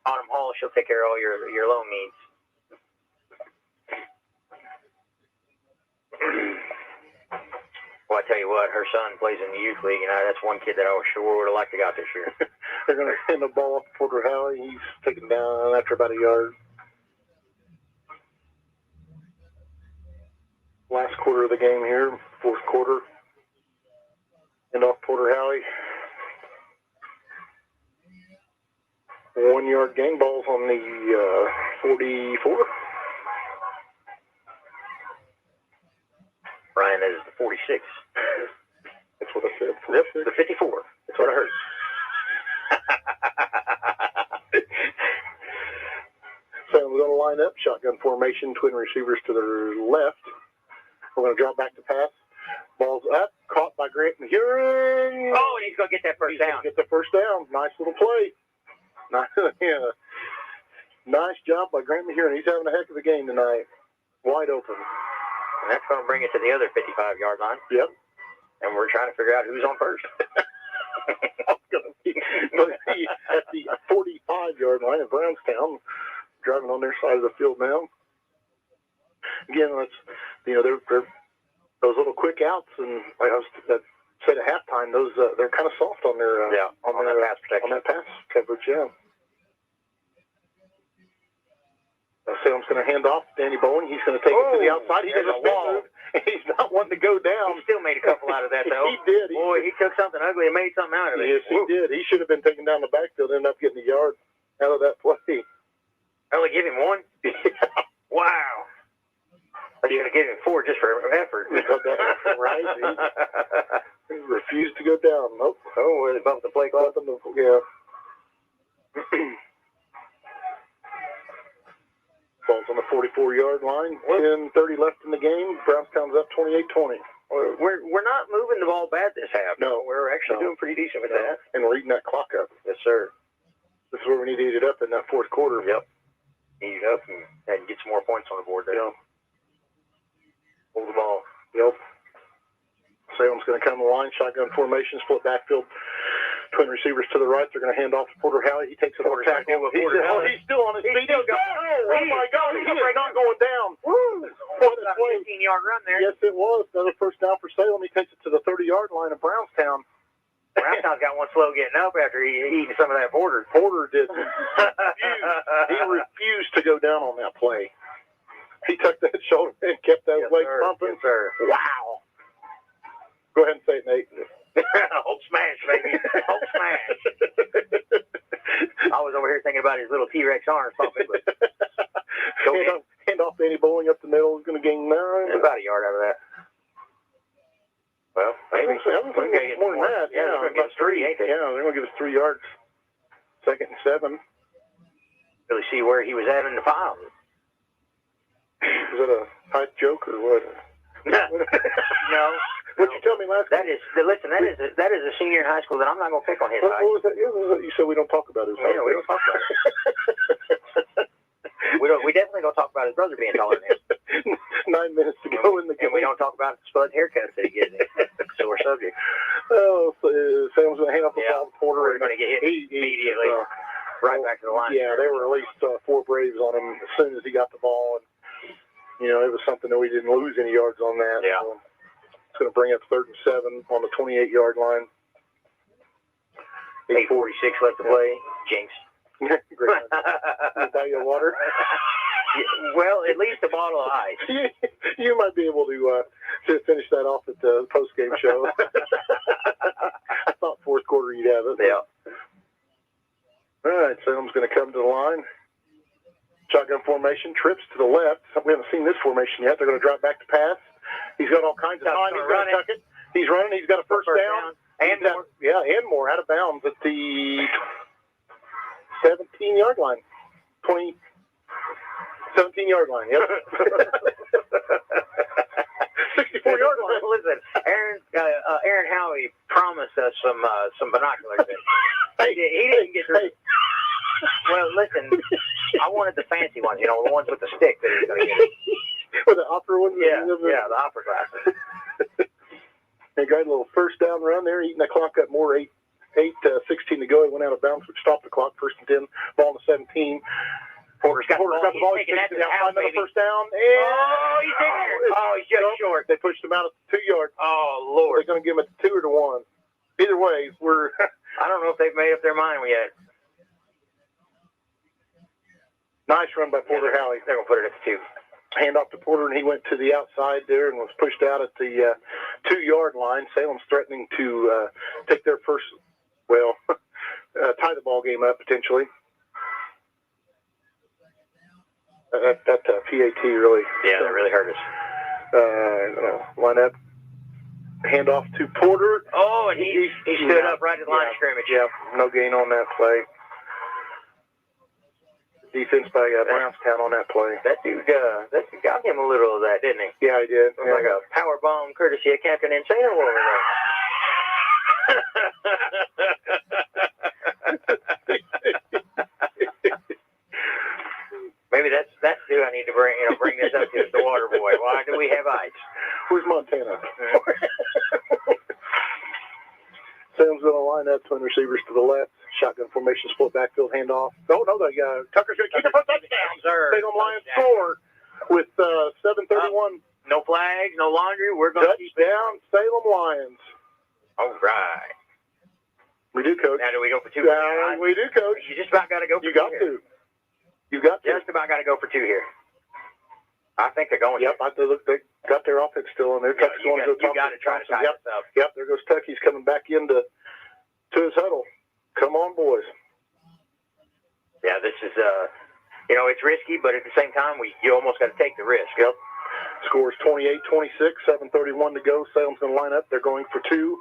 Autumn Hall. She'll take care of all your loan needs. Well, I tell you what, her son plays in the youth league, and that's one kid that I sure would have liked to got this year. They're going to send the ball up to Porter Howley. He's taken down after about a yard. Last quarter of the game here, fourth quarter. End off Porter Howley. 1 yard gain, balls on the 44. Ryan, that is the 46. That's what I said. 46. Yep, the 54. That's what I heard. So we're going to line up, shotgun formation, twin receivers to their left. We're going to drop back to pass. Ball's up, caught by Grant Mahurin. Oh, and he's going to get that first down. Get the first down. Nice little play. Nice job by Grant Mahurin. He's having a heck of a game tonight. Wide open. And that's going to bring it to the other 55-yard line. Yep. And we're trying to figure out who's on first. It's going to be at the 45-yard line of Brownstown, driving on their side of the field now. Again, they're those little quick outs, and like I said at halftime, those they're kind of soft on their on that pass protection. On that pass coverage, yeah. Salem's going to hand off to Danny Bowen. He's going to take it to the outside. He does a spin move. He's not wanting to go down. He still made a couple out of that, though. He did. Boy, he took something ugly and made something out of it. Yes, he did. He should have been taken down the backfield and ended up getting a yard out of that play. I only give him one? Yeah. Wow. I should have given him 4 just for effort. Right? He refused to go down. Nope. Oh, where they bumped the play clock? Yeah. Ball's on the 44-yard line. 10:30 left in the game. Brownstown's up 28-20. We're not moving the ball bad this half. No. We're actually doing pretty decent with that. And we're eating that clock up. Yes, sir. This is where we need to eat it up in that fourth quarter. Yep. Eat it up and get some more points on the board there. Yeah. Hold the ball. Yep. Salem's going to come to the line. Shotgun formation. Split backfield. Twin receivers to the right. They're going to hand off to Porter Howey. He takes it over tackle. He's still on his feet. Oh, my God. He is not going down. Woo. What a 15-yard run there. Yes, it was. Another first down for Salem. He takes it to the 30-yard line of Brownstown. Brownstown's got one slow getting up after he eating some of that Porter. Porter did. He refused to go down on that play. He took that shoulder and kept that leg pumping. Yes, sir. Wow. Go ahead and say it, Nate. Hulk smash, baby. Hulk smash. I was over here thinking about his little T-Rex arms pumping, but hand off Danny Bowling up the middle. He's going to gain 9. About a yard out of that. Well, maybe. More than that. Yeah, they're going to give us 3, ain't they? Yeah, they're going to give us 3 yards. 2nd and 7. Really see where he was at in the file. Is that a pipe joke or what? No. What you tell me last that is listen. That is a senior in high school that I'm not going to pick on his height. What was that? You said we don't talk about his height. Yeah, we don't talk about it. We definitely don't talk about his brother being taller than him. 9 minutes to go in the game. And we don't talk about the spud haircuts that he gets. So we're subject. Oh, so Sam's going to hand off the ball to Porter. We're going to get hit immediately. Right back to the line. Yeah, there were at least 4 Braves on him as soon as he got the ball. And, it was something that we didn't lose any yards on that. Yeah. So it's going to bring up 3rd and 7 on the 28-yard line. 8:46 left to play. Jinx. Great. Buy you a water? Well, at least a bottle of ice. You might be able to finish that off at the post-game show. I thought fourth quarter you'd have it. Yeah. All right, Salem's going to come to the line. Shotgun formation, trips to the left. We haven't seen this formation yet. They're going to drop back to pass. He's got all kinds of time. He's going to tuck it. He's running. He's got a first down. And more. And more out of bounds at the 17-yard line. 17-yard line, yep. 64-yard line. Listen, Aaron Howey promised us some binoculars. He didn't get through. Well, listen, I wanted the fancy ones, the ones with the stick that he's going to get. With the opera ones? Yeah, the opera glasses. They got a little first down run there, eating the clock up more. 8:16 to go. He went out of bounds, which stopped the clock. 1st and 10, ball on the 17. Porter's got the ball. He's taking it outside, another first down. And He's in there. He's just short. They pushed him out at 2 yards. Oh, Lord. They're going to give him a 2 or to 1. Either way, I don't know if they've made up their mind yet. Nice run by Porter Howey. They're going to put it at the 2. Hand off to Porter, and he went to the outside there and was pushed out at the 2-yard line. Salem's threatening to take their first, tie the ball game up potentially. That PAT really. Yeah, that really hurt us. Line up. Hand off to Porter. Oh, and he stood up right at the line of scrimmage. Yeah, no gain on that play. Defense by Brownstown on that play. That dude got him a little of that, didn't he? Yeah, he did. It was like a power bomb courtesy of Captain Insano over there. Maybe that's who I need to bring this up to, is the water boy. Why do we have ice? Where's Montana? Sam's going to line up, twin receivers to the left. Shotgun formation, split backfield handoff. Tucker's going to keep it for a touchdown. Salem Lions score with 7:31. No flags, no laundry. We're going to keep it down. Salem Lions. All right. We do, Coach. Now do we go for 2? We do, Coach. You just about got to go for 2. You got to. You got to. Just about got to go for 2 here. I think they're going. Yep, they got their offense still in there. Yeah, you got to try to tie this up. Yep, there goes Tucky's coming back into his huddle. Come on, boys. Yeah, this is, it's risky, but at the same time, you almost got to take the risk. Yep. Scores 28-26, 7:31 to go. Salem's going to line up. They're going for 2.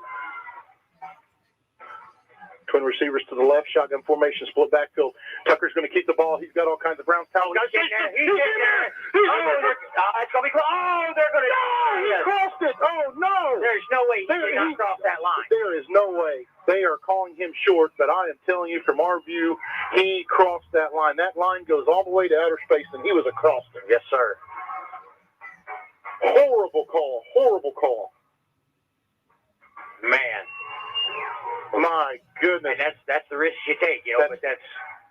Twin receivers to the left, shotgun formation, split backfield. Tucker's going to keep the ball. He's got all kinds of Brownstown. He's getting there. It's going to be close. Oh, they're going to. He crossed it. Oh, no. There's no way he did not cross that line. There is no way. They are calling him short, but I am telling you from our view, he crossed that line. That line goes all the way to outer space, and he was across there. Yes, sir. Horrible call. Horrible call. Man. My goodness. And that's the risk you take, but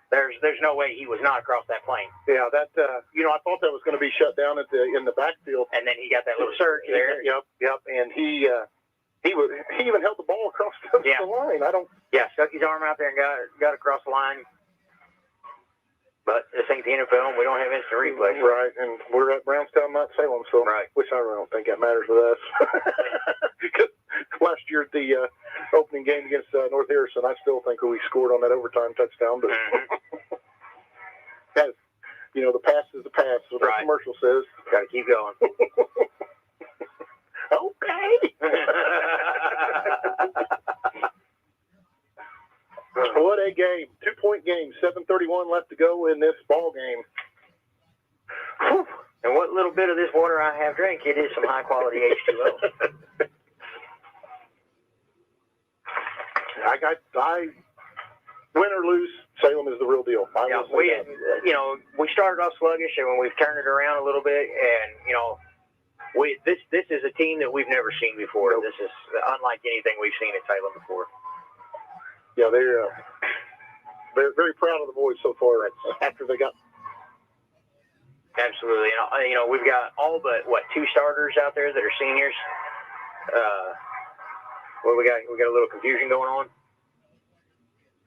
there's no way he was not across that plane. Yeah, I thought that was going to be shut down in the backfield. And then he got that little surge there. Yep. And he even held the ball across the line. Stuck his arm out there and got across the line. But this ain't the NFL, and we don't have instant replay. Right, and we're at Brownstown, not Salem, so which I really don't think that matters with us. Because last year at the opening game against North Harrison, I still think we scored on that overtime touchdown. But the pass is the pass, what the commercial says. Got to keep going. Okay. What a game. 2-point game. 7:31 left to go in this ball game. Whew. And what little bit of this water I have drank, it is some high-quality H2O. I win or lose, Salem is the real deal. We started off sluggish, and when we've turned it around a little bit, and, this is a team that we've never seen before. Nope. This is unlike anything we've seen at Salem before. Yeah, they're very proud of the boys so far. After they got absolutely, we've got all but 2 starters out there that are seniors. We got a little confusion going on.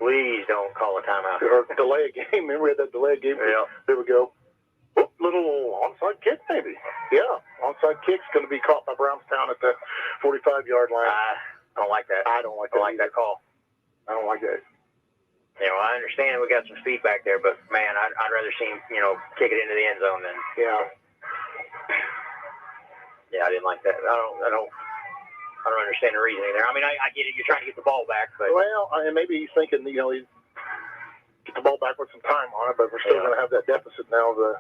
Please don't call a timeout or delay a game. Remember we had that delay a game? Yeah. There we go. Little onside kick, maybe. Yeah, onside kick's going to be caught by Brownstown at the 45-yard line. I don't like that. I don't like that call. I don't like that. I understand we got some speed back there, but man, I'd rather see him, kick it into the end zone than. Yeah, I didn't like that. I don't understand the reasoning there. I mean, I get it. You're trying to get the ball back, but and maybe he's thinking, he get the ball back with some time on it, but we're still going to have that deficit now. You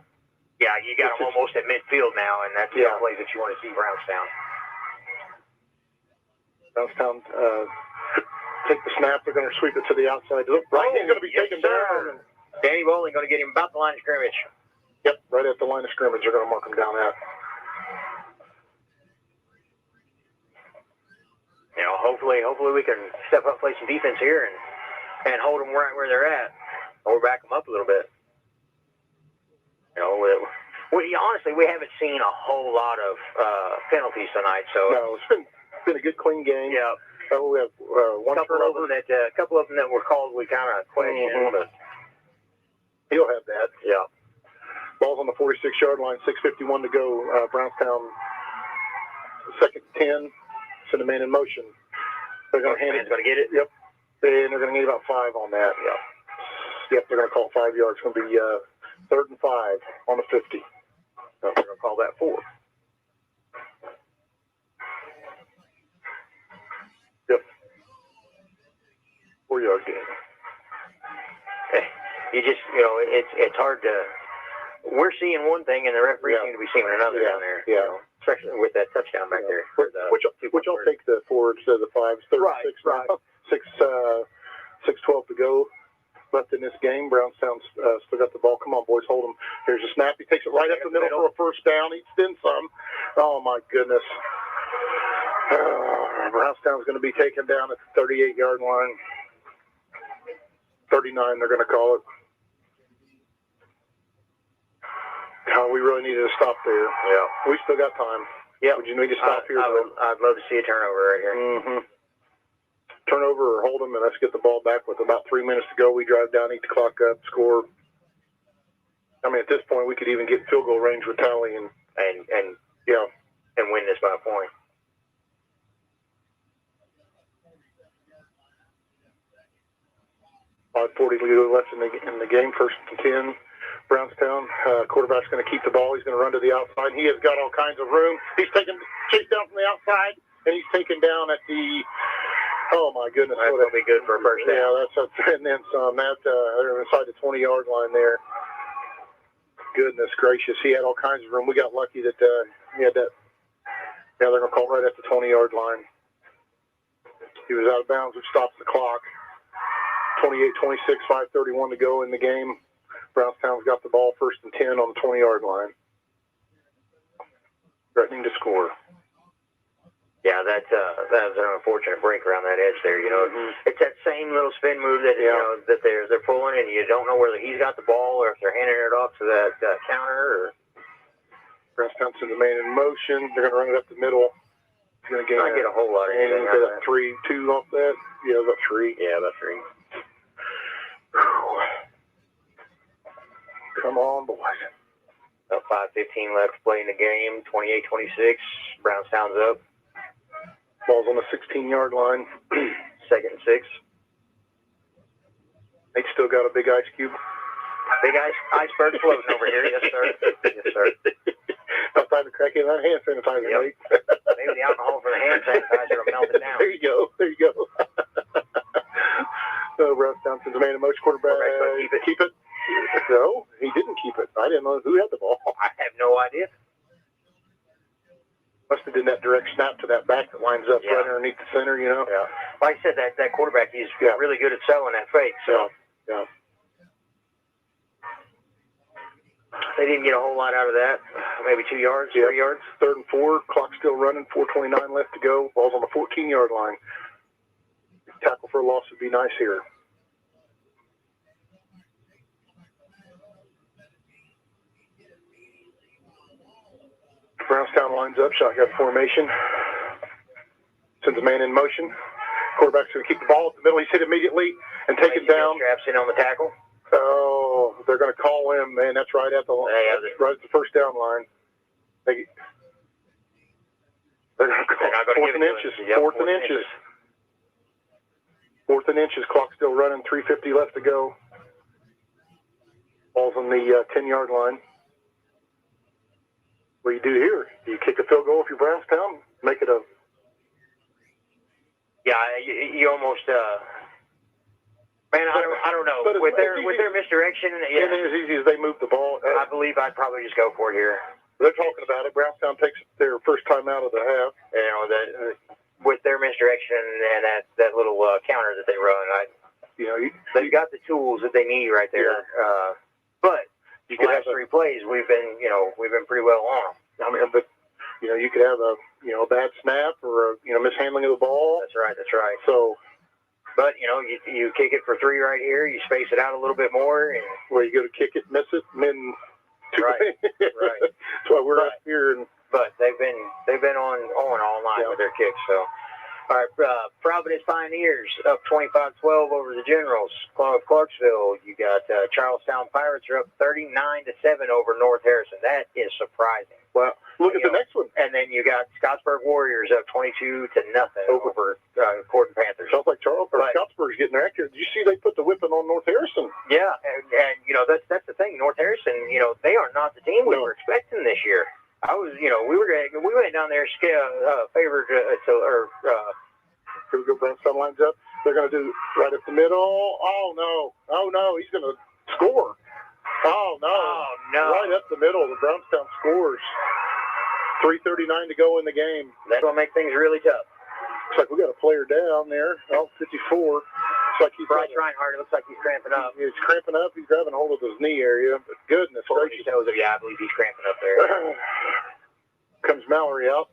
got them almost at midfield now, and that's the play that you want to see Brownstown. Brownstown. Take the snap. They're going to sweep it to the outside. He's going to be taken down. Danny Bowling going to get him about the line of scrimmage. Yep, right at the line of scrimmage. They're going to mark him down at. Hopefully we can step up, play some defense here, and hold them right where they're at, or back them up a little bit. Honestly, we haven't seen a whole lot of penalties tonight. So no, it's been a good, clean game. Yeah. We have one turnover. A couple of them that were called, we kind of questioned, but he'll have that. Yeah. Ball's on the 46-yard line, 6:51 to go. Brownstown, 2nd 10. Send a man in motion. They're going to hand it. Going to get it. Yep. And they're going to need about 5 on that. Yep. They're going to call 5 yards. It's going to be 3rd and 5 on the 50. So they're going to call that 4. Yep. 4-yard game. You just, it's hard to. We're seeing one thing, and the referees seem to be seeing another down there. Yeah. Especially with that touchdown back there. Which I'll take the 4 instead of the 5s. 36 right. 6:12 to go left in this game. Brownstown's still got the ball. Come on, boys, hold them. Here's a snap. He takes it right up the middle for a first down. He extends some. Oh, my goodness. Brownstown's going to be taken down at the 38-yard line. 39, they're going to call it. We really needed to stop there. Yeah. We still got time. Yeah. Would you need to stop here? I'd love to see a turnover right here. Mm-hmm. Turnover or hold them, and let's get the ball back with about 3 minutes to go. We drive down, eat the clock up, score. I mean, at this point, we could even get field goal range with Tally and win this by a point. 5:40 left in the game, 1st and 10. Brownstown quarterback's going to keep the ball. He's going to run to the outside. He has got all kinds of room. He's chased down from the outside, and he's taken down at the. Oh my goodness! That's going to be good for a first down. Yeah, and then some. They're inside the 20-yard line there. Goodness gracious, he had all kinds of room. We got lucky that he had that. Yeah, they're going to call right at the 20-yard line. He was out of bounds, which stops the clock. 28-26, 5:31 to go in the game. Brownstown's got the ball, 1st and 10 on the 20-yard line. Threatening to score. Yeah, that was an unfortunate break around that edge there. You know, it's that same little spin move that that they're pulling, and you don't know whether he's got the ball or if they're handing it off to that counter. Or Brownstown's in the man in motion. They're going to run it up the middle. He's going to not get a whole lot of anything out of that. 3-2 off that. Yeah, about 3. Yeah, about 3. Come on, boys. About 5:15 left to play in the game. 28-26. Brownstown's up. Ball's on the 16-yard line. 2nd and 6. They still got a big ice cube. Big iceberg floating over here. Yes, sir. Yes, sir. About time to crack in that hand sanitizer, yep. Mate. Maybe the alcohol from the hand sanitizer will melt it down. There you go. Brownstown sends a man in motion. Quarterback. Keep it. No, he didn't keep it. I didn't know who had the ball. I have no idea. Must have done that direct snap to that back that lines up right underneath the center, you know? Yeah. Like I said, that quarterback, he's really good at selling that fake. So Yeah. They didn't get a whole lot out of that. Maybe 2 yards, 3 yards. 3rd and 4. Clock still running. 4:29 left to go. Ball's on the 14-yard line. Tackle for a loss would be nice here. Brownstown lines up, shotgun formation. Sends a man in motion. Quarterback's going to keep the ball at the middle. He's hit immediately and taken down. Straps in on the tackle. Oh, they're going to call him, man. That's right at the right at the 1st down line. They're going to call 4th and inches. 4th and inches. 4th and inches. Clock still running. 3:50 left to go. Ball's on the 10-yard line. What do you do here? Do you kick a field goal if you're Brownstown? Make it a... Yeah, you almost... Man, I don't know. With their misdirection... Yeah. And as easy as they move the ball... I believe I'd probably just go for it here. They're talking about it. Brownstown takes their first time out of the half. You know, with their misdirection and that little counter that they run, they've got the tools that they need right there. Yeah. But... The last 3 plays, we've been pretty well on them. I mean, but you could have a bad snap or a mishandling of the ball. That's right. So, but you kick it for 3 right here. You space it out a little bit more, and you go to kick it, miss it, and then right. That's why we're up here. But they've been on all night with their kicks. So. All right, Providence Pioneers up 25-12 over the Generals of Clarksville. You got Charlestown Pirates are up 39-7 over North Harrison. That is surprising. Well, look at the next one. And then you got Scottsburg Warriors up 22-0 over Gordon Panthers. Sounds like Scottsburg's getting their act here. Did you see they put the whipping on North Harrison? Yeah, and that's the thing. North Harrison, they are not the team we were expecting this year. We went down there favored Here we go. Brownstown lines up. They're going to do right up the middle. Oh no! He's going to score. Oh no! Right up the middle. The Brownstown scores. 3:39 to go in the game. That's going to make things really tough. Looks like we got a player down there. 54. Looks like he's Bryce Reinhardt. It looks like he's cramping up. He's cramping up. He's grabbing hold of his knee area. But goodness gracious. I believe he's cramping up there. Comes Mallory out.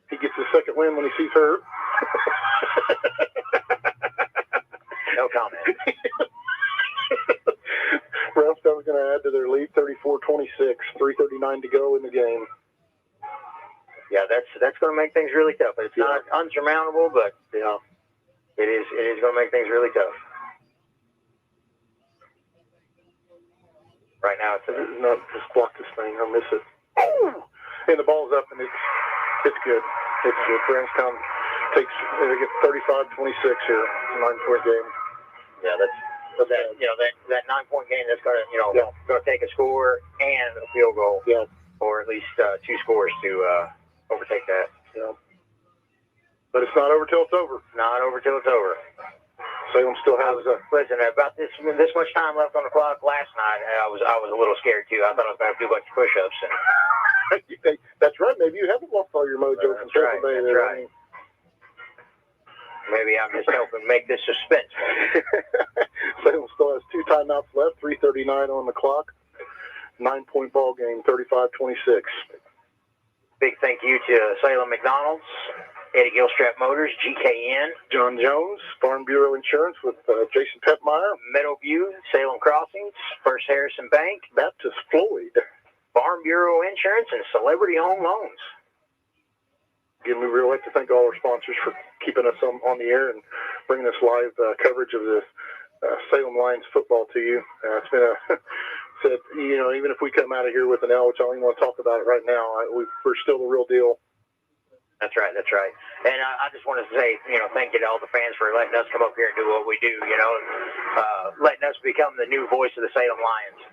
He gets his second win when he sees her. No comment. Brownstown's going to add to their lead, 34-26. 3:39 to go in the game. Yeah, that's going to make things really tough. It's not unsurmountable, but it is going to make things really tough. Right now, it's No, just block this thing. I'll miss it. Oh! And the ball's up, and it's good. It's good. Brownstown they get 35-26 here. 9-point game. Yeah, that's that. You know, that 9-point game that's going to take a score and a field goal. Yeah. Or at least 2 scores to overtake that. Yeah. But it's not over till it's over. Not over till it's over. Salem still has listen, about this much time left on the clock last night, I was a little scared too. I thought I was going to have to do a bunch of push-ups. And that's right. Maybe you haven't lost all your mojo from That's right. Maybe I'm just helping make this suspense. Salem still has 2 timeouts left. 3:39 on the clock. 9-point ball game. 35-26. Big thank you to Salem McDonald's, Eddie Gilstrap Motors, GKN, John Jones, Farm Bureau Insurance with Jason Petmeyer, Meadowview, Salem Crossings, First Harrison Bank, Baptist Floyd, Farm Bureau Insurance, and Celebrity Home Loans. Again, we really like to thank all our sponsors for keeping us on the air and bringing us live coverage of the Salem Lions football to you. It's been said, even if we come out of here with an L, which I don't even want to talk about it right now, we're still the real deal. That's right. And I just wanted to say, thank you to all the fans for letting us come up here and do what we do, letting us become the new voice of the Salem Lions.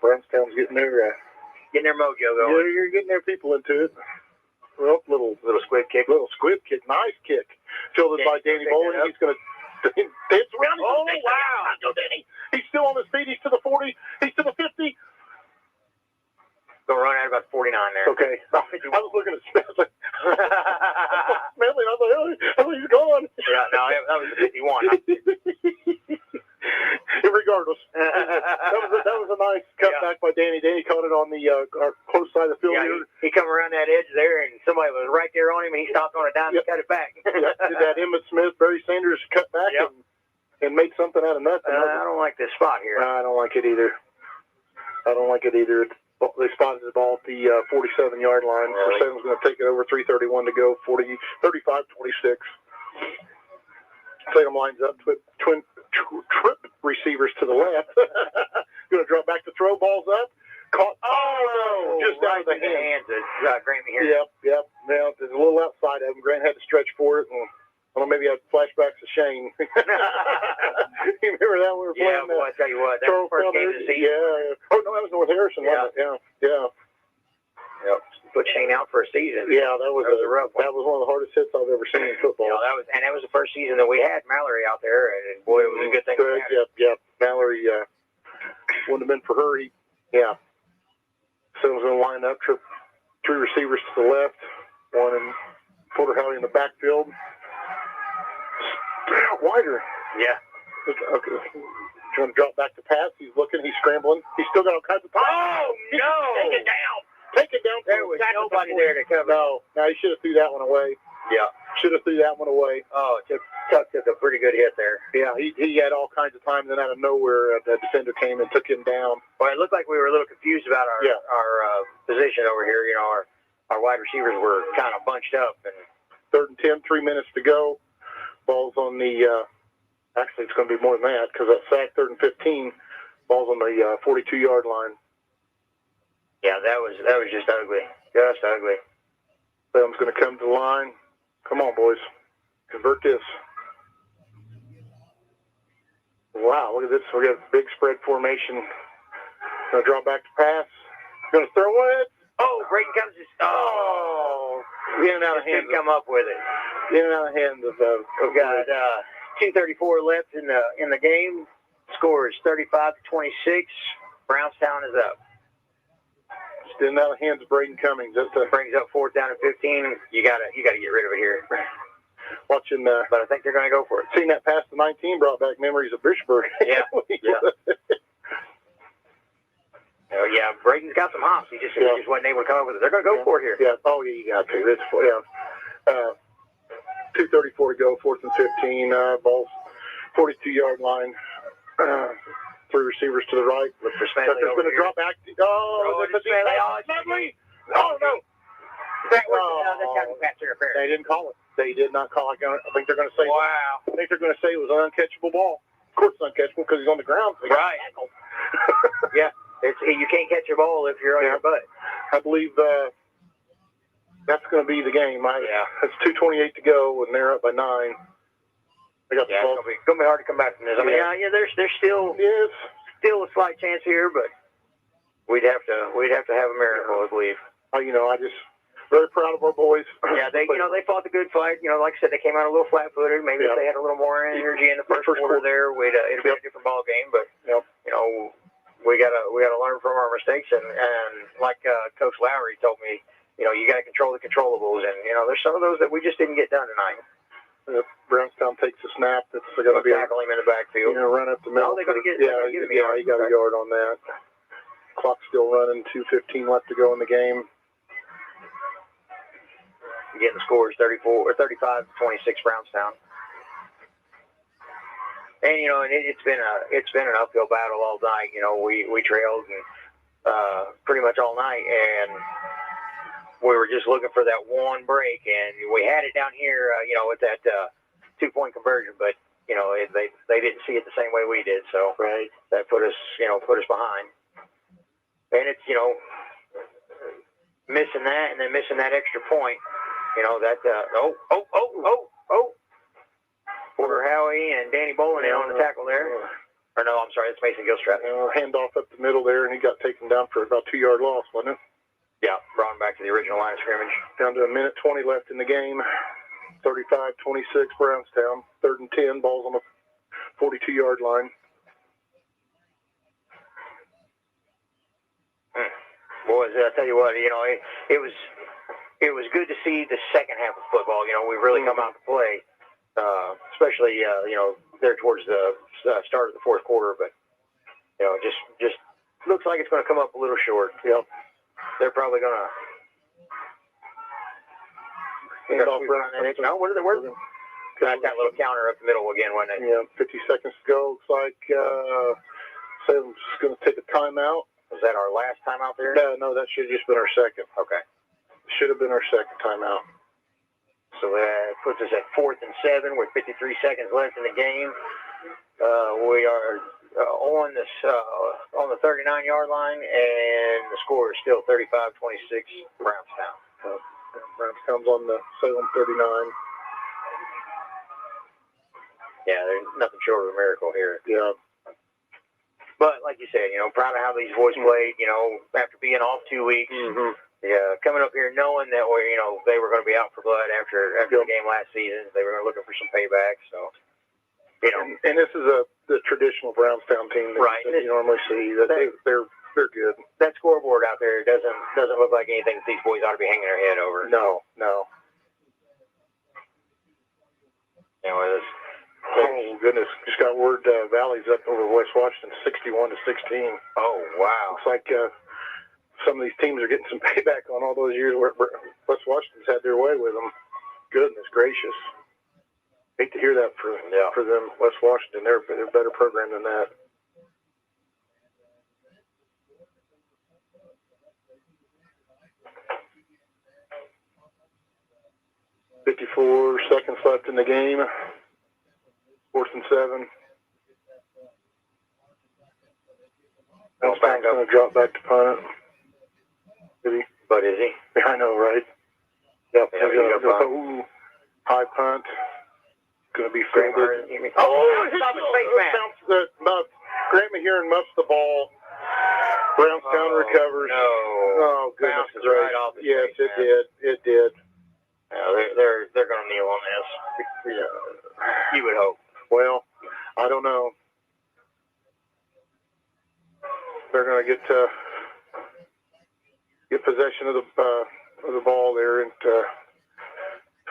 Brownstown's getting their mojo going. Yeah, you're getting their people into it. Well, little squib kick. Nice kick. Fielded by Danny Bowling. He's going to dance around. Oh, wow. Go, Danny. He's still on his feet. He's to the 40. He's to the 50. Going to run out about 49 there. Okay. I was looking at Smedley. Smedley, I thought he's gone. Yeah, no, that was a 51. Regardless, that was a nice cutback by Danny. Danny caught it on the close side of the field. Yeah, he come around that edge there, and somebody was right there on him, and he stopped on a dime and cut it back. Did that Emmett Smith, Barry Sanders cut back and make something out of nothing. I don't like this spot here. I don't like it either. They spotted the ball at the 47-yard line. So Salem's going to take it over. 3:31 to go. 35-26. Salem lines up. Twin trip receivers to the left. Going to drop back to throw. Balls up. Caught. Oh, just right out of the hands of Grant here. Yep. Now, there's a little outside of him. Grant had to stretch for it. And, maybe I had flashbacks of Shane. You remember that when we were playing? Yeah, boy, I tell you what. That was the first game of the season. Yeah. Oh, no, that was North Harrison, wasn't it? Yeah. Yep. Put Shane out for a season. Yeah, that was a rough one. That was one of the hardest hits I've ever seen in football. That was the first season that we had Mallory out there, and boy, it was a good thing. Yep. Mallory wouldn't have been for her. Salem's going to line up, 3 receivers to the left, one in Porter-Howley in the backfield. Wider. Yeah. Okay. Trying to drop back to pass. He's looking. He's scrambling. He's still got all kinds of time. Oh, no. Take it down. There was nobody there to cover. No, he should have threw that one away. Yeah. Should have threw that one away. Oh, Tuck took a pretty good hit there. Yeah, he had all kinds of time. Then out of nowhere, the defender came and took him down. Well, it looked like we were a little confused about our position over here. Our wide receivers were kind of bunched up. And 3rd and 10, 3 minutes to go. Ball's on the, actually it's going to be more than that because that sack 3rd and 15. Ball's on the 42-yard line. Yeah, that was just ugly. Just ugly. Salem's going to come to the line. Come on, boys. Convert this. Wow, look at this. We got a big spread formation. Going to drop back to pass. Going to throw it. Oh, Brayton comes. In and out of hands. Come up with it. In and out of hands of. We got 2:34 left in the game. Score is 35-26. Brownstown is up. Just in and out of hands of Braden Cummings. That brings up 4th down and 15. You gotta get rid of it here. Watching, but I think they're going to go for it. Seeing that pass to 19 brought back memories of Bishopburg. Yeah. Yeah, Braden's got some hops. He just wasn't able to come up with it. They're going to go for it here. Yeah. Oh, yeah, you got to. It's 2:34 to go. 4th and 15. Ball's 42-yard line. 3 receivers to the right. Look for Smedley. There's been a drop back. Smedley. Oh, no. That's kind of pass interference. They didn't call it. They did not call it. I think they're going to say. Wow. I think they're going to say it was an uncatchable ball. Of course, it's uncatchable because he's on the ground. So right. you can't catch a ball if you're on your butt. I believe that's going to be the game. It's 2:28 to go, and they're up by 9. They got the ball. It's going to be hard to come back from this. I mean, there's still a slight chance here, but we'd have to have a miracle, I believe. I just very proud of our boys. Yeah, they fought the good fight. Like I said, they came out a little flat-footed. Maybe if they had a little more energy in the first quarter there, it'd be a different ball game. But we gotta learn from our mistakes, and like Coach Lowry told me, you got to control the controllables, and there's some of those that we just didn't get done tonight. Brownstown takes a snap. It's going to be tackle him in the backfield. Run up the middle. They're going to get he got a yard on that. Clock's still running. 2:15 left to go in the game. Again, the score is 35-26 Brownstown. And and it's been an uphill battle all night. We trailed and pretty much all night, and we were just looking for that one break, and we had it down here, with that 2-point conversion, but they didn't see it the same way we did, so that put us behind. And it's missing that, and then missing that extra point. Porter Howie and Danny Bolin in on the tackle there. Or no, I'm sorry, it's Mason Gilstrap. Handoff up the middle there, and he got taken down for about 2-yard loss, wasn't it? Yeah, brought him back to the original line of scrimmage. Down to 1:20 left in the game. 35-26 Brownstown. 3rd and 10. Ball's on the 42-yard line. Boys, I tell you what, it was good to see the second half of football. We've really come out to play, especially there towards the start of the fourth quarter. But just looks like it's going to come up a little short. They're probably going to. Got that little counter up the middle again, wasn't it? Yeah, 50 seconds to go. Looks like Salem's going to take a timeout. Was that our last timeout there? No, that should have just been our second. Okay. Should have been our second timeout. So that puts us at 4th and 7 with 53 seconds left in the game. We are on the 39-yard line, and the score is still 35-26 Brownstown. Brownstown's on the Salem 39. Yeah, there's nothing short of a miracle here. Yeah. But like you said, proud of how these boys played. After being off 2 weeks, coming up here knowing that they were going to be out for blood after the game last season. They were looking for some payback. So, and this is the traditional Brownstown team that you normally see. They're good. That scoreboard out there doesn't look like anything that these boys ought to be hanging their head over. No. Oh goodness! Just got word Valley's up over West Washington, 61-16. Oh wow! Looks like some of these teams are getting some payback on all those years where West Washington's had their way with them. Goodness gracious! Hate to hear that for them. West Washington, they're a better program than that. $54 seconds left in the game. 4th and 7. Brownstown's going to drop back to punt it. But is he? Yeah, I know, right? Yep. Yeah, high punt. Going to be favored. Stop his face, man. Grant Maheron muffs the ball. Brownstown recovers. No. Oh, goodness gracious. Right off his yes, face, it did. It did. They're going to kneel on this. Yeah. You would hope. Well, I don't know. They're going to get possession of the ball there at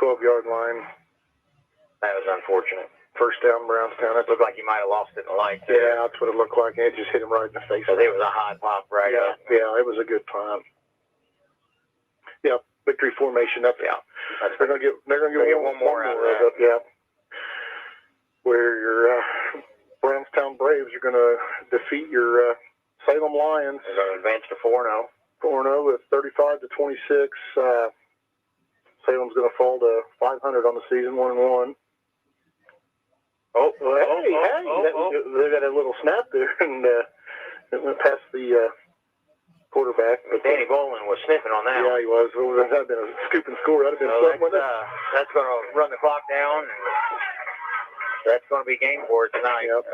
12-yard line. That was unfortunate. First down, Brownstown. It looked like he might have lost it in the light. Yeah, that's what it looked like. It just hit him right in the face. Because it was a high pop up. Yeah, it was a good punt. Yeah, victory formation up. Yeah, they're going to get one more out of that. Yeah, where your Brownstown Braves are going to defeat your Salem Lions. They're going to advance to 4-0. 4-0 with 35-26. Salem's going to fall to 500 on the season, 1-1. They got a little snap there, and it went past the quarterback. But Danny Bolin was sniffing on that. Yeah, he was. Well, that had been a scoop and score. That'd have been something with it. That's going to run the clock down. And that's going to be game for it tonight. Yep.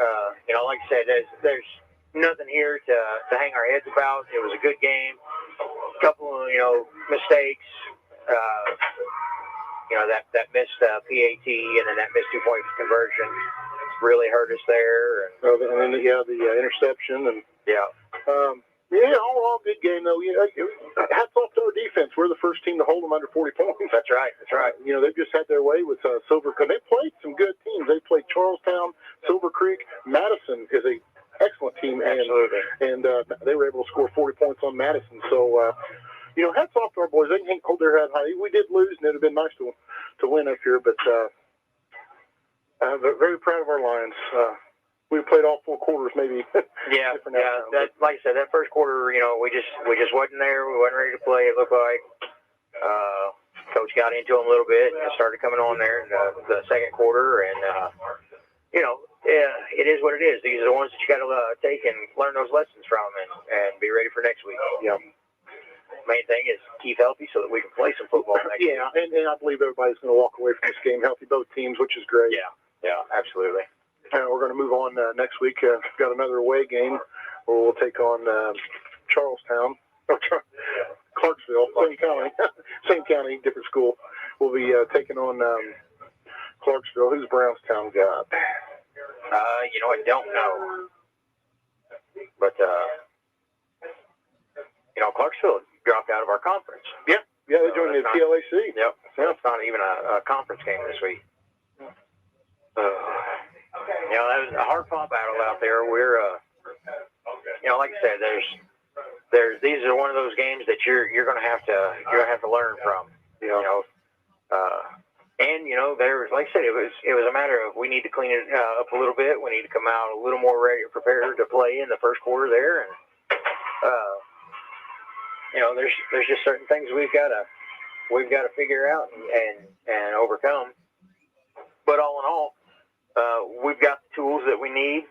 Like I said, there's nothing here to hang our heads about. It was a good game. A couple of, mistakes. That missed PAT and then that missed 2-point conversion really hurt us there. And then the interception and all good game though. Hats off to our defense. We're the first team to hold them under 40 points. That's right. They've just had their way with Silver Creek. They played some good teams. They played Charlestown, Silver Creek, Madison is a excellent team. Absolutely. And they were able to score 40 points on Madison. So. Hats off to our boys. They can hold their head high. We did lose, and it would have been nice to win up here, but very proud of our Lions. We played all 4 quarters, maybe. Yeah. Like I said, that first quarter, we just wasn't there. We wasn't ready to play. It looked like Coach got into them a little bit and started coming on there in the second quarter, and it is what it is. These are the ones that you got to take and learn those lessons from, and be ready for next week. Yeah. Main thing is keep healthy so that we can play some football next week. Yeah, and I believe everybody's going to walk away from this game healthy, both teams, which is great. Yeah, absolutely. We're going to move on next week. We've got another away game where we'll take on Charlestown, Clarksville, same county, different school. We'll be taking on Clarksville. Who's Brownstown got? I don't know, but Clarksville dropped out of our conference. Yeah, they joined the PLAC. Yep. So it's not even a conference game this week. That was a hard fought battle out there. We're, like I said, these are one of those games that you're going to have to learn from. There, like I said, it was a matter of we need to clean it up a little bit. We need to come out a little more ready, prepared to play in the first quarter there, and there's just certain things we've got to figure out and overcome. But all in all, we've got the tools that we need,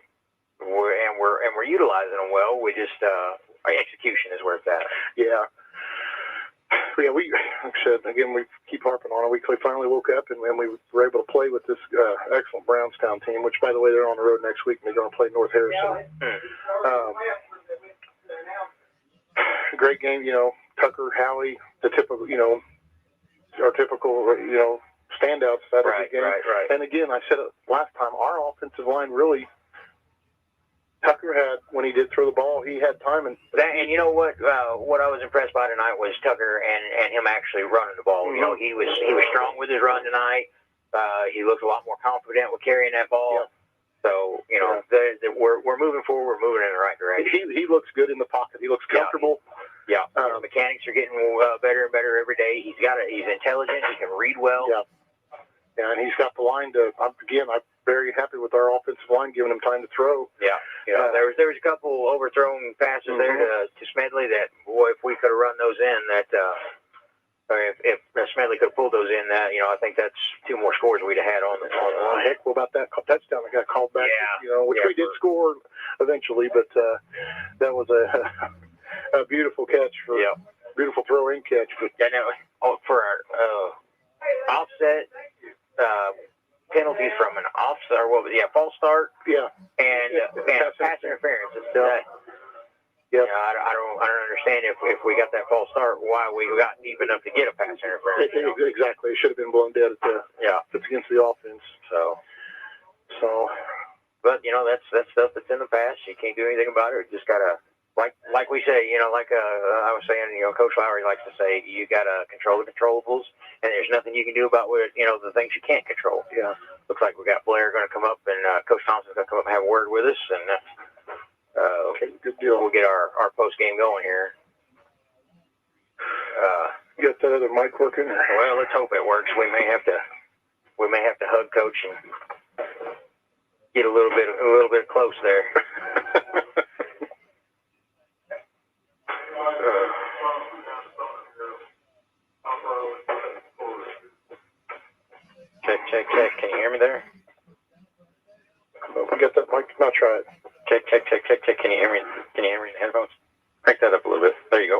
and we're utilizing them well. We just our execution is where it's at. Yeah. We, like I said, again, we keep harping on it. We finally woke up and we were able to play with this excellent Brownstown team, which, by the way, they're on the road next week and they're going to play North Harrison. Great game, Tucker, Howie, the typical, our typical, standouts out of the game. Right. And again, I said it last time, our offensive line really, Tucker had, when he did throw the ball, he had time. And you know what? What I was impressed by tonight was Tucker and him actually running the ball. Mm-hmm. He was strong with his run tonight. He looked a lot more confident with carrying that ball. Yeah. So we're moving forward. We're moving in the right direction. He looks good in the pocket. He looks comfortable. Yeah. Mechanics are getting better and better every day. He's intelligent. He can read well. Yeah. And he's got the line to. I'm very happy with our offensive line, giving him time to throw. Yeah. There was a couple overthrown passes there to Smedley that, boy, if we could have run those in, if Smedley could have pulled those in, I think that's 2 more scores we'd have had on. Heck, what about that touchdown that got called back? Which we did score eventually, but that was a beautiful catch beautiful throw-in catch. But for our offset. Penalties from an offset or false start. Yeah. And pass interference. It's still that. Yeah. I don't understand if we got that false start, why we got deep enough to get a pass interference. Exactly. It should have been blown dead it's against the offense. So. But that's stuff that's in the past. You can't do anything about it. You just gotta. Like we say, I was saying, Coach Lowry likes to say, you got to control the controllables, and there's nothing you can do about the things you can't control. Yeah. Looks like we got Blair going to come up, and Coach Thompson's going to come up and have a word with us, and okay, good deal. We'll get our post game going here. You got that other mic working? Well, let's hope it works. We may have to hug Coach and get a little bit close there. Check. Can you hear me there? We got that mic. Now try it. Check. Can you hear me? Can you hear me in the headphones? Crank that up a little bit. There you go.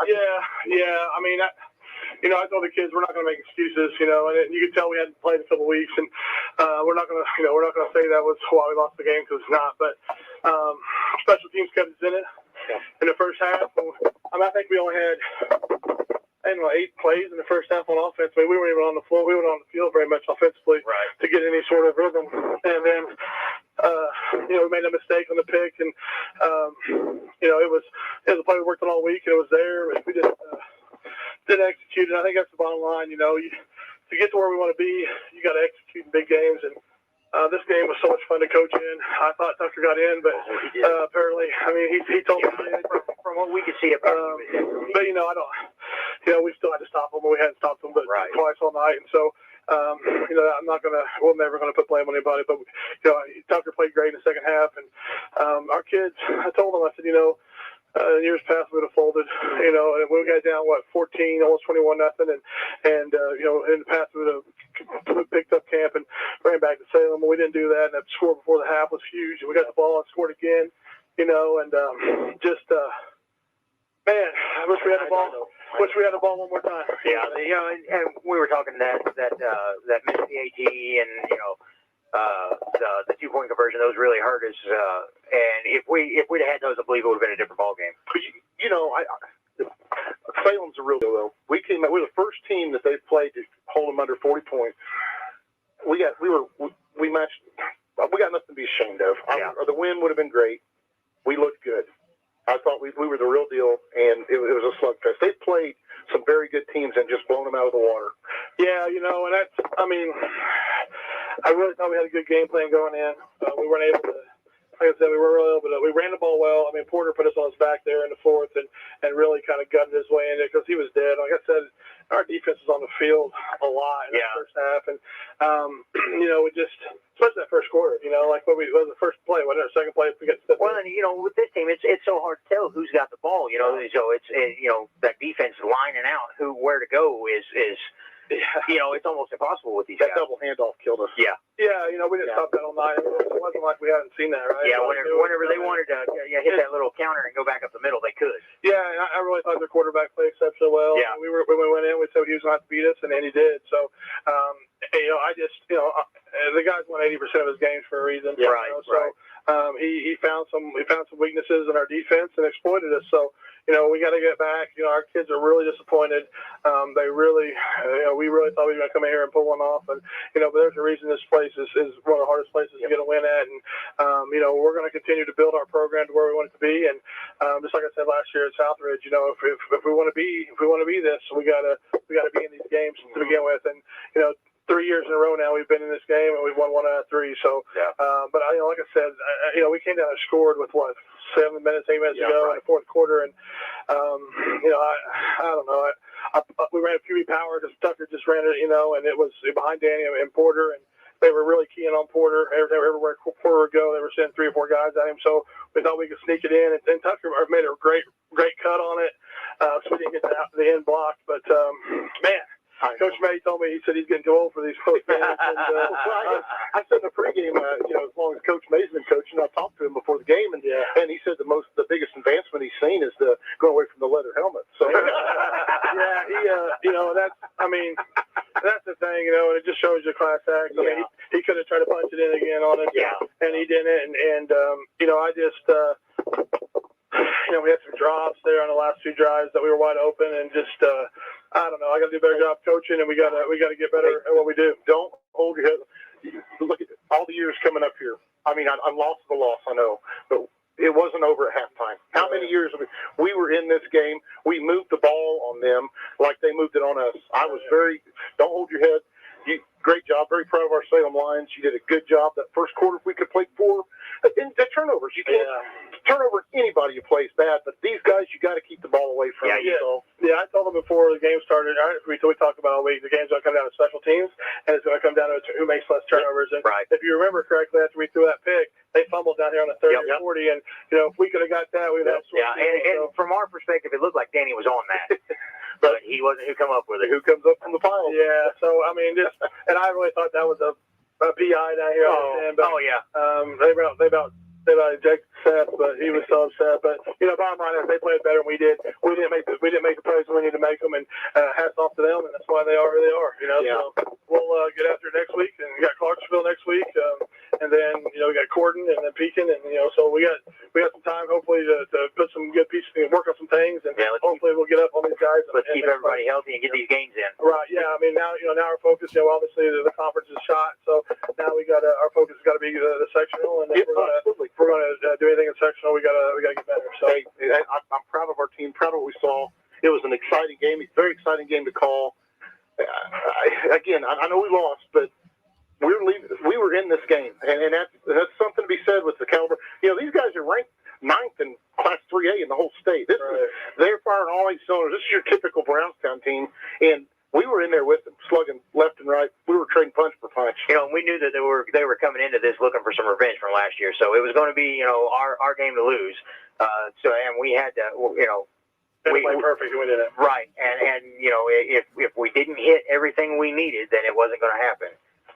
Yeah. I mean, I told the kids we're not going to make excuses, and you could tell we hadn't played in a couple of weeks, and we're not going to say that was why we lost the game, because it's not. But special teams kept us in it in the first half. I think we only had 8 plays in the first half on offense. I mean, we weren't even on the floor. We weren't on the field very much offensively to get any sort of rhythm. And then, we made a mistake on the pick, and it was a play we worked on all week, and it was there. But we didn't execute it. I think that's the bottom line. To get to where we want to be, you got to execute in big games. And this game was so much fun to coach in. I thought Tucker got in, but apparently, he told me from what we could see. But I don't. We still had to stop them, but we hadn't stopped them but twice all night, and so. We're never gonna put blame on anybody, but Tucker played great in the second half, and our kids. I told them, I said, in years past we would have folded, and we got down 14, almost 21-0, and in the past we would have picked up camp and ran back to Salem, but we didn't do that. And that score before the half was huge, and we got the ball and scored again, and man, I wish we had the ball. Wish we had the ball one more time. Yeah, and we were talking that missed PAT and the 2-point conversion. Those really hurt us. And if we'd have had those, I believe it would have been a different ball game. Salem's a real deal, though. We're the first team that they've played to hold them under 40 points. We matched. We got nothing to be ashamed of. The win would have been great. We looked good. I thought we were the real deal, and it was a slugfest. They played some very good teams and just blown them out of the water. Yeah, and that's, I really thought we had a good game plan going in. We weren't able to, like I said, we weren't really able to, we ran the ball well. Porter put us on his back there in the fourth and really kind of gutted his way in it because he was dead. Like I said, our defense was on the field a lot in the first half, and we just, especially that first quarter, like what was the first play, wasn't it? Or second play, we got to well, and with this team, it's so hard to tell who's got the ball, so it's that defense lining out where to go is it's almost impossible with these guys. That double handoff killed us. Yeah, we didn't stop that all night. It wasn't like we hadn't seen that, right? Yeah, whenever they wanted to hit that little counter and go back up the middle, they could. Yeah, and I really thought their quarterback played exceptionally well. Yeah. When we went in, we said he was going to have to beat us, and he did. So, the guy's won 80% of his games for a reason. Yeah, right. He found some weaknesses in our defense and exploited us. So, we got to get back. Our kids are really disappointed. They really, we really thought we were going to come in here and pull one off. And, but there's a reason this place is one of the hardest places to get a win at. And, we're going to continue to build our program to where we want it to be. And just like I said last year at Southridge, if we want to be this, we got to be in these games to begin with. And, 3 years in a row now we've been in this game and we've won 1 out of 3. So, but like I said, we came down and scored with 8 minutes ago in the fourth quarter, and I don't know. We ran a QB power because Tucker just ran it, and it was behind Danny and Porter, and they were really keying on Porter. Everywhere Porter would go, they were sending 3 or 4 guys at him. So we thought we could sneak it in, and Tucker made a great cut on it, so we didn't get the end blocked. But man. Coach May told me, he said he's getting too old for these post games. And, I said in the pregame, as long as Coach May's been coaching, I talked to him before the game, and he said the biggest advancement he's seen is going away from the leather helmet. So that's the thing, and it just shows you class act. He could have tried to punch it in again on it, and he didn't. And I just. We had some drops there on the last 2 drives that we were wide open, and just I don't know. I got to do a better job coaching, and we got to get better at what we do. Don't hold your head. Look at all the years coming up here. I'm lost to the loss, I know, but it wasn't over at halftime. How many years we were in this game? We moved the ball on them like they moved it on us. I was don't hold your head. Great job. Very proud of our Salem Lions. You did a good job. That first quarter, if we could play 4. The turnovers, you can't turn over anybody who plays bad, but these guys, you got to keep the ball away from them. Yeah, I told them before the game started, we talked about all week, the game's going to come down to special teams, and it's going to come down to who makes less turnovers. And if you remember correctly, after we threw that pick, they fumbled down here on the 30 or 40, and, if we could have got that, we would have switched. And from our perspective, it looked like Danny was on that. But he wasn't who come up with it. Who comes up from the pile? Yeah, so, and I really thought that was a PI down here. They about ejected Seth, but he was so upset. But bottom line is they played better than we did. We didn't make the plays we needed to make them, and hats off to them, and that's why they are who they are. So we'll get after it next week, and we got Clarksville next week, and then we got Corden and then Pekin, and so we got some time hopefully to put some good pieces and work on some things, and hopefully we'll get up on these guys. Let's keep everybody healthy and get these games in. Right. Yeah. I mean now our focus, obviously the conference is shot, so now we got our focus has got to be the sectional, and if we're going to do anything in sectional, we got to get better. So I'm proud of our team, proud of what we saw. It was an exciting game, a very exciting game to call. I know we lost, but we were in this game, and that's something to be said with the caliber. These guys are ranked 9th in Class 3A in the whole state. They're firing all 8 cylinders. This is your typical Brownstown team, and we were in there with them, slugging left and right. We were trading punch for punch. We knew that they were coming into this looking for some revenge from last year, so it was going to be our game to lose. And we had to we played perfect. We did it right, and if we didn't hit everything we needed, then it wasn't going to happen.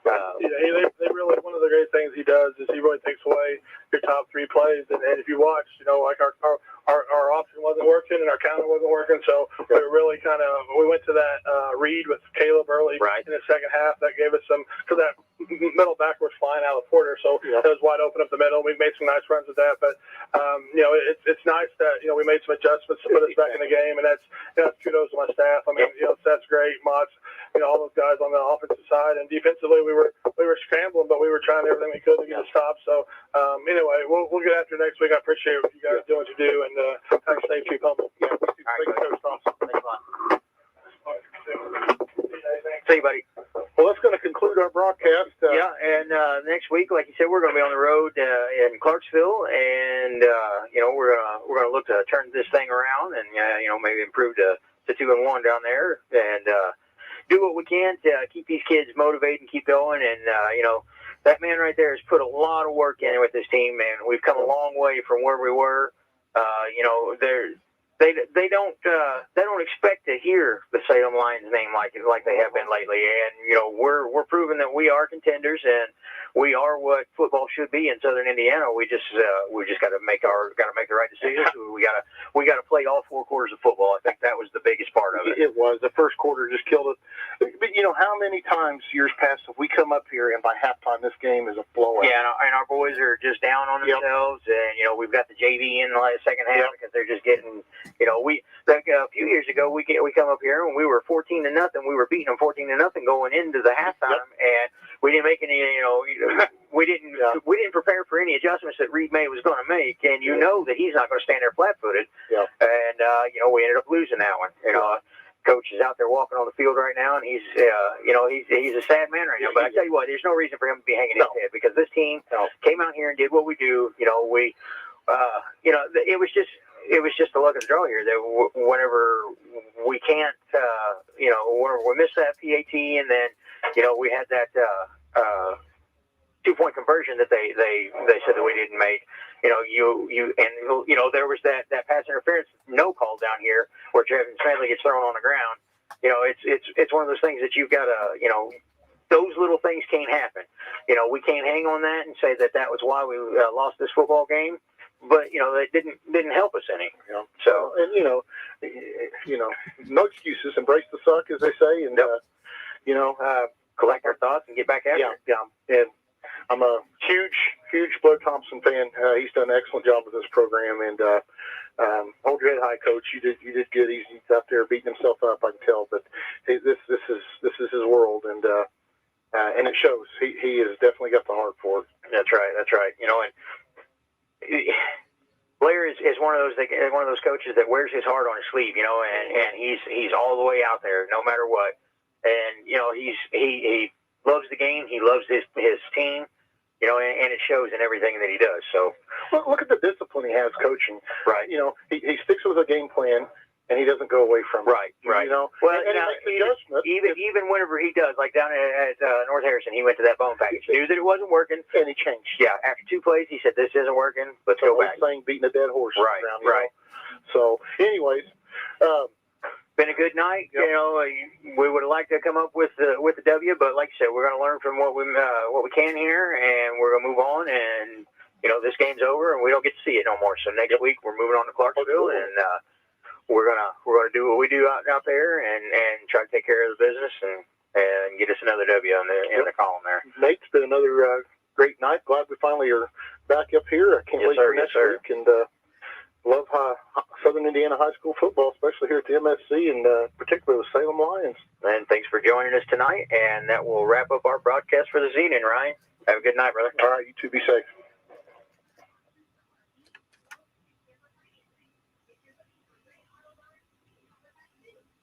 They really, one of the great things he does is he really takes away your top 3 plays, and if you watch, like our option wasn't working and our counter wasn't working, so we were really we went to that read with Caleb early in the second half. That gave us because that middle backwards flying out of Porter, so it was wide open up the middle. We made some nice runs with that, but it's nice that we made some adjustments to put us back in the game, and that's kudos to my staff. I mean, Seth's great, Mott's, all those guys on the offensive side, and defensively we were scrambling, but we were trying everything we could to get a stop. So anyway, we'll get after next week. I appreciate what you guys doing what you do, and have a safe trip home. Yeah, Thanks, Coach Thompson. Thanks a lot. See you, buddy. Well, that's going to conclude our broadcast. And next week, like you said, we're going to be on the road in Clarksville, and we're going to look to turn this thing around, and maybe improve to 2-1 down there, and do what we can to keep these kids motivated and keep going. And that man right there has put a lot of work in with this team, and we've come a long way from where we were. They don't expect to hear the Salem Lions name like they have been lately, and we're proving that we are contenders and we are what football should be in Southern Indiana. We just got to make the right decisions. We got to play all 4 quarters of football. I think that was the biggest part of it. It was. The first quarter just killed it. But how many times years past have we come up here and by halftime this game is a blowout? Yeah, and our boys are just down on themselves, and we've got the JV in the second half because they're just getting. A few years ago we come up here and we were 14-0. We were beating them 14-0 going into the halftime, and we didn't make any. We didn't prepare for any adjustments that Reed May was going to make, and that he's not going to stand there flat-footed. Yeah. And we ended up losing that one. Coach is out there walking on the field right now, and he's a sad man right now. But I tell you what, there's no reason for him to be hanging his head because this team came out here and did what we do. It was just the luck of the draw here that whenever we can't, we missed that PAT, and then we had that 2-point conversion that they said that we didn't make. There was that pass interference no call down here where Travis Smedley gets thrown on the ground. It's one of those things that you've got to those little things can't happen. We can't hang on that and say that was why we lost this football game. But it didn't help us any. So and no excuses. Embrace the suck, as they say, and collect our thoughts and get back at it. Yeah. And I'm a huge Blair Thompson fan. He's done an excellent job with this program, and hold your head high, Coach. You did good. He's out there beating himself up, I can tell. But this is his world, and it shows. He has definitely got the heart for it. That's right. And Blair is one of those coaches that wears his heart on his sleeve, and he's all the way out there no matter what. And he loves the game. He loves his team, and it shows in everything that he does. So look at the discipline he has coaching. Right. He sticks with a game plan. And he doesn't go away from it. Right. Well, even whenever he does, like down at North Harrison, he went to that bone package. Knew that it wasn't working, and he changed. Yeah, after 2 plays, he said, "This isn't working. Let's go back." Saying beating a dead horse. Right. So, anyways, been a good night. Yep. We would have liked to come up with the W, but like I said, we're going to learn from what we can here, and we're going to move on and this game's over and we don't get to see it no more. So next week we're moving on to Clarksville, and we're gonna do what we do out there and try to take care of the business and get us another W in the column there. Nate, it's been another great night. Glad we finally are back up here. I can't wait for next week, and love Southern Indiana high school football, especially here at the MSC, and particularly the Salem Lions. And thanks for joining us tonight, and that will wrap up our broadcast for this evening, Ryan. Have a good night, brother. All right, you two be safe.